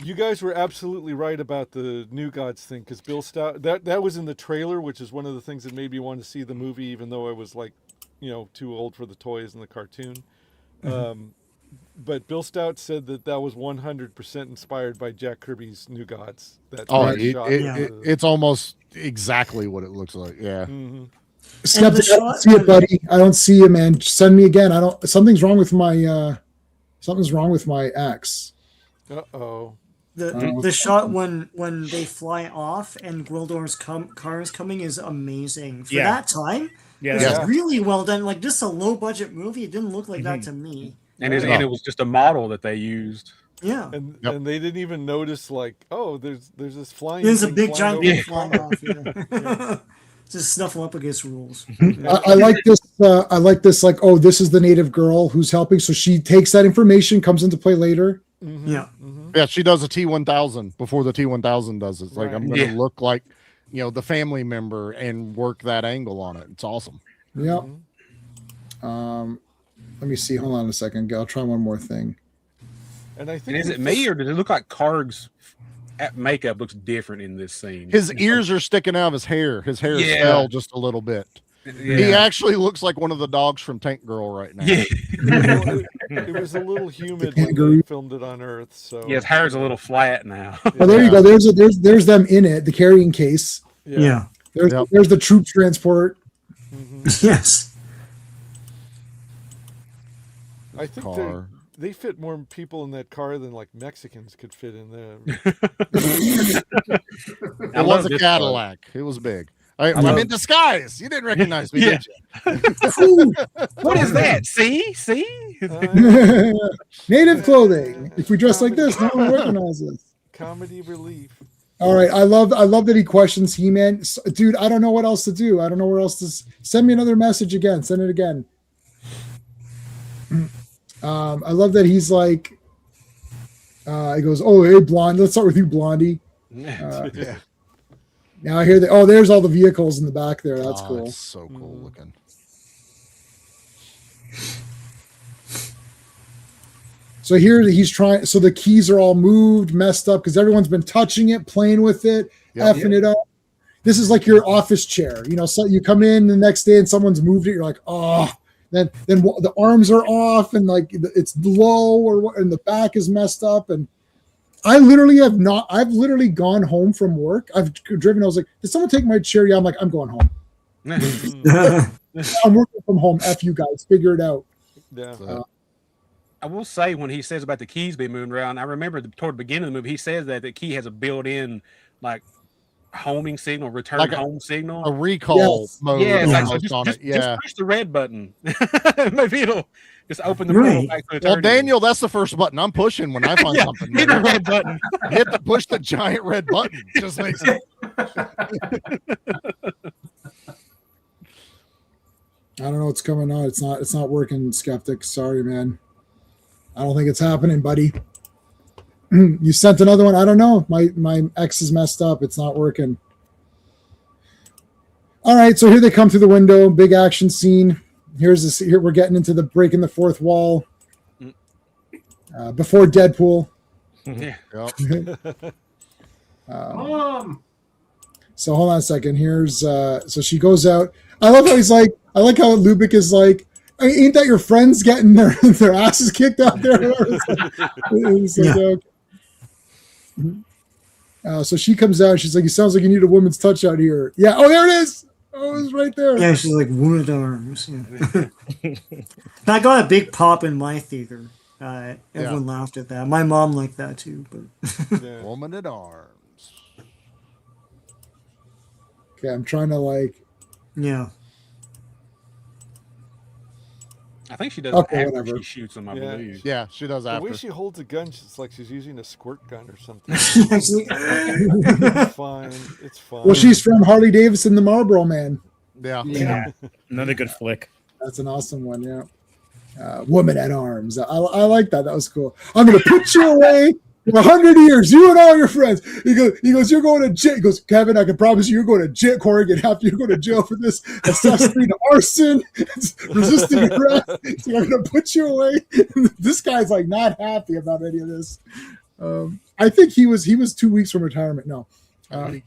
You guys were absolutely right about the New Gods thing, because Bill Stout, that was in the trailer, which is one of the things that made me want to see the movie, even though I was like, too old for the toys and the cartoon. But Bill Stout said that was 100% inspired by Jack Kirby's New Gods. It's almost exactly what it looks like. Yeah. Skeptic, I don't see it, buddy. I don't see it, man. Send me again. Something's wrong with my X. Uh-oh. The shot when they fly off and Gwildor's car is coming is amazing. For that time, it's really well done. Like, just a low budget movie. It didn't look like that to me. And it was just a model that they used. Yeah. And they didn't even notice, like, there's this flying. There's a big giant thing flying off. Just snuffle up against rules. I like this. I like this. Like, this is the native girl who's helping. So she takes that information, comes into play later. Yeah. Yeah, she does a T1000 before the T1000 does it. It's like, I'm going to look like, the family member and work that angle on it. It's awesome. Yeah. Let me see. Hold on a second. I'll try one more thing. And I think is it me, or does it look like Karg's makeup looks different in this scene? His ears are sticking out of his hair. His hair is fell just a little bit. Yeah. He actually looks like one of the dogs from Tank Girl right now. Yeah. It was a little humid when they filmed it on Earth, so his hair's a little flat now. Oh, there you go. There's them in it. The carrying case. Yeah. There's the troop transport. Yes. I think they fit more people in that car than like Mexicans could fit in there. It was a Cadillac. It was big. I'm in disguise. You didn't recognize me, did you? What is that? See? Native clothing. If we dress like this, no one recognizes. Comedy relief. All right. I love that he questions He-Man. Dude, I don't know what else to do. I don't know where else to send me another message again. Send it again. I love that he's like, he goes, hey, Blondie. Let's start with you, Blondie. Yeah. Now I hear there's all the vehicles in the back there. That's cool. It's so cool looking. So here he's trying. So the keys are all moved, messed up because everyone's been touching it, playing with it, effing it up. This is like your office chair. So you come in the next day and someone's moved it. You're like, oh. Then the arms are off and like it's low and the back is messed up. And I've literally gone home from work. I've driven. I was like, did someone take my chair? Yeah. I'm like, I'm going home. I'm working from home. F you guys, figure it out. Yeah. I will say, when he says about the keys being moved around, I remember toward the beginning of the movie, he says that the key has a built-in like homing signal, return home signal, a recall mode. Yeah, Just push the red button. Maybe it'll just open the portal back to eternity. Well, Daniel, that's the first button I'm pushing when I find something. Hit the red button. Push the giant red button. Just makes it. I don't know what's coming on. It's not working, Skeptic. Sorry, man. I don't think it's happening, buddy. You sent another one. I don't know. My X is messed up. It's not working. All right, so here they come through the window. Big action scene. Here we're getting into the breaking the fourth wall. Before Deadpool. Yeah. So hold on a second. Here's so she goes out. I love how he's like. I like how Lubick is like, ain't that your friends getting their asses kicked out there? So she comes out. She's like, it sounds like you need a woman's touch out here. Yeah. Oh, there it is. Oh, it's right there. Yeah, she's like woman at arms. Yeah. I got a big pop in my theater. Everyone laughed at that. My mom liked that too. But Woman at arms. Okay, I'm trying to like. Yeah. I think she does Okay, after whatever. she shoots him, I believe. Yeah, she does The after. way she holds a gun, it's like she's using a squirt gun or something. Actually, It's fine. It's fine. Well, she's from Harley Davidson, the Marlboro Man. Yeah. Another good flick. That's an awesome one. Yeah. Woman at arms. I like that. That was cool. I'm gonna put you away. For 100 years, you and all your friends. He goes, you're going to jail. He goes, Kevin, I can promise you, you're going to jail, Corrigan. You're going to jail for this accessory to arson, resisting arrest. So I'm going to put you away. This guy's like not happy about any of this. I think he was 2 weeks from retirement. No. I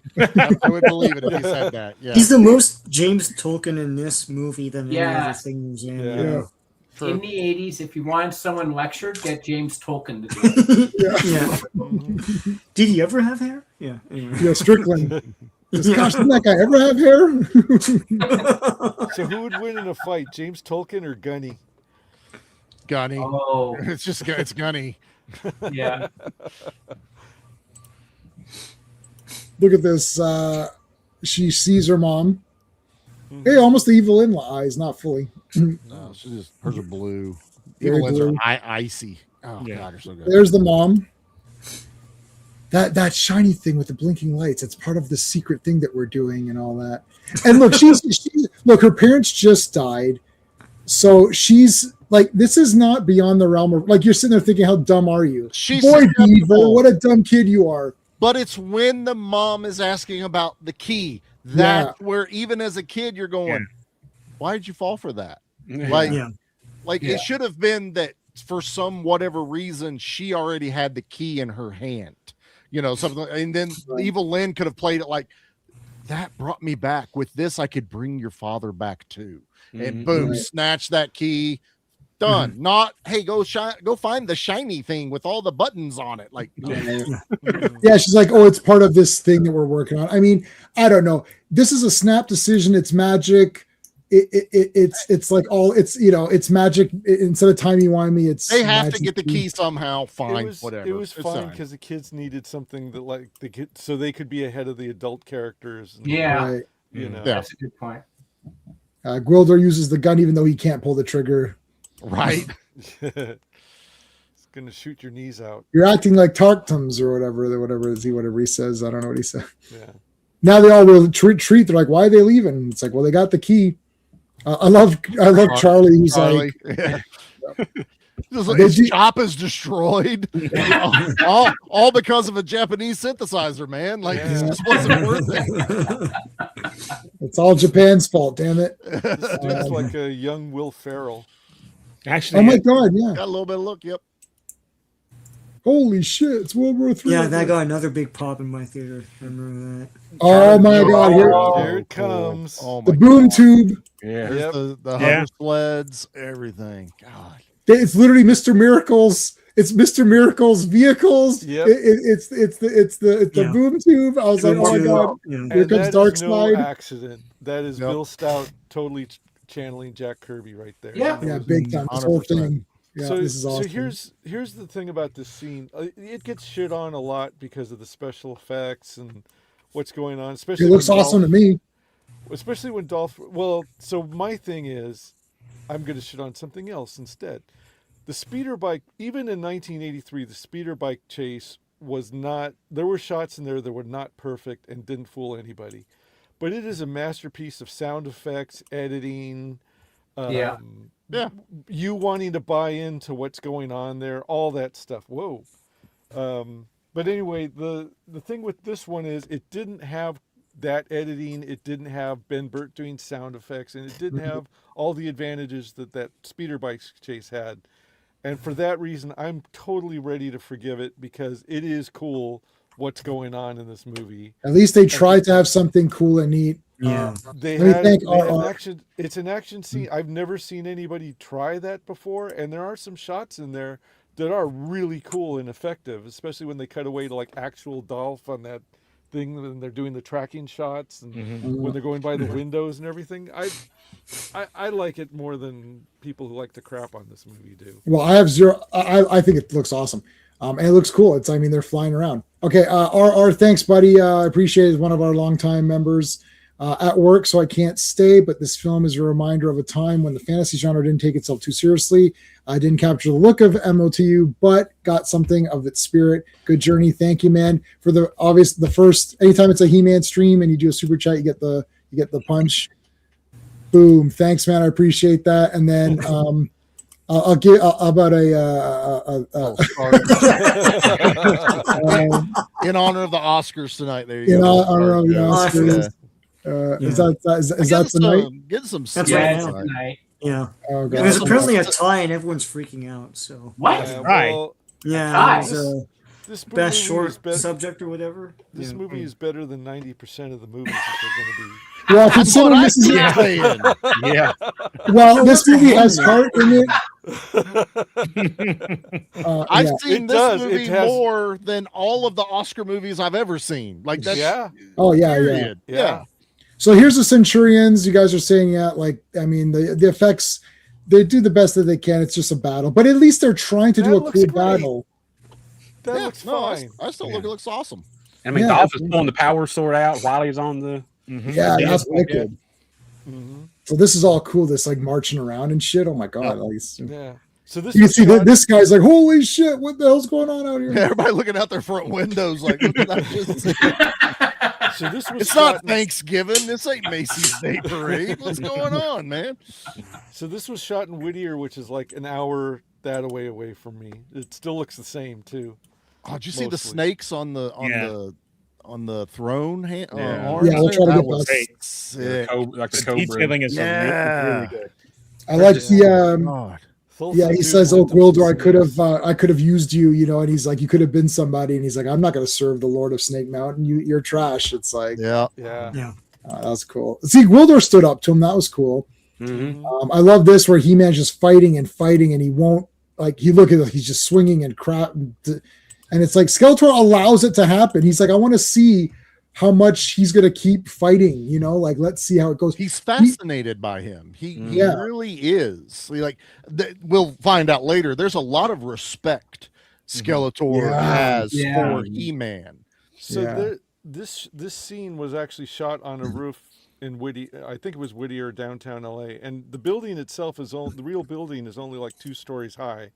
would believe it if he said that. Yeah. He's the most James Tolkien in this movie than any Yeah. other thing he's in. Yeah. In the 80s, if you wanted someone lectured, get James Tolkien to do it. Yeah. Did he ever have hair? Yeah. Anyway. Yeah, Strickland. Gosh, didn't that guy ever have hair? So who would win in a fight, James Tolkien or Gunny? Gunny. Oh, It's Gunny. yeah. Look at this. She sees her mom. Hey, almost the evil in eyes, not fully. No, she's just hers are blue. Very Evil ones are blue. icy. Oh Yeah. God, they're so good. There's the mom. That shiny thing with the blinking lights. It's part of the secret thing that we're doing and all that. And look, look. Her parents just died, so she's like, this is not beyond the realm of like. You're sitting there thinking, how dumb are you? She's Boy, Beaver, susceptible. what a dumb kid you are. But it's when the mom is asking about the key that where even as a kid you're going, Yeah. why did you fall for that? Like, Yeah. it should have been that for some whatever reason she already had the key in her hand, something. And then Evil Lynn could have played it like that. Brought me back. With this, I could bring your father back too. And boom, Right. snatch that key. Done. Not hey, go find the shiny thing with all the buttons on it. Like, Yeah, she's like, oh, it's part of this thing that we're working on. I mean, I don't know. This is a snap decision. It's magic. It's like it's magic instead of timey-wimey. It's they have to magic. get the key somehow. Fine, whatever. It was It's fine because the kids needed something that so they could be ahead of the adult characters. And, Yeah, Right. you know. Yeah. that's a good point. Gwildor uses the gun even though he can't pull the trigger. right. It's gonna shoot your knees out. You're acting like Tarktums or whatever he says. I don't know what he said. Yeah. Now they all will treat. They're like, why are they leaving? It's like, well, they got the key. I love Charlie. Who's Charlie. like, Yeah. Just Did like, his you- shop is destroyed. all because of a Japanese synthesizer, man. Like, Yeah. this just wasn't worth it. it's all Japan's fault. Damn it! This dude's like a young Will Ferrell. Actually, Oh my god! Yeah. Got a little bit of look. Yep. Holy shit! It's World War III. Yeah, that got another big pop in my theater. I remember that. Oh my god! Here, There it comes. Oh my the boom God. tube. Yeah. There's Yep. the Yeah. hover sleds, everything. God. It's literally Mr. Miracle's. It's Mr. Miracle's vehicles. Yep. It's the Yeah. boom tube. I was like, oh my god! Yeah. Here And comes that Dark is no Side. accident. That is Yep. Bill Stout totally channeling Jack Kirby right there. Yeah. Yeah, big time. This whole 100%. thing. Yeah, so, this is awesome. so here's the thing about this scene. It gets shit on a lot because of the special effects and what's going on. Especially It looks when awesome to me. Especially when Dolph. Well, so my thing is, I'm going to shit on something else instead. The speeder bike, even in 1983, the speeder bike chase was not. There were shots in there that were not perfect and didn't fool anybody, but it is a masterpiece of sound effects, editing. Yeah. Yeah. You wanting to buy into what's going on there, all that stuff. Whoa. But anyway, the thing with this one is it didn't have that editing. It didn't have Ben Burt doing sound effects, and it didn't have all the advantages that speeder bike chase had. And for that reason, I'm totally ready to forgive it because it is cool what's going on in this movie. At least they tried to have something cool and neat. Yeah. They Let me had thank they had RR. action. It's an action scene. I've never seen anybody try that before, and there are some shots in there that are really cool and effective, especially when they cut away to like actual Dolph on that thing and they're doing the tracking shots and when they're going by the windows and everything. I like it more than people who like to crap on this movie do. Well, I have zero. I think it looks awesome, and it looks cool. I mean, they're flying around. Okay, RR, thanks, buddy. I appreciate it. One of our longtime members at work, so I can't stay. But this film is a reminder of a time when the fantasy genre didn't take itself too seriously. I didn't capture the look of MOTU, but got something of its spirit. Good journey. Thank you, man. For the first. Anytime it's a He-Man stream and you do a super chat, you get the punch. Boom. Thanks, man. I appreciate that. And then I'll give about In honor of the Oscars tonight. There you in go. honor of the Yeah. Oscars. Is that tonight? Getting some That's Yeah, right it's now. tonight. Yeah. Oh And god. there's apparently a tie, and everyone's freaking out. So What? Right. Well, yeah, Tie. it was, this movie best is short better. subject or whatever. This Yeah. movie is better than 90% of the movies that they're going to be. Well, That's considering what this is I'm saying. Yeah. well, this movie has heart in it. I've Yeah. seen It this does. movie It has- more than all of the Oscar movies I've ever seen. Like that's Yeah. Oh yeah, yeah. period. Yeah. So here's the Centurions. You guys are saying, yeah, like I mean, the effects, they do the best that they can. It's just a battle, but at least they're trying to That do a looks cool great. battle. That Yeah, looks no, fine. I still look. It looks awesome. I mean, Yeah. Dolph is pulling the power sword out while he's on the. Yeah, Yeah. that's wicked. Mhm. So this is all cool. This like marching around and shit. Oh my god! Like, Yeah. So this you can was see that shot- this guy's like, holy shit! What the hell's going on out here? Everybody looking out their front windows like, look at that. So this was It's shot not Thanksgiving. This ain't Macy's Day Parade. What's going on, man? So this was shot in Whittier, which is like an hour that away from me. It still looks the same too. Oh, did you see the Mostly. snakes on the throne? Yeah. Arms Yeah, we'll there? try to That get was that. sick. Like the The Cobra. detailing is Yeah. really good. I like the God. yeah. He says, "Oh, Gwildor, I could have used you," you know, and he's like, "You could have been somebody," and he's like, "I'm not going to serve the Lord of Snake Mountain. You're trash." It's like, Yeah. Yeah. that was cool. See, Gwildor stood up to him. That was cool. Mhm. I love this where He-Man's just fighting, and he won't like. He look at it, he's just swinging and crap, and it's like Skeletor allows it to happen. He's like, I want to see how much he's gonna keep fighting. You know, like let's see how it goes. He's fascinated by him. He Yeah. really is. We'll find out later. There's a lot of respect Skeletor Yeah. has Yeah. for He-Man. So Yeah. this scene was actually shot on a roof in Whittier. I think it was Whittier, downtown LA, and the building itself the real building is only like 2 stories high.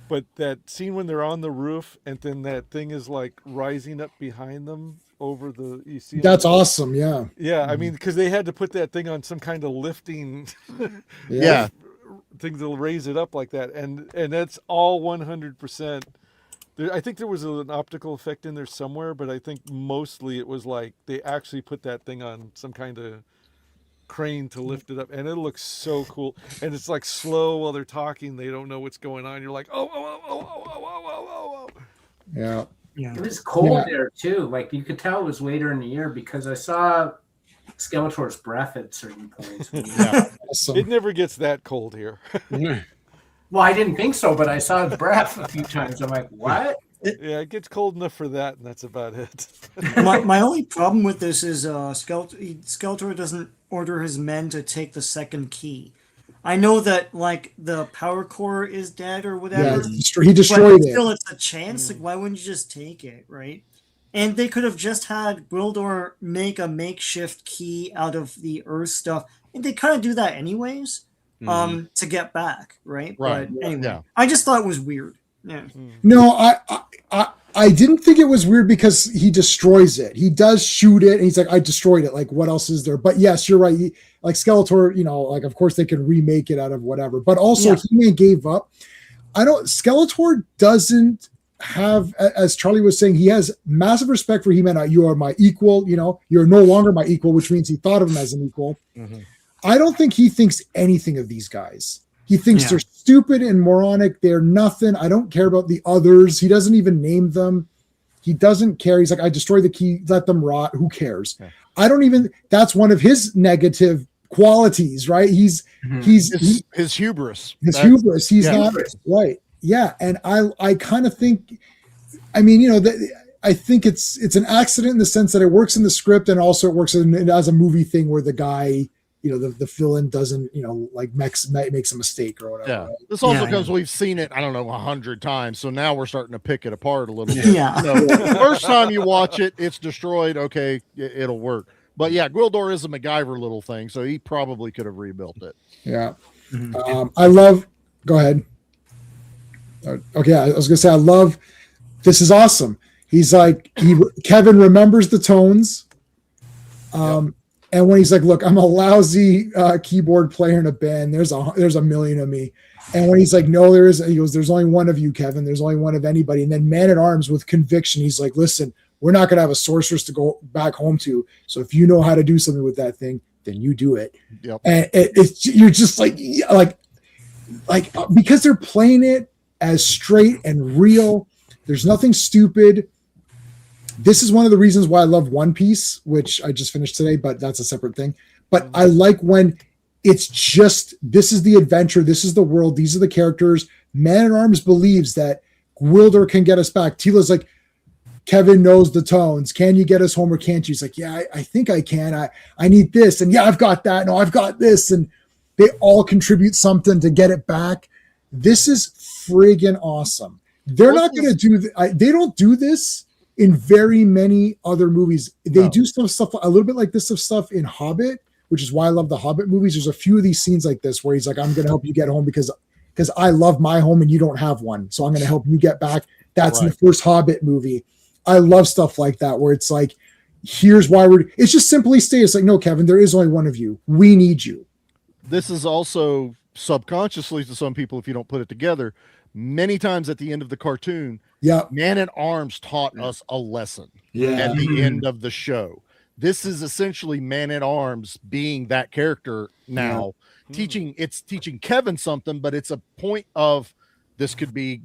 But that scene when they're on the roof and then that thing is like rising up behind them over the you see That's awesome. Yeah, Yeah, I mean because they had to put that thing on some kind of lifting Yeah. thing to raise it up like that, and that's all 100%. I think there was an optical effect in there somewhere, but I think mostly it was like they actually put that thing on some kind of crane to lift it up, and it looks so cool. And it's like slow while they're talking; they don't know what's going on. You're like, oh. yeah. Yeah. It was cold Yeah. there too. Like you could tell it was later in the year because I saw Skeletor's breath at certain points. Awesome. It never gets that cold here. Well, I didn't think so, but I saw his breath a few times. I'm like, what? Yeah, it gets cold enough for that, and that's about it. my only problem with this is Skeletor doesn't order his men to take the second key. I know that like the power core is dead or Yeah, whatever, he destroyed but it. still it's a chance. Like why wouldn't you just take it, right? And they could have just had Gwildor make a makeshift key out of the Earth stuff, and they kind of do that anyways, to get back, right? Right. But anyway, Yeah. I just thought it was weird. Yeah. No, I didn't think it was weird because he destroys it. He does shoot it, and he's like, I destroyed it. Like, what else is there? But yes, you're right. Like Skeletor, you know, like of course they can remake it out of whatever. But also, Yeah. He-Man gave up. Skeletor doesn't have, as Charlie was saying, he has massive respect for He-Man. You are my equal. You know, you're no longer my equal, which means he thought of him as an equal. Mhm. I don't think he thinks anything of these guys. He thinks Yeah. they're stupid and moronic. They're nothing. I don't care about the others. He doesn't even name them. He doesn't care. He's like, I destroy the key, let them rot. Who cares? Yeah. I don't even, that's one of his negative qualities, right? His Hubris. his hubris. He's yeah. not right. Yeah. And I kind of think, I mean, you know, I think it's an accident in the sense that it works in the script and also it works as a movie thing where the guy, you know, the villain doesn't, you know, like makes a mistake or whatever. Yeah. Right? This also Yeah, comes, we've seen it, I don't know, 100 times. So now we're starting to pick it apart a little bit. Yeah. So, first time you watch it, it's destroyed. Okay, it'll work. But yeah, Gwildor is a MacGyver little thing, so he probably could have rebuilt it. Yeah. I love, go ahead. Okay. I was going to say, I love, this is awesome. He's like, Kevin remembers the tones. And when he's like, look, I'm a lousy keyboard player in a band. There's a million of me. And when he's like, no, there isn't. He goes, there's only one of you, Kevin. There's only one of anybody. And then Man at Arms with conviction, he's like, listen, we're not going to have a sorceress to go back home to. So if you know how to do something with that thing, then you do it. Yep. And you're just like because they're playing it as straight and real. There's nothing stupid. This is one of the reasons why I love One Piece, which I just finished today, but that's a separate thing. But I like when it's just, this is the adventure, this is the world, these are the characters. Man at Arms believes that Gwildor can get us back. Tila's like, Kevin knows the tones. Can you get us home or can't you? He's like, yeah, I think I can. I need this. And yeah, I've got that. No, I've got this. And they all contribute something to get it back. This is friggin' awesome. They're not going to do, they don't do this in very many other movies. They do stuff a little bit like this stuff in Hobbit, which is why I love the Hobbit movies. There's a few of these scenes like this where he's like, I'm going to help you get home because I love my home and you don't have one. So I'm going to help you get back. That's in the first Hobbit movie. I love stuff like that where it's like, here's why it's just simply stated. It's like, no, Kevin, there is only one of you. We need you. This is also subconsciously to some people, if you don't put it together, many times at the end of the cartoon, Man at Arms taught us a lesson at the end of the show. This is essentially Man at Arms being that character now, teaching Kevin something, but it's a point of this could be,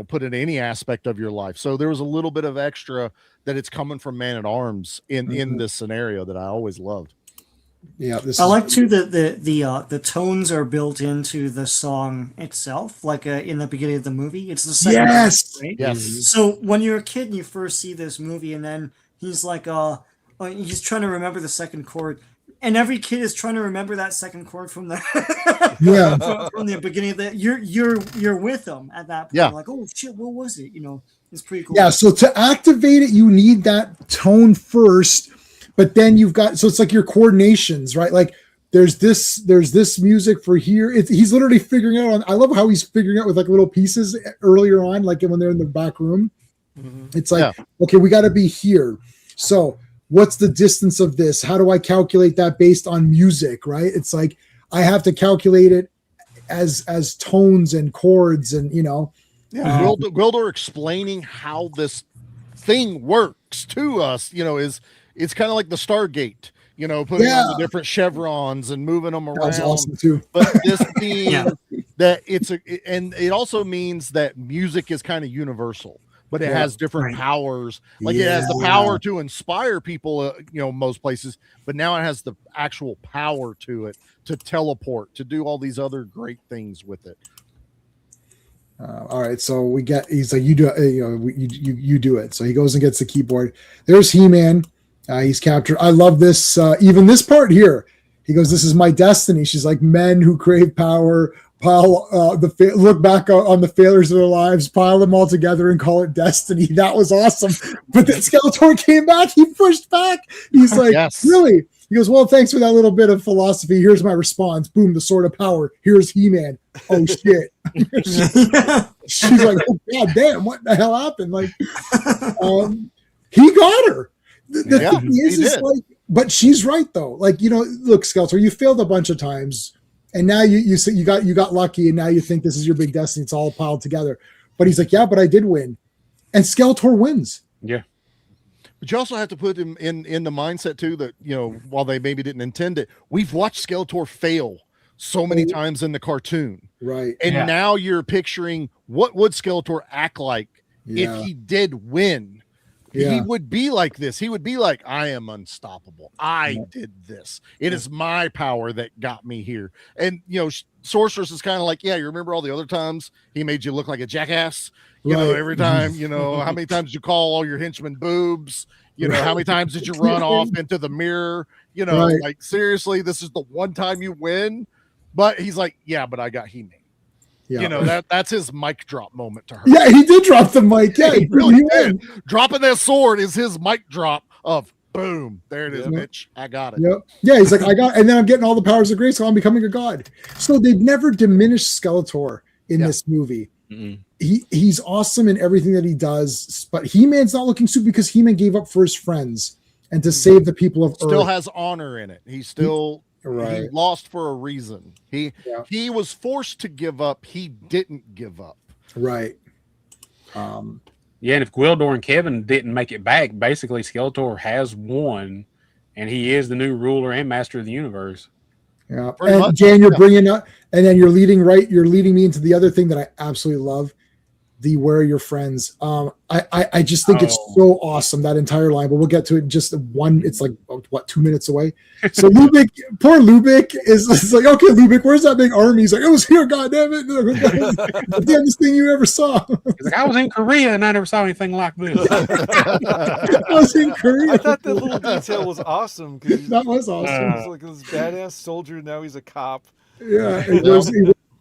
put in any aspect of your life. So there was a little bit of extra that it's coming from Man at Arms in this scenario that I always loved. Yeah, I like too that the tones are built into the song itself, like in the beginning of the movie. It's the second verse, right? Yes. So when you're a kid and you first see this movie, and then he's like, he's trying to remember the second chord, and every kid is trying to remember that second chord from the from the beginning of the. You're with them at that point. Yeah. Like, oh shit, what was it? It's pretty cool. Yeah. So to activate it, you need that tone first. But then you've got, so it's like your coordinations, right? Like there's this music for here. He's literally figuring out I love how he's figuring out with like little pieces earlier on, like when they're in the back room. It's like, okay, we got to be here. So what's the distance of this? How do I calculate that based on music, right? It's like, I have to calculate it as tones and chords and, Gwildor explaining how this thing works to us, it's kind of like the Stargate, putting on the different chevrons and moving them around. That's awesome too. But this being that and it also means that music is kind of universal, but it has different powers. Like it has the power to inspire people, most places, but now it has the actual power to it to teleport, to do all these other great things with it. All right, so he's like, you do it, you do it. So he goes and gets the keyboard. There's He-Man. He's captured. I love this. Even this part here. He goes, "This is my destiny." She's like, "Men who crave power pile look back on the failures of their lives, pile them all together, and call it destiny." That was awesome. But then Skeletor came back. He pushed back. He's like, "Really?" He goes, "Well, thanks for that little bit of philosophy. Here's my response. Boom, the sword of power. Here's He-Man. Oh shit." She's like, "Oh god damn, what the hell happened?" Like, he got her. The thing is like, but she's right though. Like, look, Skeletor, you failed a bunch of times, and now you got lucky, and now you think this is your big destiny. It's all piled together. But he's like, yeah, but I did win, and Skeletor wins. Yeah. But you also have to put him in the mindset too that while they maybe didn't intend it, we've watched Skeletor fail so many times in the cartoon, right? And now you're picturing what would Skeletor act like if he did win. He would be like this. He would be like, I am unstoppable. I did this. It is my power that got me here. And, Sorceress is kind of like, yeah, you remember all the other times he made you look like a jackass? Every time, how many times did you call all your henchmen boobs? How many times did you run off into the mirror? Like, seriously, this is the one time you win. But he's like, yeah, but I got He-Man. Yeah. That's his mic drop moment to her. Yeah, he did drop the mic. Yeah, he really did. Dropping that sword is his mic drop of boom. There it is, bitch. I got it. Yep. Yeah, he's like, and then I'm getting all the powers of grace, so I'm becoming a god. So they've never diminished Skeletor in this movie. Mm-hmm. He's awesome in everything that he does, but He-Man's not looking stupid because He-Man gave up for his friends. and to save the people of Still Earth. has honor in it. He Right. lost for a reason. Yeah. He was forced to give up. He didn't give up. Right. Yeah, and if Gwildor and Kevin didn't make it back, basically Skeletor has won, and he is the new ruler and master of the universe. Yeah. Pretty And much, Jan, you're yeah. bringing up, and then you're leading me into the other thing that I absolutely love. The Where Are Your Friends? I just think it's so awesome, that entire line, but we'll get to it in just one. It's like, what, 2 minutes away? So Lubick, poor Lubick is like, okay, Lubick, where's that big army? He's like, it was here, goddammit. The damnedest thing you ever saw. He's like, I was in Korea and I never saw anything like this. I was in Korea. I thought that little detail was awesome. That was awesome. He's like this badass soldier. Now he's a cop. Yeah, he wears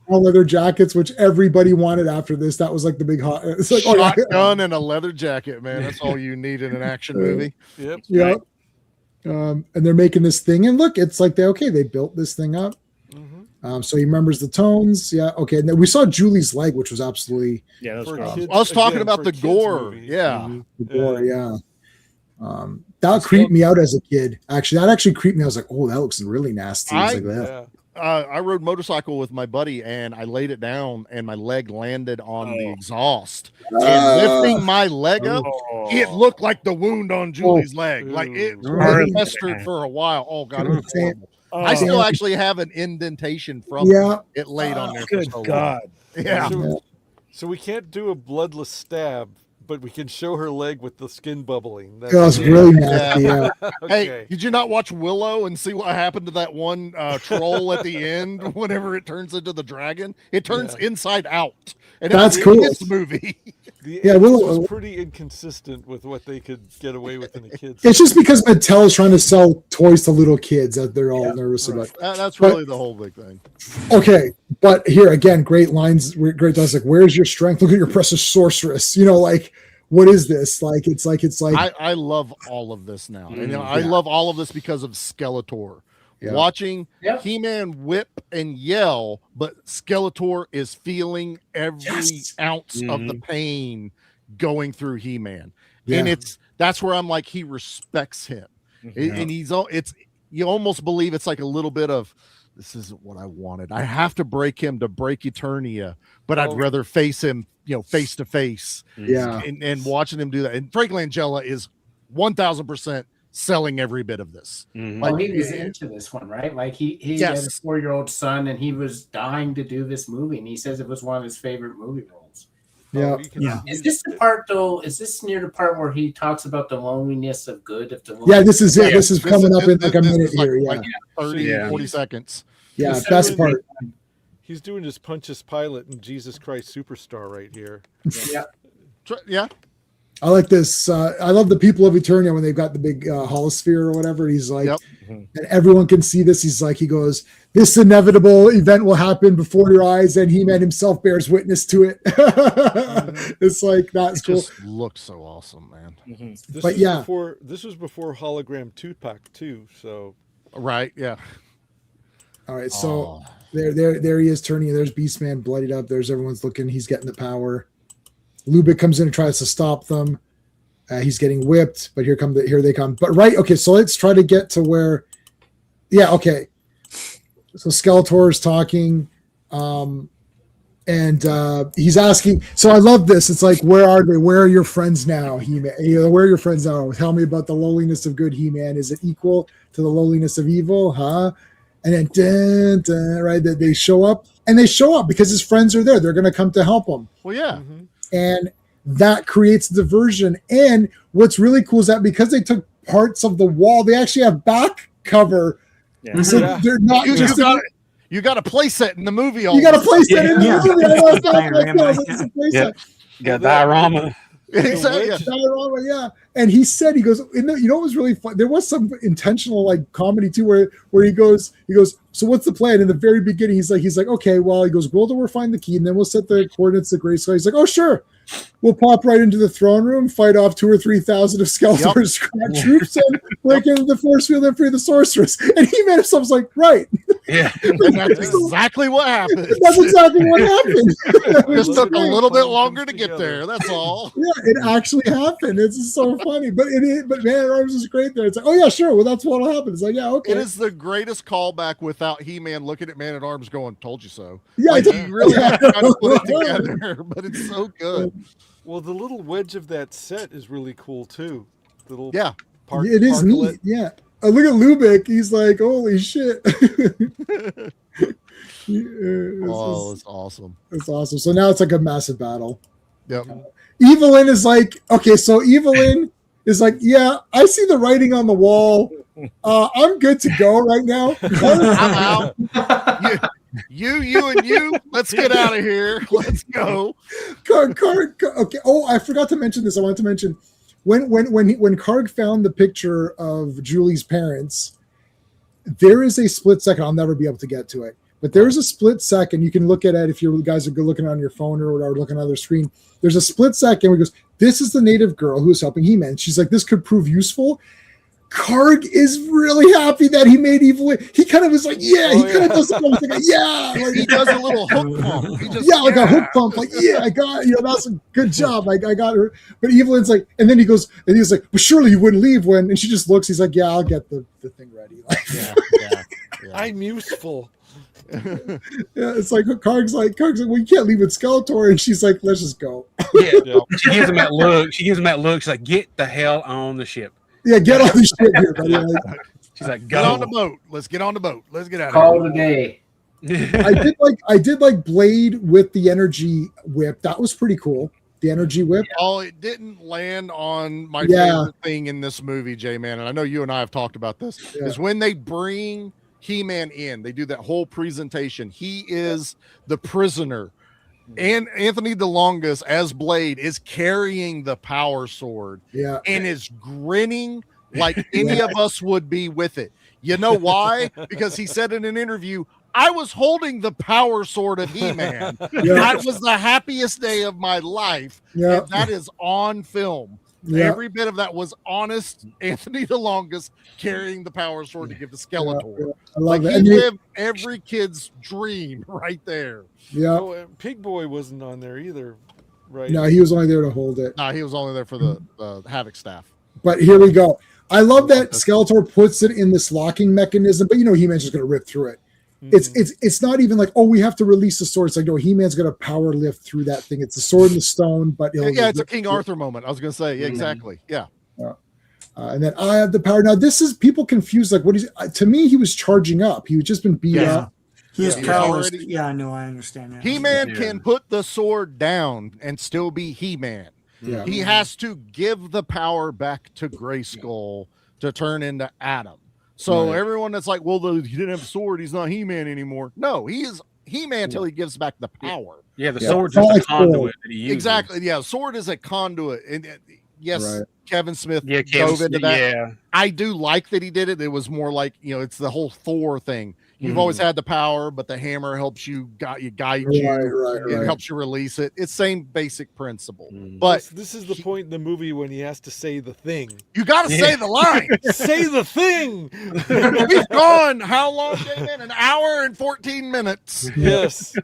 all leather jackets, which everybody wanted after this. That was like the big hot. It's like, oh, yeah. Shotgun and a leather jacket, man. That's all you need in an action movie. Yep. Yeah. And they're making this thing, and look, it's like they built this thing up. So he remembers the tones. Yeah. Okay. And then we saw Julie's leg, which was absolutely Yeah, that's For right. kids- I was talking again, about for a the kids gore. movie. Yeah. gore. Yeah. That creeped me out as a kid. Actually, that actually creeped me. I was like, oh, that looks really nasty. It's like that. Yeah. I rode motorcycle with my buddy, and I laid it down, and my leg landed on the exhaust. And lifting my leg up, it looked like the wound on Julie's leg. Like it Gnarly. festered for a while. Oh god, it was Insane. horrible. I still actually have an indentation from Yeah. it laid on there. For Good so long. God. Yeah. So we can't do a bloodless stab, but we can show her leg with the skin bubbling. It was really nasty. Yeah. Hey, Okay. did you not watch Willow and see what happened to that one troll at the end whenever it turns into the dragon? It turns inside out. And That's it's cool. This movie. The Yeah, yeah, Willow- was pretty inconsistent with what they could get away with in a kid's. It's just because Mattel is trying to sell toys to little kids that they're all nervous about. That's But- really the whole big thing. Okay, but here again, great lines, great lines. Like, where's your strength? Look at your precious sorceress. You know, like, what is this? Like, it's like I love all of this now. And I love all of this because of Skeletor. Yeah. Watching Yep. He-Man whip and yell, but Skeletor is feeling every ounce of the pain going through He-Man. And Yeah. that's where I'm like, he respects him. And you almost believe it's like a little bit of, this isn't what I wanted. I have to break him to break Eternia, but I'd rather face him, face to face. yeah. And watching him do that. And Frank Langella is 1000% selling every bit of this. Well, he was into this one, right? Like he Yes. had a 4-year-old son, and he was dying to do this movie, and he says it was one of his favorite movie roles. Yeah. Is this the part though? Is this near the part where he talks about the loneliness of good? If the Yeah, this is it. Yeah, This is coming up in like a this minute is like- here. Yeah. like 30, Yeah. 40 seconds. Yeah. This Best is- part. He's doing his Pontius Pilate and Jesus Christ Superstar right here. Yeah. I like this. I love the people of Eternia when they've got the big holosphere or whatever. He's like, Yep. and everyone can see this. He goes, this inevitable event will happen before your eyes, and He-Man himself bears witness to it. It's like, that's It cool. just looks so awesome, man. This But was yeah. this was before hologram Tupac too. So Right. Yeah. All right, so there he is turning. There's Beastman bloodied up. There's everyone's looking. He's getting the power. Lubick comes in and tries to stop them. He's getting whipped, but here they come. But right, okay, so let's try to get to where. Yeah, okay. So Skeletor is talking, and he's asking. So I love this. It's like, where are they? Where are your friends now, He-Man? Where are your friends now? Tell me about the lowliness of good, He-Man. Is it equal to the lowliness of evil? Huh? And then, dun, dun, right, that they show up, and they show up because his friends are there. They're going to come to help him, Well, yeah. and that creates diversion. And what's really cool is that because they took parts of the wall, they actually have back cover. Yeah. So Yeah. they're not You just. got a play set in the movie. You got to place that in the Yeah. movie. I love that. Diorama. That's a place Yeah. that. You got diorama. Exactly. witch- Diorama, yeah. And he said, he goes, you know, it was really fun. There was some intentional like comedy too, where he goes, so what's the plan? In the very beginning, he's like, okay, well, he goes, Golda will find the key, and then we'll set the coordinates to Grayskull. He's like, oh, sure. We'll pop right into the throne room, fight off 2,000 or 3,000 of Skeletor's troops, and break into the force field and free the sorceress. And he made himself like, right. Yeah. And that's exactly what happened. That's exactly what happened. Just took a little bit Plan longer comes to get together. there. That's all. Yeah, it actually happened. It's so funny, but but Man at Arms is great there. It's like, oh yeah, sure. Well, that's what'll happen. It's like, yeah, okay. It is the greatest callback without He-Man looking at Man at Arms going, "Told you so." Yeah, Like, it's- you really have to try to put it together, but it's so good. Well, the little wedge of that set is really cool too. The little Yeah. it is parklet. neat. Yeah. Look at Lubick. He's like, holy shit. Oh, it's awesome. It's awesome. So now it's like a massive battle. Yep. Evelyn is like, okay, so Evelyn is like, yeah, I see the writing on the wall. I'm good to go right now. I'm out. You, and you. Let's get out of here. Let's go. Okay. Oh, I forgot to mention this. I wanted to mention when Karg found the picture of Julie's parents, there is a split second. I'll never be able to get to it, but there is a split second. You can look at it if you guys are looking on your phone or whatever, looking on their screen. There's a split second where he goes, "This is the native girl who is helping He-Man." She's like, "This could prove useful." Karg is really happy that he made Evelyn. He kind of was like, yeah, he kind of does something like, yeah, like, He does a little hook pump. He just, yeah, like a hook pump, like, yeah, I got, that's a good job. I got her. But Evelyn's like, and then he goes, and he's like, but surely you wouldn't leave when, and she just looks, he's like, yeah, I'll get the thing ready. Like, yeah. I'm useful. yeah, it's like Karg's like, well, you can't leave with Skeletor, and she's like, let's just go. Yeah. She gives him that look. She's like, get the hell on the ship. Yeah, get on the ship here, buddy. Like, She's like, Get on the go. boat. Let's get on the boat. Let's get out of Call here. it a day. I did like Blade with the energy whip. That was pretty cool. The energy whip. Oh, it didn't land on my Yeah. favorite thing in this movie, J-Man, and I know you and I have talked about this, Yeah. is when they bring He-Man in, they do that whole presentation. He is the prisoner. And Anthony DeLongis as Blade is carrying the power sword Yeah. and is grinning like any of us would be with it. You know why? Because he said in an interview, I was holding the power sword of He-Man. Yeah. That was the happiest day of my life. Yeah. And that is on film. Yeah. Every bit of that was honest Anthony DeLongis carrying the power sword to give to Skeletor. Yeah. I Like love he it. And lived every kid's dream right there. yeah. Oh, and Pig Boy wasn't on there either, right? No, he was only there to hold it. No, he was only there for the Havoc staff. But here we go. I love that Skeletor puts it in this locking mechanism, but He-Man's just gonna rip through it. It's not even like, oh, we have to release the sword. It's like, no, He-Man's gonna power lift through that thing. It's the sword in the stone, but he'll Yeah, it's a rip King through it. Arthur moment. I was gonna say, yeah, exactly. Yeah. And then I have the power. Now this is people confused. Like, what is? To me, he was charging up. He was just been beat Yeah. up. He is Yeah. powerless. Already- Yeah, I know. I understand that. He-Man Yeah. can put the sword down and still be He-Man. Yeah. He has to give the power back to Grayskull to turn into Adam. So Right. everyone that's like, well, he didn't have a sword, he's not He-Man anymore. No, he is He-Man until he gives back the power. Yeah, the Yeah. sword's It's just not a like conduit gold. that he uses. Exactly. Yeah, sword is a conduit. And yes, Right. Kevin Smith Yeah, dove into that. yeah. I do like that he did it. It was more like, it's the whole Thor thing. You've always had the power, but the hammer helps you guide you. Right, It right. helps you release it. It's same basic principle. Mm. But this is the he- point in the movie when he has to say the thing. you got to say the line. Say the thing. We've gone how long, J-Man? An hour and 14 minutes. Yes.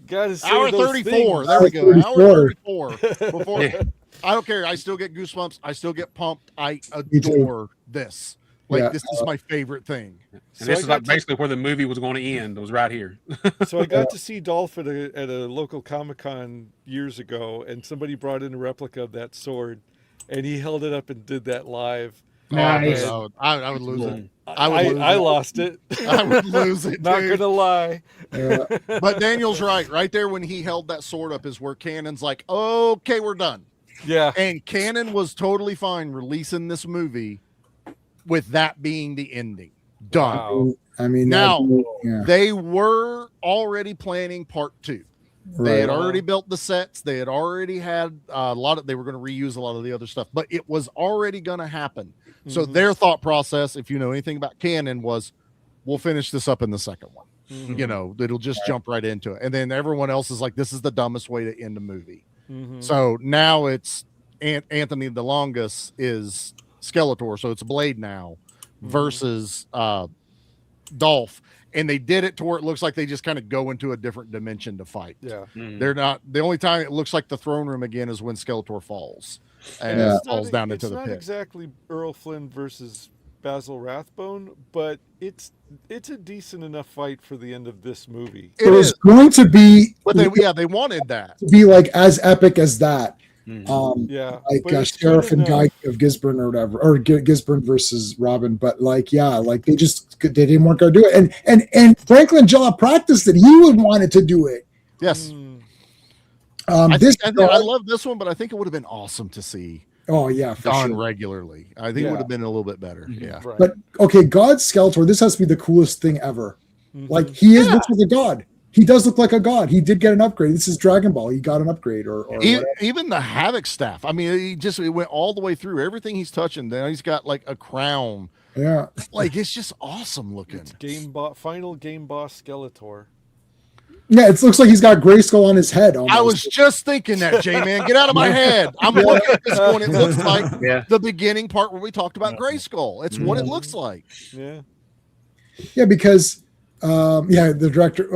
Got to say Hour those 34. things. There we go. Hour 34. 34. Before Yeah. I don't care. I still get goosebumps. I still get pumped. I Me too. adore this. Like Yeah. this is my favorite thing. And So this I is got like to- basically where the movie was going to end. It was right here. So I got to see Dolph at a local Comic-Con years ago, and somebody brought in a replica of that sword, and he held it up and did that live. Nice. I would lose it. I, would lose I it. lost it. I would lose it. Not dude. gonna lie. But Daniel's right. Right there when he held that sword up is where Cannon's like, okay, we're done. Yeah. And Cannon was totally fine releasing this movie with that being the ending. Done. Wow. I mean, Now, yeah, They were already planning part 2. They had right. already built the sets. They had already had a lot of, they were going to reuse a lot of the other stuff, but it was already going to happen. So Mhm. their thought process, if you know anything about canon, was we'll finish this up in the second one. Mhm. It'll just jump right into it. And then everyone else is like, this is the dumbest way to end a movie. Mhm. So now it's Anthony DeLongis is Skeletor. So it's Blade now versus Dolph, and they did it to where it looks like they just kind of go into a different dimension to fight. Yeah. They're not, the only time it looks like the throne room again is when Skeletor falls and Yeah. falls down into the It's not pit. exactly Earl Flynn versus Basil Rathbone, but it's a decent enough fight for the end of this movie. It was is, going to be but they wanted that. to be like as epic as that. Yeah, Like but it's Sheriff good and Guy enough. of Gisborne or whatever, or Gisborne versus Robin. But like, yeah, like they didn't want to do it. And Franklin Jaw practiced it. He would wanted to do it. Yes. Mm, I love this one, but I think it would have been awesome to see Oh yeah, for done sure. regularly. I think it Yeah. would have been a little bit better. Yeah. right. But okay, God Skeletor, this has to be the coolest thing ever. Mhm. Like he looks like a god. He does look like a god. He did get an upgrade. This is Dragon Ball. He got an upgrade or whatever. Even the Havoc staff. I mean, it went all the way through everything he's touching. Now he's got like a crown. Yeah. Like it's just awesome looking. It's final game boss Skeletor. Yeah, it looks like he's got Grayskull on his head. Almost. I was just thinking that, J-Man. Get out of my head. I'm looking at this one. It looks like Yeah. the beginning part where we talked about Grayskull. It's what it looks like. Yeah. Yeah, because the director.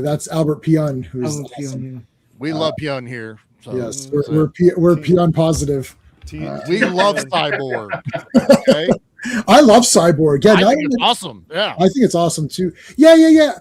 That's Albert Pion, who's Oh, awesome. We love Pyun here. So, Yes, so we're Pion positive. we love Cyborg. Okay, I love Cyborg. Yeah, I not think it's only- awesome. Yeah, I think it's awesome too. Yeah.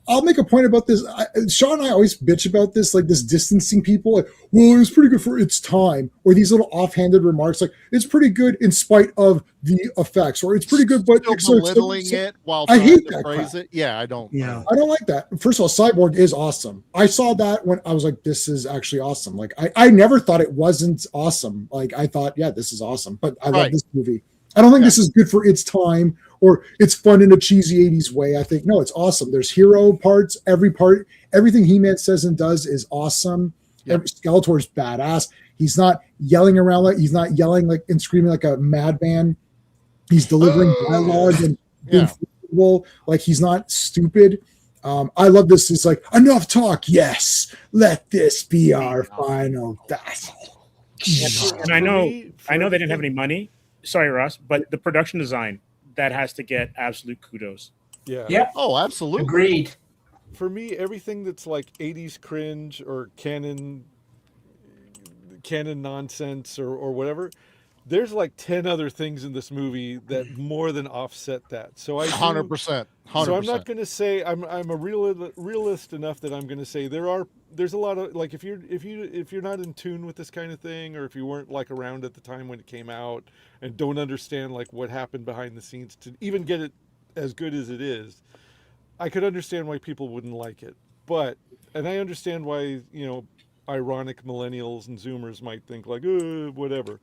I'll make a point about this. Sean and I always bitch about this, like this distancing people. Like, well, it was pretty good for its time, or these little offhanded remarks, like it's pretty good in spite of the effects, or it's pretty good, but still belittling it while I trying hate to that praise crap. it. Yeah, I don't. Yeah. I don't like that. First of all, Cyborg is awesome. I saw that when I was like, this is actually awesome. Like, I never thought it wasn't awesome. Like, I thought, yeah, this is awesome. But I love Right. this movie. I don't think this is good for its time or it's fun in a cheesy 80s way. I think, no, it's awesome. There's hero parts, everything He-Man says and does is awesome. Yep. Skeletor's badass. He's not yelling around he's not yelling like and screaming like a madman. He's delivering dialogue and being Yeah. flexible. Like he's not stupid. I love this. It's like enough talk. Yes, let this be our final battle. And I know For they didn't have everything- any money. Sorry, Ross, but the production design that has to get absolute kudos. Yeah. Yeah. Oh, absolutely. Agreed. For me, everything that's like 80s cringe or canon nonsense or whatever, there's like 10 other things in this movie that more than offset that. So I do- 100%. 100%. So I'm not going to say I'm a realist enough that I'm going to say there's a lot of like if you're not in tune with this kind of thing, or if you weren't like around at the time when it came out and don't understand like what happened behind the scenes to even get it as good as it is, I could understand why people wouldn't like it. And I understand why, ironic millennials and Zoomers might think like, whatever.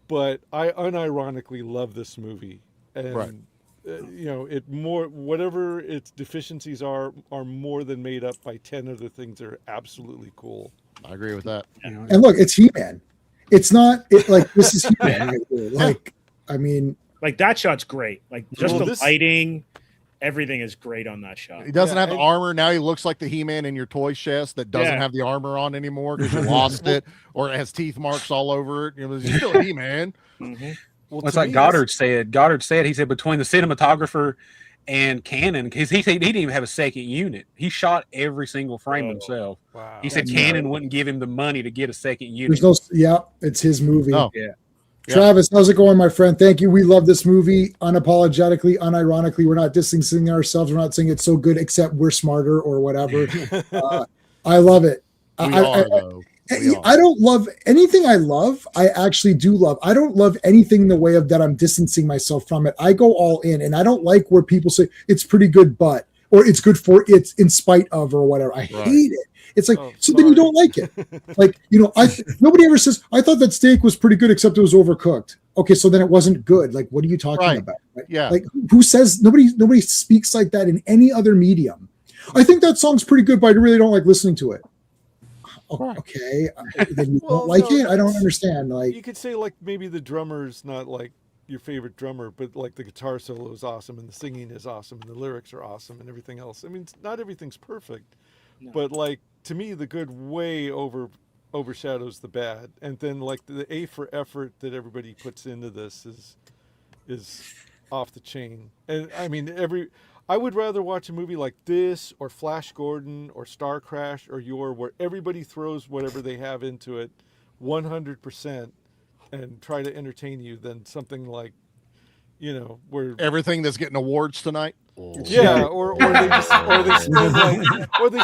But I unironically love this movie, and Right. Whatever its deficiencies are more than made up by 10 other things that are absolutely cool. I agree with that. And look, it's He-Man. It's not like this is He-Man right here. Like, I mean, Like that shot's great. Like just Well, the this- lighting, everything is great on that shot. He doesn't Yeah, have the and- armor. Now he looks like the He-Man in your toy chest that doesn't Yeah. have the armor on anymore because you lost it, or it has teeth marks all over it. He's still a He-Man. Mhm. Well, It's to like me, Goddard said. He said between the cinematographer and Canon, because he said he didn't even have a second unit. He shot every single frame Oh. himself. Wow. He said That's Canon wouldn't give him the money to get a second unit. there's no, yeah, it's his movie. Oh. Yeah. Travis, how's it going, my friend? Thank you. We love this movie unapologetically, unironically. We're not distancing ourselves. We're not saying it's so good, except we're smarter or whatever. I love it. We are, though. We are. I don't love anything I love. I actually do love. I don't love anything in the way of that I'm distancing myself from it. I go all in, and I don't like where people say it's pretty good, but or it's good for it's in spite of or whatever. I Right. hate it. It's like Oh, so then you sorry. don't like it. Like nobody ever says I thought that steak was pretty good except it was overcooked. Okay, so then it wasn't good. Like what are you talking Right. about? Right? Yeah. Like who says nobody speaks like that in any other medium? I think that song's pretty good, but I really don't like listening to it. Okay, then you Well, don't like no, it. I don't it's- understand. Like You could say like maybe the drummer's not like your favorite drummer, but like the guitar solo is awesome and the singing is awesome and the lyrics are awesome and everything else. I mean, not everything's perfect, but like to me, the good way overshadows the bad. And then like the A for effort that everybody puts into this is off the chain. And I mean, I would rather watch a movie like this or Flash Gordon or Star Crash or where everybody throws whatever they have into it 100% and try to entertain you than something like, where Everything that's getting awards tonight. yeah, or they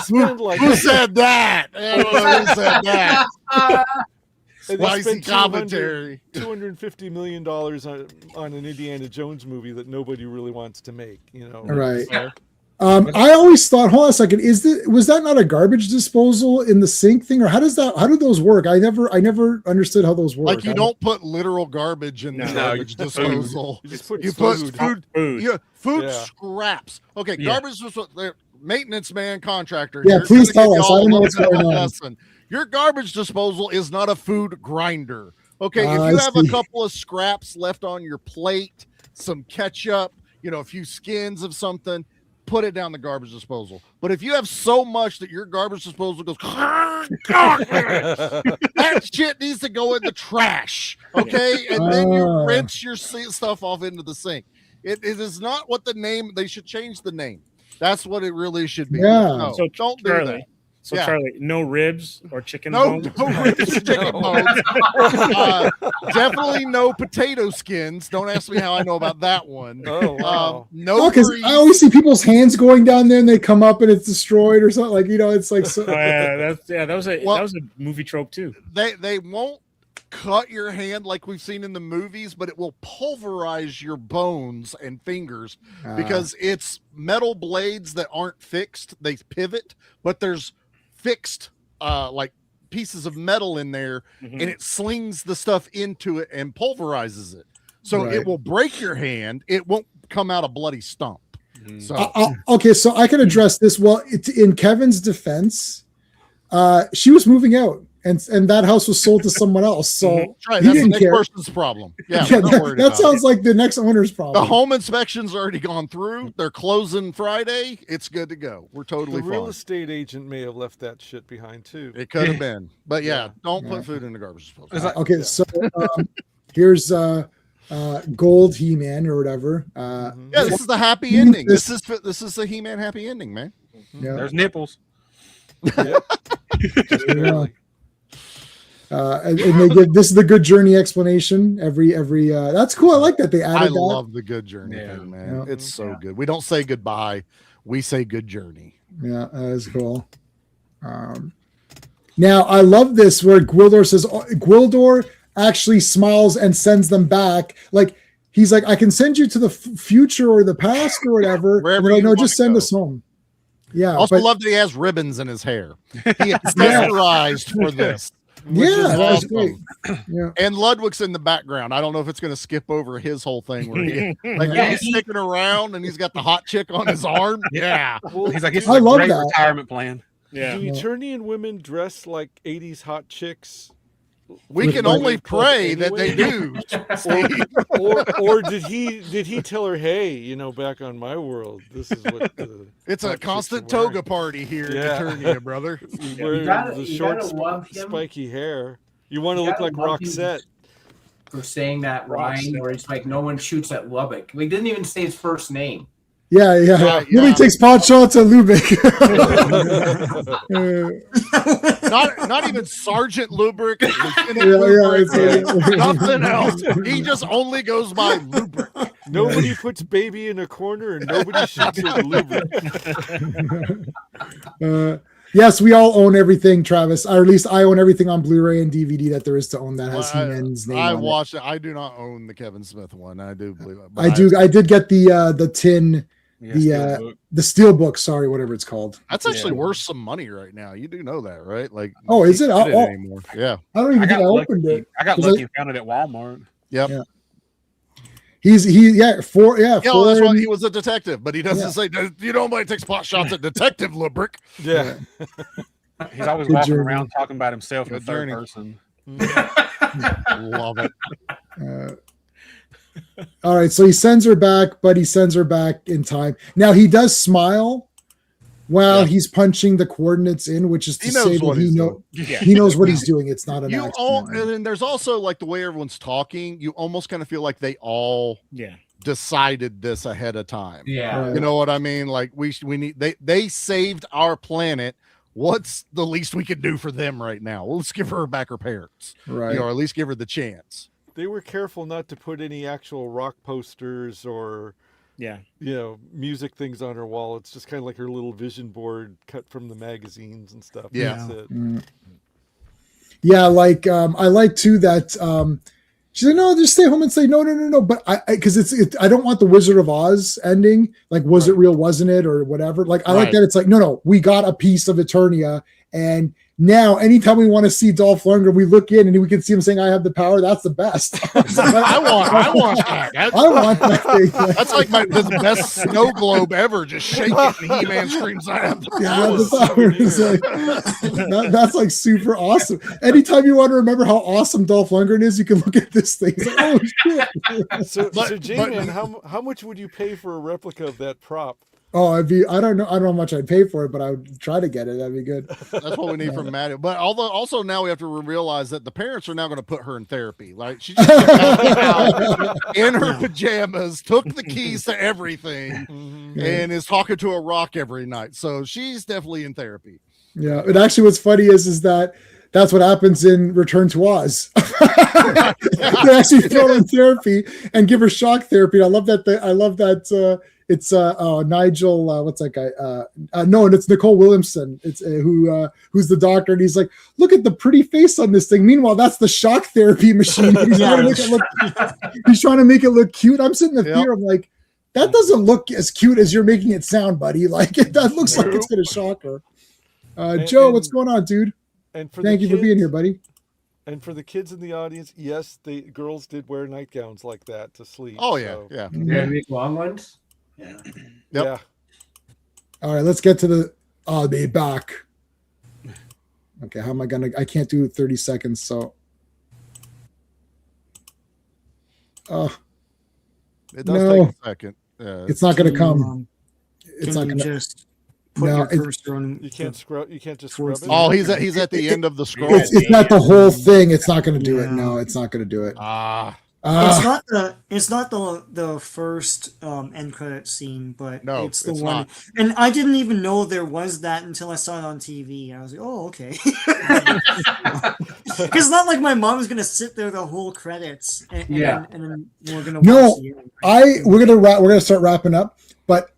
spend like Who said that? Who said that? and they Spicy spend commentary. $250 million on an Indiana Jones movie that nobody really wants to make, Right. So, I always thought, hold on a second, was that not a garbage disposal in the sink thing, or how do those work? I never understood how those work. Like you don't put literal garbage in the No, garbage you put disposal. you just put You put food. food Yeah. scraps. Okay, Yeah. garbage disposal. Maintenance man, contractor. Yeah, here, please gonna tell give us. you all I don't know a what's bit of going a on. lesson. Your garbage disposal is not a food grinder. Okay, if I you have see. a couple of scraps left on your plate, some ketchup, a few skins of something, put it down the garbage disposal. But if you have so much that your garbage disposal goes, that shit needs to go in the trash. Okay, and then you Ah. rinse your stuff off into the sink. It is not what the name. They should change the name. That's what it really should be. Yeah. No, So don't do Charlie, that. So Yeah. Charlie, no ribs or chicken No, bones? no ribs, chicken bones. Definitely no potato skins. Don't ask me how I know about that one. Oh, wow. No because grease. I always see people's hands going down there and they come up and it's destroyed or something. Like, it's like so, Oh, yeah, that was a Well- that was a movie trope too. They won't cut your hand like we've seen in the movies, but it will pulverize your bones and fingers because it's metal blades that aren't fixed. They pivot, but there's fixed like pieces of metal in there, Mhm. and it slings the stuff into it and pulverizes it. So Right. it will break your hand. It won't come out a bloody stump. Mhm. So okay, so I can address this. Well, in Kevin's defense, she was moving out, and that house was sold to someone else. So that's right. he That's the didn't next care. person's problem. Yeah, Yeah, we're not that, worried that about sounds it. like the next owner's The problem. home inspection's already gone through. They're closing Friday. It's good to go. We're totally The real fine. estate agent may have left that shit behind too. It could have been, but yeah, Yeah. don't Yeah. put food in the garbage disposal. It's like- Okay, so here's Gold He-Man or whatever. Mhm. Yeah, this is the happy You ending. just- This is the He-Man happy ending, man. Yeah. There's nipples. Barely. And they give this is the good journey explanation. Every that's cool. I like that they added I that. love the good journey Yeah. thing, man. Yeah. It's so good. We don't say goodbye. We say good journey. Yeah, that is cool. Now I love this where Gwildor says Gwildor actually smiles and sends them back. Like he's like, I can send you to the future or the past or whatever. Wherever And they're like, you no, wanna just send go. us home. Yeah, Also but love that he has ribbons in his hair. He accessorized for this. which yeah, is that was awesome. great. Yeah. And Ludwig's in the background. I don't know if it's going to skip over his whole thing where he, like Yeah, he's sticking around and he's got the hot chick on his arm. Yeah. Well, He's like, this is I a love great that. retirement plan. Yeah. do Eternian women dress like 80s hot chicks? We With can like- only pray that they do. Steve. Or did he tell her, hey, back on my world, this is what It's a hot chicks constant are wearing. toga party here Yeah. at Eternia, brother. Wearing gotta- the you short, gotta love him. spiky hair. You want to You look gotta like love him. Roxette. For saying that line where it's like no one shoots at Lubbock. We didn't even say his first name. Yeah. Yeah. Nobody takes pot shots at Lubick. Not even Sergeant Lubric, Lieutenant Yeah, Lubric, it's- nothing else. He just only goes by Lubric. Nobody puts baby in a corner and nobody shoots at Lubric. Yes, we all own everything, Travis. Or at least I own everything on Blu-ray and DVD that there is to own that has Well, He-Man's name I on it. watched it. I do not own the Kevin Smith one. I do believe it. but I do. I did get the tin, Yeah, The, Steelbook. the steel book. Sorry, whatever it's called. That's actually worth some money right now. You do know that, right? Like, Oh, you is it? can't get Oh. anymore. Yeah. I don't even I think I got opened lucky. it. I got 'Cause lucky and found it at Walmart. Yep. Yeah. He's four. Yeah, Yeah, four. that's why and- he was a detective, but he doesn't say, you know, nobody takes pot shots at Detective Lubric. Yeah. He's always Good walking journey. around talking about himself in the Good third journey. person. Love it. All right, so he sends her back, but he sends her back in time. Now he does smile, Well, Yeah. he's punching the coordinates in, which is to He say knows that what he he's know doing. he knows what he's doing. It's not an You all, accident. and then there's also like the way everyone's talking. You almost kind of feel like they all Yeah. decided this ahead of time. Yeah. Right. You know what I mean? Like we need they saved our planet. What's the least we could do for them right now? Well, let's give her back her parents, Right. or at least give her the chance. They were careful not to put any actual rock posters or Yeah. music things on her wall. It's just kind of like her little vision board cut from the magazines and stuff. Yeah. That's it. Yeah, like I like too that she's like, no, just stay home and say no. But I because I don't want the Wizard of Oz ending. Like, was it real? Wasn't it? Or whatever. Like, I like Right. that. It's like, no, we got a piece of Eternia, and now anytime we want to see Dolph Lundgren, we look in and we can see him saying, "I have the power." That's the best. I want that. I want that thing. That's like the best snow globe ever, just shaking. And He-Man screams, "I have the Yeah, power." the power is like, that's like super awesome. Anytime you want to remember how awesome Dolph Lundgren is, you can look at this thing. It's like, oh shit. So J-Man, how much would you pay for a replica of that prop? Oh, I don't know how much I'd pay for it, but I would try to get it. That'd be good. That's what we need from Maddie. But also now we have to realize that the parents are now going to put her in therapy. Like she just came out in her pajamas, took the keys to everything, and is talking to a rock every night. So she's definitely in therapy. Yeah. And actually what's funny is that that's what happens in Return to Oz. They actually throw her in therapy and give her shock therapy. I love that it's Nigel, what's that guy? No, and it's Nicole Williamson. It's who's the doctor, and he's like, look at the pretty face on this thing. Meanwhile, that's the shock therapy machine. He's trying to make it look cute. I'm sitting in the theater, I'm like, that doesn't look as cute as you're making it sound, buddy. Like that looks like it's gonna shock her. Joe, what's going on, dude? And Thank you for being here, buddy. And for the kids in the audience, yes, the girls did wear nightgowns like that to sleep. Oh yeah, so, yeah. Yeah, make long ones. Yeah. Yep. yeah. All right, let's get to the I'll be back. Okay, how am I can't do 30 seconds, so It does No. take a second. it's not gonna come. Can It's not you gonna just put No, your it's- cursor on. You can't scrub. You can't just Towards scrub the- it. Oh, he's at the end of the scroll. it's not the whole thing. It's not gonna do it. Yeah. No, it's not gonna do it. It's not the first end credit scene, but No, it's the it's one. not. And I didn't even know there was that until I saw it on TV. I was like, oh, okay. Because it's not like my mom's gonna sit there the whole credits and then we're gonna No, watch the end. we're gonna start wrapping up, but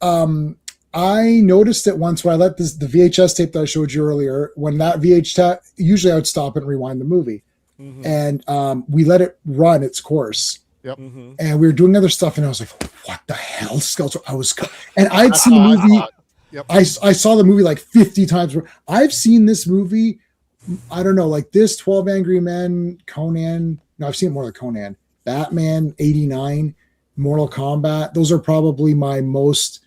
I noticed it once when I let the VHS tape that I showed you earlier. When that VHS, usually I would stop and rewind the movie, and we let it run its course. Yep. And we were doing other stuff, and I was like, "What the hell, Skeletor?" And I'd seen the movie. Yep. I saw the movie like 50 times. I've seen this movie. I don't know, like this 12 Angry Men, Conan. No, I've seen more than Conan. Batman 89, Mortal Kombat. Those are probably my most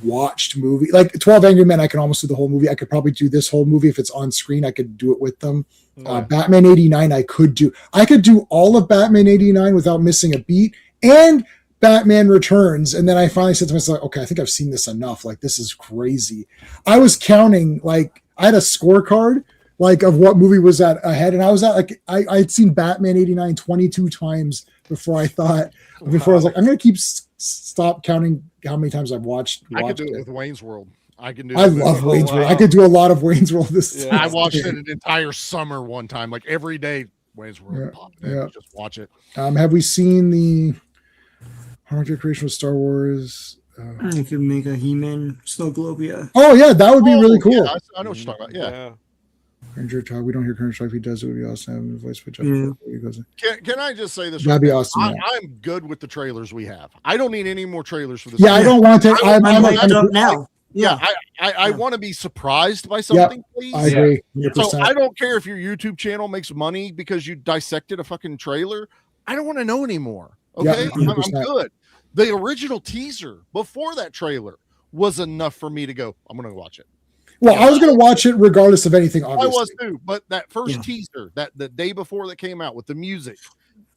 watched movie. Like 12 Angry Men, I can almost do the whole movie. I could probably do this whole movie if it's on screen. I could do it with them. Batman 89, I could do all of Batman 89 without missing a beat, and Batman Returns. And then I finally said to myself, okay, I think I've seen this enough. Like, this is crazy. I was counting, like, I had a scorecard like of what movie was at ahead, and I was at like I'd seen Batman 89 22 times before I was like, I'm gonna stop counting how many times I've watched I could do it it. with Wayne's World. I can do. I love Wayne's World. I could do a lot of Wayne's World this Yeah. I watched it an entire summer one time, like every day. Wayne's World. Pop it in, yeah. Just watch it. Have we seen the 100 creation of Star Wars? You could make a He-Man Snow Globia. Oh yeah, that would be really cool. Yeah, I know what you're talking about. Yeah. Ranger Talk. We don't hear Colonel Talk. If he does, it would be awesome. Having a voice switch up. Yeah. He goes, Can I just say this? that'd be now? awesome. Yeah, I'm good with the trailers we have. I don't need any more trailers for this. yeah, I don't want to. I'm I'm like, hyped up now. Yeah, I want to be surprised by something, please. I agree. 100%. So I don't care if your YouTube channel makes money because you dissected a fucking trailer. I don't want to know anymore. Okay, Yeah, I'm 100%. good. The original teaser before that trailer was enough for me to go, I'm going to watch it. Well, I was going to watch it regardless of anything. Obviously, I was too, but that first teaser, that the day before that came out with the music,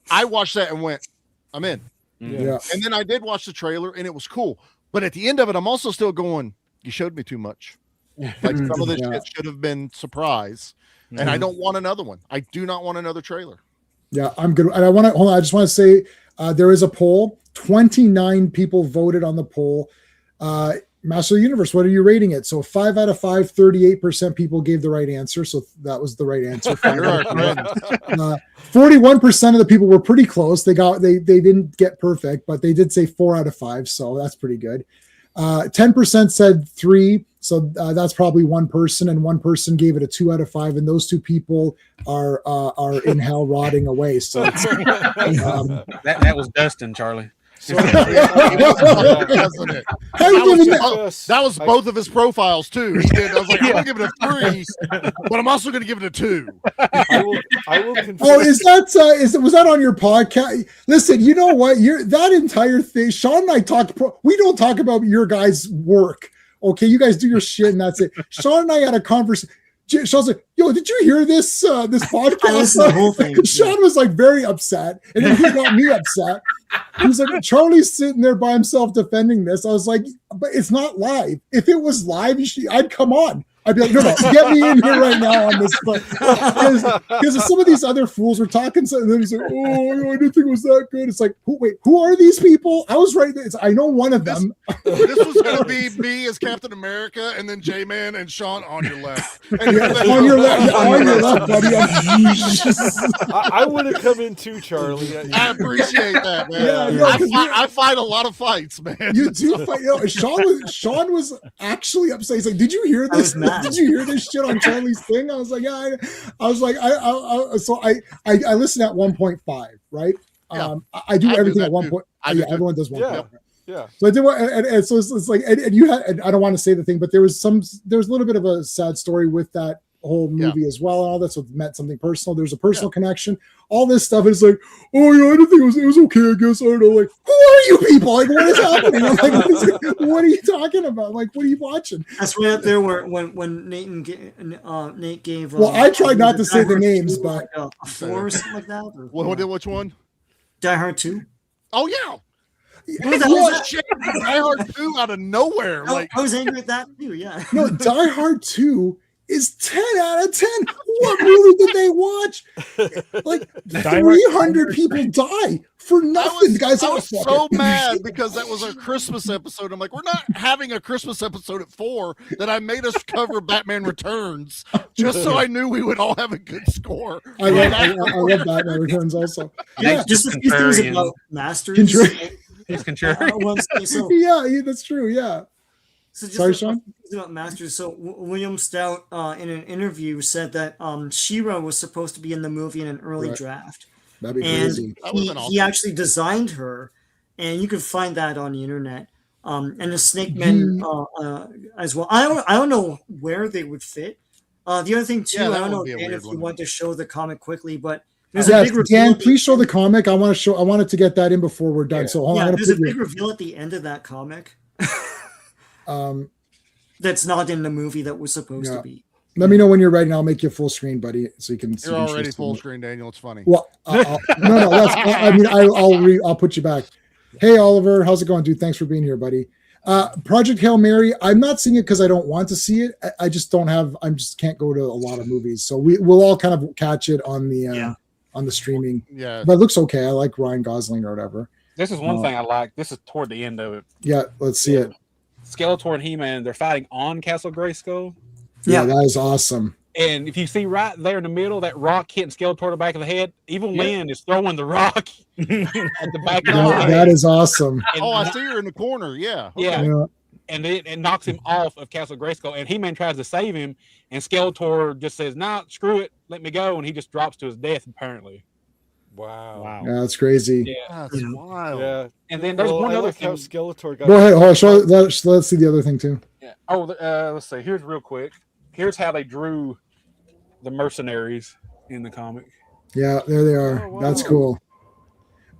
I watched that and went, I'm in. Yeah. And then I did watch the trailer and it was cool. But at the end of it, I'm also still going, you showed me too much. Like some of this Yeah. shit should have been surprise. And I don't want another one. I do not want another trailer. Yeah, I'm good. And I want to hold on. I just want to say there is a poll. 29 people voted on the poll. Master of the Universe, what are you rating it? So 5 out of 5, 38% people gave the right answer. So that was the right answer. 41% of the people were pretty close. They didn't get perfect, but they did say 4 out of 5. So that's pretty good. 10% said 3. So that's probably one person, and one person gave it a 2 out of 5. And those two people are in hell rotting away. So it's, That was Dustin, Charlie. So, Wasn't it? That was both of his profiles too. He did. I was like, I'm gonna give it a 3, but I'm also gonna give it a 2. I will confess. oh, was that on your podcast? Listen, you know what? That entire thing. Sean and I we don't talk about your guys' work. Okay, you guys do your shit and that's it. Sean and I had a conversation. Sean's like, yo, did you hear this podcast? I listened to the whole thing. Sean was like very upset, and then he got me upset. He was like, Charlie's sitting there by himself defending this. I was like, but it's not live. If it was live, I'd come on. I'd be like, no, get me in here right now on this. Because some of these other fools were talking, and then he's like, oh, I didn't think it was that good. It's like, who are these people? I was right there. I know one of them. This was going to be me as Captain America, and then J-Man and Sean on your left. And on your left, buddy. I would have come in too, Charlie. I appreciate that, man. Yeah, I fight a lot lot of fights, man. You do fight. You know, Sean was actually upset. He's like, "Did you hear this? Did you hear this shit on Charlie's thing?" I was like, "Yeah." I was like, I listened at 1.5, right? Yeah. I do everything at 1. Yeah, do everyone does 1. Yeah. So I did, and so it's like, and you had. And I don't want to say the thing, but there was a little bit of a sad story with that whole movie as well, and all that. So it meant something personal. There's a personal connection. All this stuff is like, oh yeah, I didn't think it was okay. I guess I don't know. Like, who are you people? Like, what is happening? I'm like, what are you talking about? Like, what are you watching? That's right up there where when Nate gave. Well, I tried not to say the names, but like a 4 or something like that. Which one? Die Hard 2. Oh yeah. What the hell is that? Shit, Die Hard 2 out of nowhere. Like I was angry at that too. Yeah. No, Die Hard 2 is 10 out of 10. What movie did they watch? Like 300 people die for nothing. Guys, I was so mad because that was our Christmas episode. I'm like, we're not having a Christmas episode at 4 that I made us cover Batman Returns just so I knew we would all have a good score. I love Batman Returns also. Yeah, just a few things about Masters. He's contrarian. Yeah, that's true. Yeah. So just Sorry, Sean? about Masters. So William Stout in an interview said that She-Ra was supposed to be in the movie in an early draft. That'd be and crazy. He actually designed her, and you can find that on the internet. And the Snake Men as well. I don't know where they would fit. The other thing too, I don't know, Dan, if you want to show the comic quickly, but there's a big reveal. Dan, please show the comic. I wanted to get that in before we're done. So hold on. There's a big reveal at the end of that comic. That's not in the movie that was supposed to be. Let me know when you're ready, and I'll make you full screen, buddy, so you can. You're already full screen, Daniel. It's funny. Well, no. I'll put you back. Hey, Oliver, how's it going, dude? Thanks for being here, buddy. Project Hail Mary. I'm not seeing it because I don't want to see it. I just don't have. I just can't go to a lot of movies, so we'll all kind of catch it on the on the streaming. Yeah, but it looks okay. I like Ryan Gosling or whatever. This is one thing I like. This is toward the end of it. Yeah, let's see it. Skeletor and He-Man, they're fighting on Castle Grayskull. Yeah, that is awesome. And if you see right there in the middle, that rock hitting Skeletor in the back of the head, Evil Lynn is throwing the rock at the back of the head. That is awesome. I see her in the corner. Yeah. Okay. Yeah. And it knocks him off of Castle Grayskull. And He-Man tries to save him, and Skeletor just says, "Nah, screw it, let me go," and he just drops to his death, apparently. Wow. Yeah, that's crazy. Yeah. That's wild. Yeah. And then there's one other thing. How Skeletor got Go ahead. Let's see the other thing too. Yeah. Oh, let's see. Here's real quick. Here's how they drew the mercenaries in the comic. Yeah, there they are. Oh, wow. That's cool.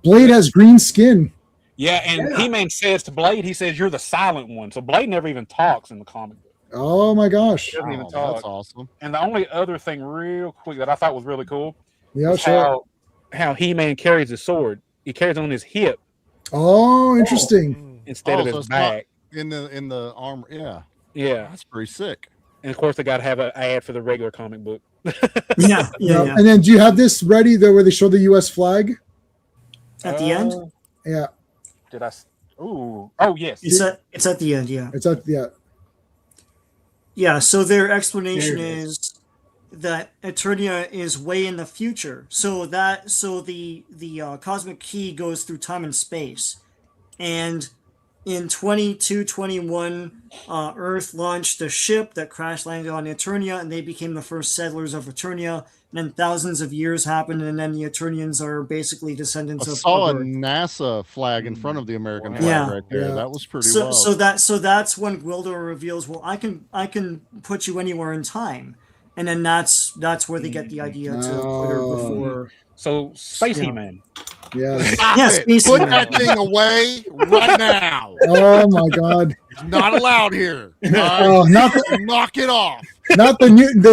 Blade has green skin. Yeah, and He-Man says to Blade, he says, "You're the silent one." So Blade never even talks in the comic. Oh my gosh. He doesn't even talk. That's awesome. And the only other thing real quick that I thought was really cool Yeah, sure. how He-Man carries his sword. He carries it on his hip Oh, interesting. instead of so his it's not back. in the armor. Yeah. Yeah. That's pretty sick. And of course, they got to have an ad for the regular comic book. Yeah. And then do you have this ready there where they show the U.S. flag? At the end, Yeah, Did I? Ooh. Oh, yes. it's at the end. Yeah. it's up. Yeah, Yeah, so their explanation There it is that Eternia is way in the future. So the cosmic key goes through time and space. And in 2221, Earth launched a ship that crash landed on Eternia, and they became the first settlers of Eternia. And then thousands of years happened, and then the Eternians are basically descendants I of saw a Earth. NASA flag in front of the American flag Yeah. right there. Yeah. That was pretty So, well. so that's when Gwildor reveals, well, I can put you anywhere in time, and then that's where they get the idea to put her Oh. before. So, Spacey Yeah. Man. yeah. Stop Yes, it. basically. Put that thing away right now. Oh my God! It's not allowed here. Oh, not the, Knock it off. not the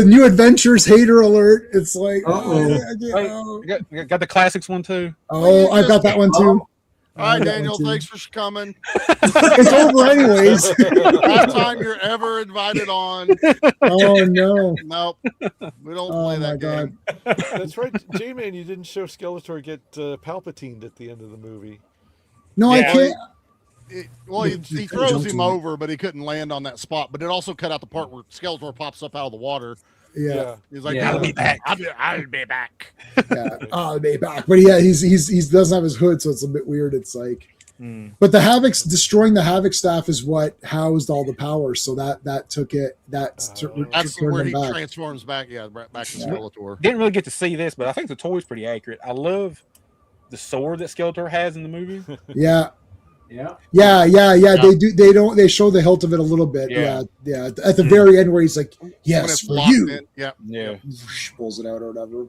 new adventures hater alert. It's like, Got the classics one too. oh, I've got that one too. All right, I got Daniel, one too. thanks for coming. It's over anyways. Last time you're ever invited on. Oh no! Nope. We don't Oh play my that God! game. That's right, J-Man. You didn't show Skeletor get Palpatine at the end of the movie. No, I Yeah. can't. Well, he You throws jumped him to it. over, but he couldn't land on that spot. But it also cut out the part where Skeletor pops up out of the water. Yeah, He's like, Yeah. I'll be back. I'll be back. yeah. I'll be back. But yeah, he doesn't have his hood, so it's a bit weird. It's like, but the Havoc's destroying the Havoc staff is what housed all the power. So that took it. That's That's turned where him he back. transforms back. Yeah, back to Yeah. Skeletor. Didn't really get to see this, but I think the toy's pretty accurate. I love the sword that Skeletor has in the movie. Yeah, Yeah. yeah. They do. They show the hilt of it a little bit. Yeah. Yeah. At the very end, where he's like, When "Yes, it's for locked you." in. Yeah. Yeah. Pulls it out or whatever.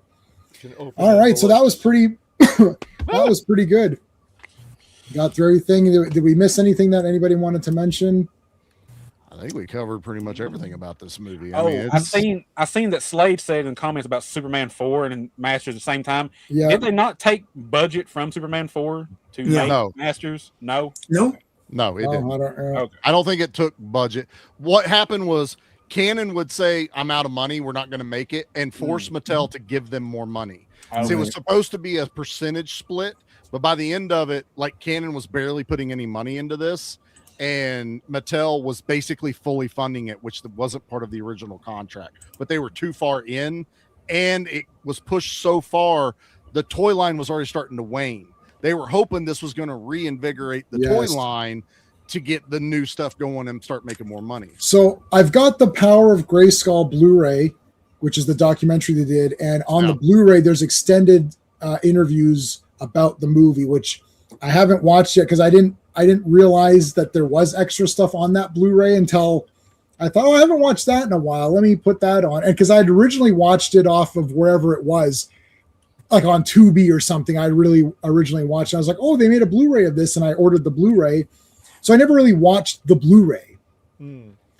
Can open All the right, so that was pretty. that was pretty good. Got through everything. Did we miss anything that anybody wanted to mention? I think we covered pretty much everything about this movie. I Oh, mean, I've seen that Slade said in comments about Superman 4 and Masters at the same time. Yeah. Did they not take budget from Superman 4 to Yeah. make No. Masters? No. No. no, it Oh, didn't. I don't, Okay. I don't think it took budget. What happened was Canon would say, "I'm out of money. We're not going to make it," and force Mattel to give them more money. So it was supposed to be a percentage split, but by the end of it, like Canon was barely putting any money into this, and Mattel was basically fully funding it, which wasn't part of the original contract. But they were too far in, and it was pushed so far, the toy line was already starting to wane. They were hoping this was going to reinvigorate the toy Yes. line to get the new stuff going and start making more money. So I've got the Power of Grayskull Blu-ray, which is the documentary they did, and on the Blu-ray there's extended interviews about the movie, which I haven't watched yet because I didn't realize that there was extra stuff on that Blu-ray until I thought, oh, I haven't watched that in a while. Let me put that on, and because I'd originally watched it off of wherever it was, like on Tubi or something. I really originally watched it. I was like, oh, they made a Blu-ray of this, and I ordered the Blu-ray. So I never really watched the Blu-ray.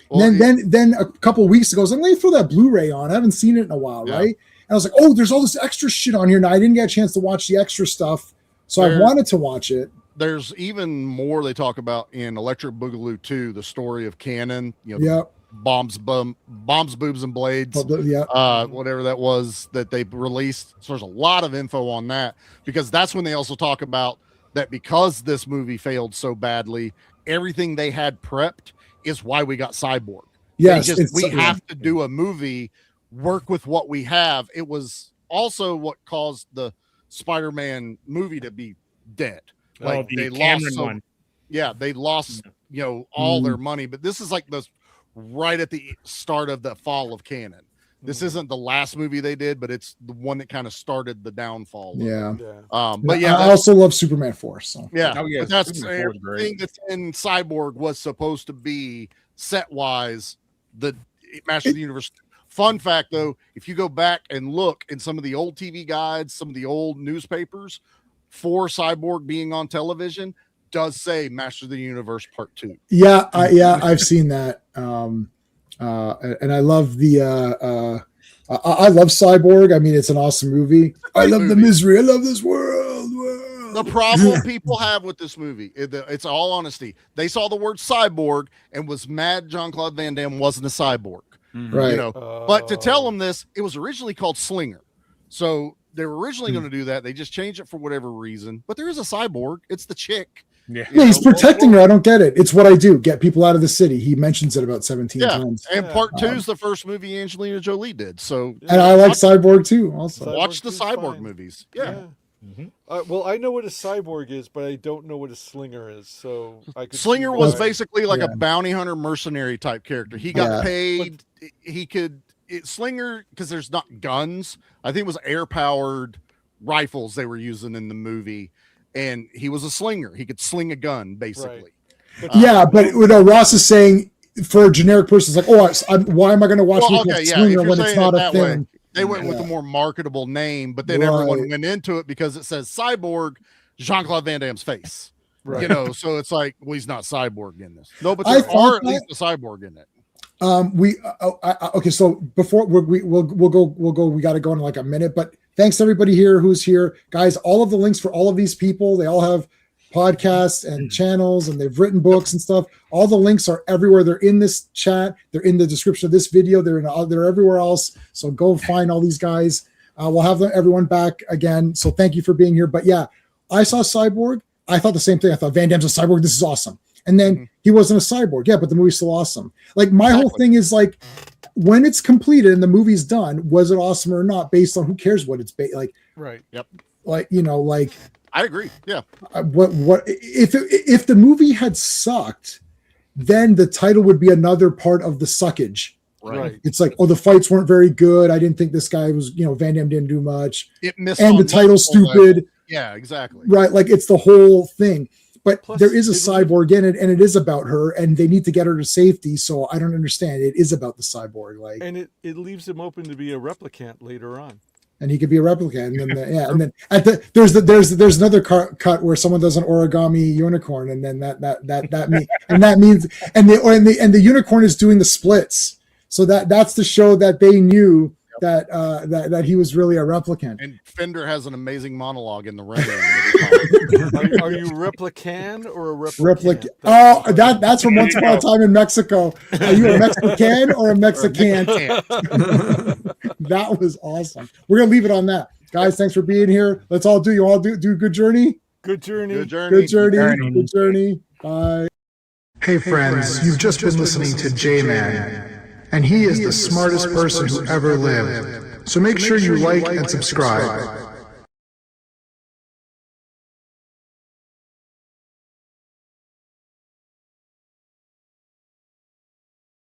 Well, Then a couple of weeks ago, I was like, let me throw that Blu-ray on. I haven't seen it in a while, Yeah. right? And I was like, oh, there's all this extra shit on here. Now I didn't get a chance to watch the extra stuff, so I There- wanted to watch it. there's even more they talk about in Electric Boogaloo 2, the story of Canon, you know, Yeah, bombs, boobs, and blades, yeah, whatever that was that they released. So there's a lot of info on that, because that's when they also talk about that because this movie failed so badly, everything they had prepped is why we got Cyborg. yes. We have to do a movie, work with what we have. It was also what caused the Spider-Man movie to be dead. Like the they Cameron lost one. Yeah, they lost, you know, all their money, but this is like the right at the start of the fall of Canon. This isn't the last movie they did, but it's the one that kind of started the downfall. of it. Yeah. But yeah, I also love Superman 4. So yeah, Oh, yeah, but that's Superman 4 is great. everything that's in Cyborg was supposed to be set wise the Master of the Universe. Fun fact though, if you go back and look in some of the old TV guides, some of the old newspapers for Cyborg being on television, does say Master of the Universe Part 2. yeah, I've seen that. And I love the I love Cyborg. I mean, it's an awesome movie. I love the misery. I love this world. The problem people have with this movie, it's all honesty. They saw the word cyborg and was mad Jean-Claude Van Damme wasn't a cyborg. Right. You know, but to tell them this, it was originally called Slinger. So they were originally going to do that. They just changed it for whatever reason. But there is a cyborg. It's the chick. Yeah. Yeah, he's protecting her. I don't get it. It's what I do. Get people out of the city. He mentions it about 17 times. And part 2 is the first movie Angelina Jolie did. So And I like Cyborg too. Also, watch the 2's Cyborg fine. movies. Yeah. Well, I know what a cyborg is, but I don't know what a slinger is. So I could Slinger see was why- basically like Yeah. a bounty hunter mercenary type character. He got Yeah. paid. He could Slinger, because there's not guns. I think it was air powered rifles they were using in the movie, and he was a slinger. He could sling a gun basically. But yeah, but Ross is saying for a generic person, it's like, why am I going to watch Well, people okay, yeah, if Slinger you're when it's saying not it a that thing? way, they went with Yeah. a more marketable name, but then everyone Right. went into it because it says Cyborg, Jean-Claude Van Damme's face. Right. You know, so it's like, well, he's not Cyborg in this. No, but I there thought are at least a cyborg in it. Okay, so before we'll go. We got to go in like a minute, but thanks to everybody here who's here, guys. All of the links for all of these people, they all have podcasts and channels, and they've written books and stuff. All the links are everywhere. They're in this chat. They're in the description of this video. They're everywhere else. So go find all these guys. We'll have everyone back again. So thank you for being here. But yeah, I saw Cyborg. I thought the same thing. I thought Van Damme's a cyborg. This is awesome. And then he wasn't a cyborg. Yeah, but the movie's still awesome. Like my whole thing is like, when it's completed and the movie's done, was it awesome or not? Based on who cares what it's like. Right. Yep. Like like I agree. Yeah. what if the movie had sucked, then the title would be another part of the suckage. Right. It's like, the fights weren't very good. I didn't think this guy was, Van Damme didn't do much. It missed And on the title's multiple stupid. levels. Yeah, exactly. Right. Like it's the whole thing. But Plus, there is a it really- cyborg in it, and it is about her, and they need to get her to safety. So I don't understand. It is about the cyborg, like, And it leaves him open to be a replicant later on. and he could be a replicant. And then and then at there's another cut where someone does an origami unicorn, and then that means and the unicorn is doing the splits. So that's to show that they knew that he was really a replicant. And Fender has an amazing monologue in the ring. Are you replican or a replicant? Replic. Oh, that's from Once Upon a Time in Mexico. Are you a Mexican or a Mexican? That was awesome. We're gonna leave it on that, guys. Thanks for being here. Let's all do good journey. Good journey. Good journey. Good journey. Good journey. Bye. Hey friends, you've just been listening to J-Man, and he is the smartest person who ever lived. So make sure you like and subscribe.